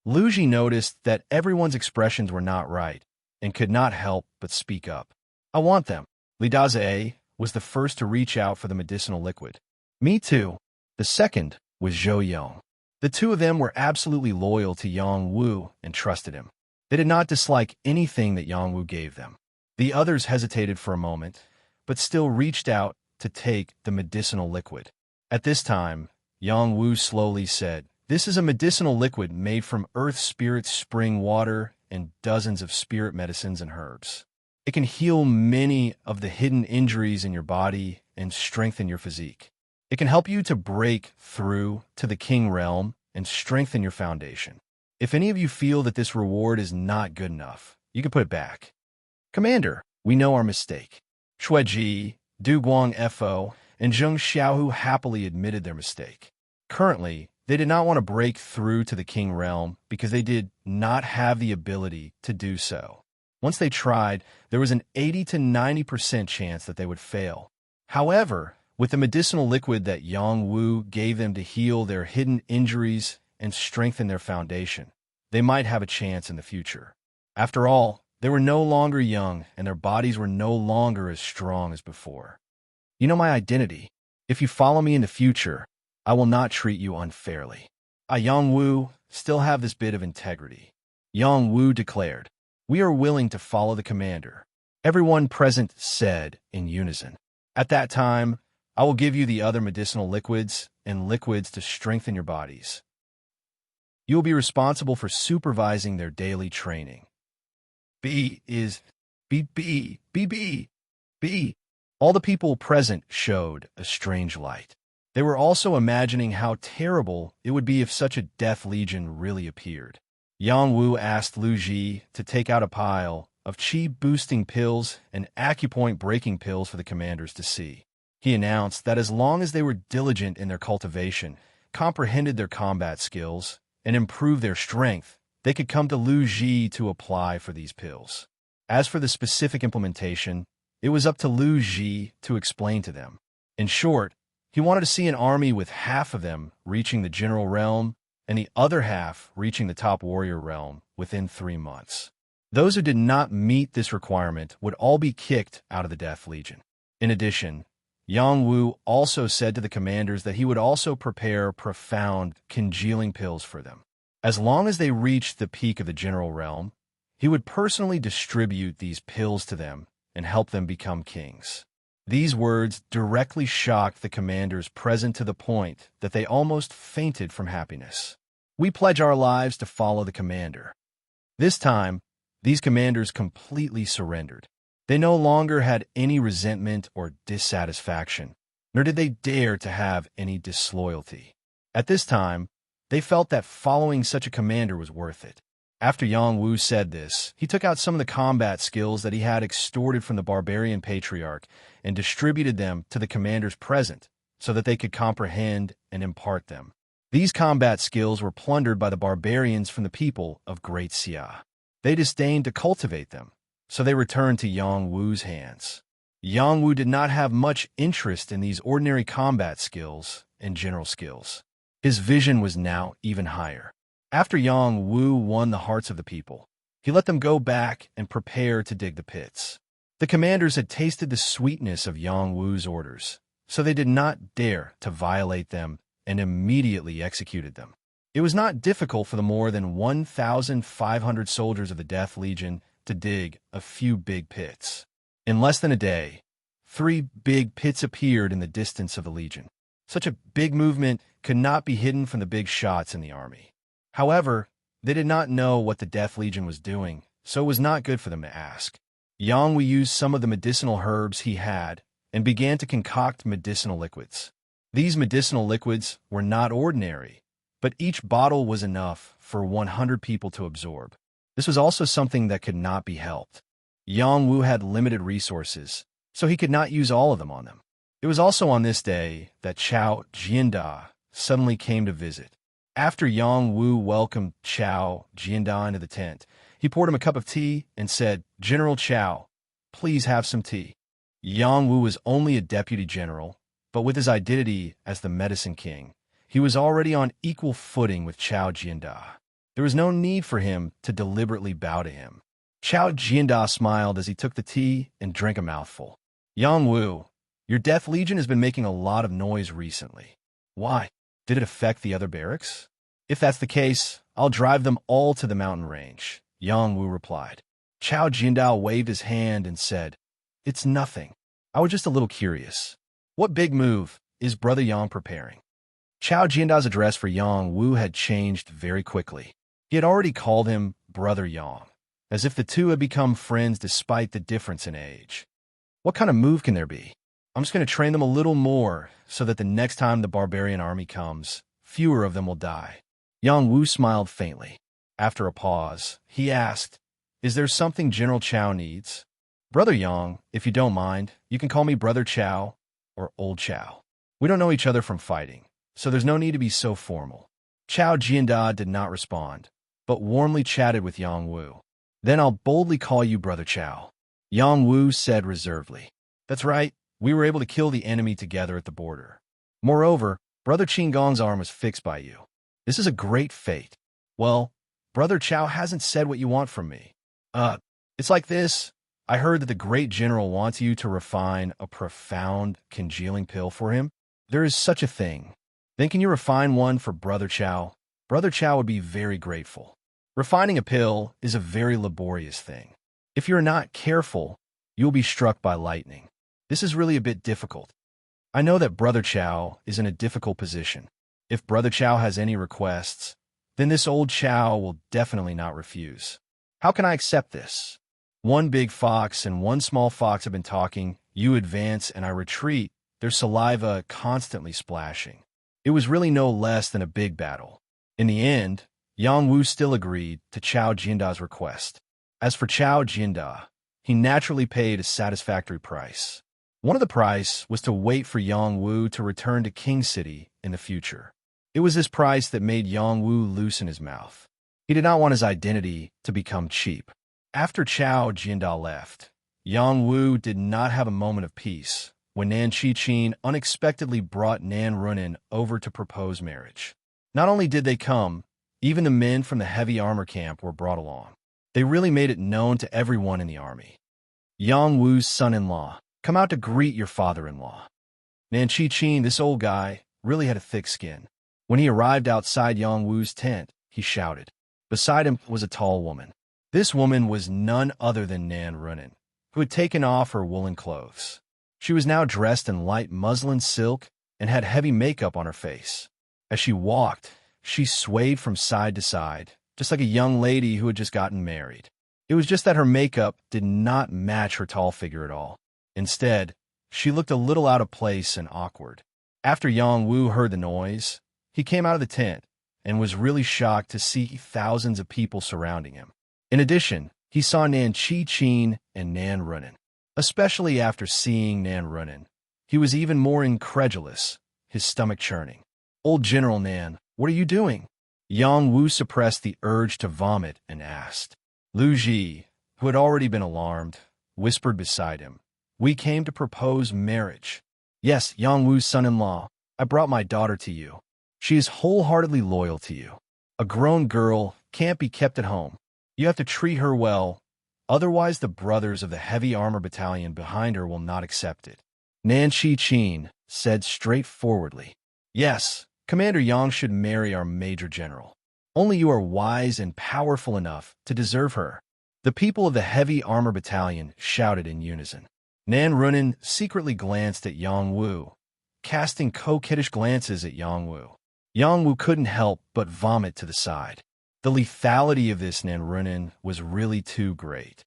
Luigi noticed that everyone's expressions were not right and could not help but speak up. I want them. Lidaze was the first to reach out for the medicinal liquid. Me too. The second was Zhou Yong. The two of them were absolutely loyal to Yang Wu and trusted him. They did not dislike anything that Yang Wu gave them. The others hesitated for a moment, but still reached out to take the medicinal liquid. At this time, Yang Wu slowly said, "This is a medicinal liquid made from Earth Spirit's spring water and dozens of spirit medicines and herbs. It can heal many of the hidden injuries in your body and strengthen your physique. It can help you to break through to the King Realm and strengthen your foundation. If any of you feel that this reward is not good enough, you can put it back." "Commander, we know our mistake." Shueji, Du Guang Fo, and Zheng Xiaohu happily admitted their mistake. Currently, they did not want to break through to the King Realm because they did not have the ability to do so. Once they tried, there was an 80 to 90% chance that they would fail. However, with the medicinal liquid that Yang Wu gave them to heal their hidden injuries and strengthen their foundation, they might have a chance in the future. After all, they were no longer young and their bodies were no longer as strong as before. "You know my identity. If you follow me in the future, I will not treat you unfairly. I, Yang Wu, still have this bit of integrity." Yang Wu declared, "We are willing to follow the commander." Everyone present said in unison. At that time, I will give you the other medicinal liquids and liquids to strengthen your bodies. You will be responsible for supervising their daily training. B is B, B, B, B, B. All the people present showed a strange light. They were also imagining how terrible it would be if such a death legion really appeared. Yang Wu asked Lu Ji to take out a pile of chi-boosting pills and acupoint-breaking pills for the commanders to see. He announced that as long as they were diligent in their cultivation, comprehended their combat skills, and improved their strength, they could come to Lu Ji to apply for these pills. As for the specific implementation, it was up to Lu Ji to explain to them. In short, he wanted to see an army with half of them reaching the general realm and the other half reaching the top warrior realm within 3 months. Those who did not meet this requirement would all be kicked out of the Death Legion. In addition, Yang Wu also said to the commanders that he would also prepare profound congealing pills for them. As long as they reached the peak of the general realm, he would personally distribute these pills to them and help them become kings. These words directly shocked the commanders present to the point that they almost fainted from happiness. "We pledge our lives to follow the commander." This time, these commanders completely surrendered. They no longer had any resentment or dissatisfaction, nor did they dare to have any disloyalty. At this time, they felt that following such a commander was worth it. After Yang Wu said this, he took out some of the combat skills that he had extorted from the barbarian patriarch and distributed them to the commanders present so that they could comprehend and impart them. These combat skills were plundered by the barbarians from the people of Great Xia. They disdained to cultivate them, so they returned to Yang Wu's hands. Yang Wu did not have much interest in these ordinary combat skills and general skills. His vision was now even higher. After Yang Wu won the hearts of the people, he let them go back and prepare to dig the pits. The commanders had tasted the sweetness of Yang Wu's orders, so they did not dare to violate them and immediately executed them. It was not difficult for the more than 1,500 soldiers of the Death Legion to dig a few big pits. In less than a day, 3 big pits appeared in the distance of the Legion. Such a big movement could not be hidden from the big shots in the army. However, they did not know what the Death Legion was doing, so it was not good for them to ask. Yang Wu used some of the medicinal herbs he had and began to concoct medicinal liquids. These medicinal liquids were not ordinary, but each bottle was enough for 100 people to absorb. This was also something that could not be helped. Yang Wu had limited resources, so he could not use all of them on them. It was also on this day that Chao Jianda suddenly came to visit. After Yang Wu welcomed Chao Jianda into the tent, he poured him a cup of tea and said, "General Chao, please have some tea." Yang Wu was only a deputy general, but with his identity as the medicine king, he was already on equal footing with Chao Jianda. There was no need for him to deliberately bow to him. Chao Jianda smiled as he took the tea and drank a mouthful. "Yang Wu, your Death Legion has been making a lot of noise recently. Why? Did it affect the other barracks? If that's the case, I'll drive them all to the mountain range," Yang Wu replied. Chao Jianda waved his hand and said, "It's nothing. I was just a little curious. What big move is Brother Yang preparing?" Chao Jianda's address for Yang Wu had changed very quickly. He had already called him Brother Yang, as if the two had become friends despite the difference in age. "What kind of move can there be? I'm just going to train them a little more so that the next time the barbarian army comes, fewer of them will die." Yang Wu smiled faintly. After a pause, he asked, "Is there something General Chao needs?" "Brother Yang, if you don't mind, you can call me Brother Chao or Old Chao. We don't know each other from fighting, so there's no need to be so formal." Chao Jianda did not respond, but warmly chatted with Yang Wu. "Then I'll boldly call you Brother Chao," Yang Wu said reservedly. "That's right. We were able to kill the enemy together at the border. Moreover, Brother Qinggong's arm was fixed by you. This is a great fate. Well, Brother Chao hasn't said what you want from me. It's like this. I heard that the great general wants you to refine a profound, congealing pill for him. There is such a thing. Then can you refine one for Brother Chao? Brother Chao would be very grateful. Refining a pill is a very laborious thing. If you're not careful, you'll be struck by lightning. This is really a bit difficult. I know that Brother Chao is in a difficult position. If Brother Chao has any requests, then this old Chao will definitely not refuse. How can I accept this? One big fox and one small fox have been talking. You advance and I retreat, their saliva constantly splashing. It was really no less than a big battle. In the end, Yang Wu still agreed to Chao Jianda's request. As for Chao Jianda, he naturally paid a satisfactory price. One of the price was to wait for Yang Wu to return to King City in the future. It was this price that made Yang Wu loosen his mouth. He did not want his identity to become cheap. After Chao Jianda left, Yang Wu did not have a moment of peace when Nan Qichin unexpectedly brought Nan Runin over to propose marriage. Not only did they come, even the men from the heavy armor camp were brought along. They really made it known to everyone in the army. "Yang Wu's son-in-law, come out to greet your father-in-law." Nan Qichin, this old guy, really had a thick skin. When he arrived outside Yang Wu's tent, he shouted. Beside him was a tall woman. This woman was none other than Nan Runin, who had taken off her woolen clothes. She was now dressed in light muslin silk and had heavy makeup on her face. As she walked, she swayed from side to side, just like a young lady who had just gotten married. It was just that her makeup did not match her tall figure at all. Instead, she looked a little out of place and awkward. After Yang Wu heard the noise, he came out of the tent and was really shocked to see thousands of people surrounding him. In addition, he saw Nan Qichin and Nan Runin. Especially after seeing Nan Runin, he was even more incredulous, his stomach churning. "Old General Nan, what are you doing?" Yang Wu suppressed the urge to vomit and asked. Lu Ji, who had already been alarmed, whispered beside him, "We came to propose marriage." "Yes, Yang Wu's son-in-law, I brought my daughter to you. She is wholeheartedly loyal to you. A grown girl can't be kept at home. You have to treat her well, otherwise the brothers of the heavy armor battalion behind her will not accept it." Nan Qichin said straightforwardly, "Yes, Commander Yang should marry our Major General. Only you are wise and powerful enough to deserve her." The people of the heavy armor battalion shouted in unison. Nan Runin secretly glanced at Yang Wu, casting coquettish glances at Yang Wu. Yang Wu couldn't help but vomit to the side. The lethality of this Nan Runin was really too great.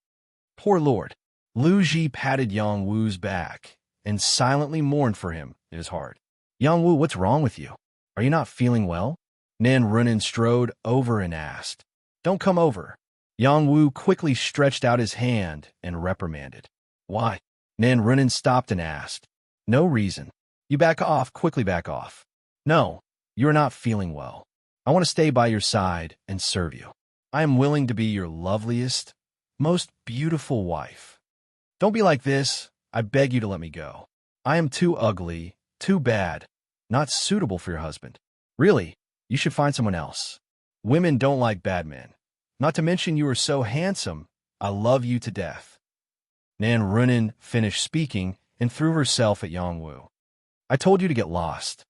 Poor Lord. Lu Ji patted Yang Wu's back and silently mourned for him in his heart. "Yang Wu, what's wrong with you? Are you not feeling well?" Nan Runin strode over and asked. "Don't come over." Yang Wu quickly stretched out his hand and reprimanded. "Why?" Nan Runin stopped and asked. "No reason. You back off, quickly back off." "No, you are not feeling well." I want to stay by your side and serve you. I am willing to be your loveliest, most beautiful wife. Don't be like this. I beg you to let me go. I am too ugly, too bad, not suitable for your husband. Really, you should find someone else. Women don't like bad men. Not to mention you are so handsome. I love you to death. Nan Runin finished speaking and threw herself at Yongwu. I told you to get lost.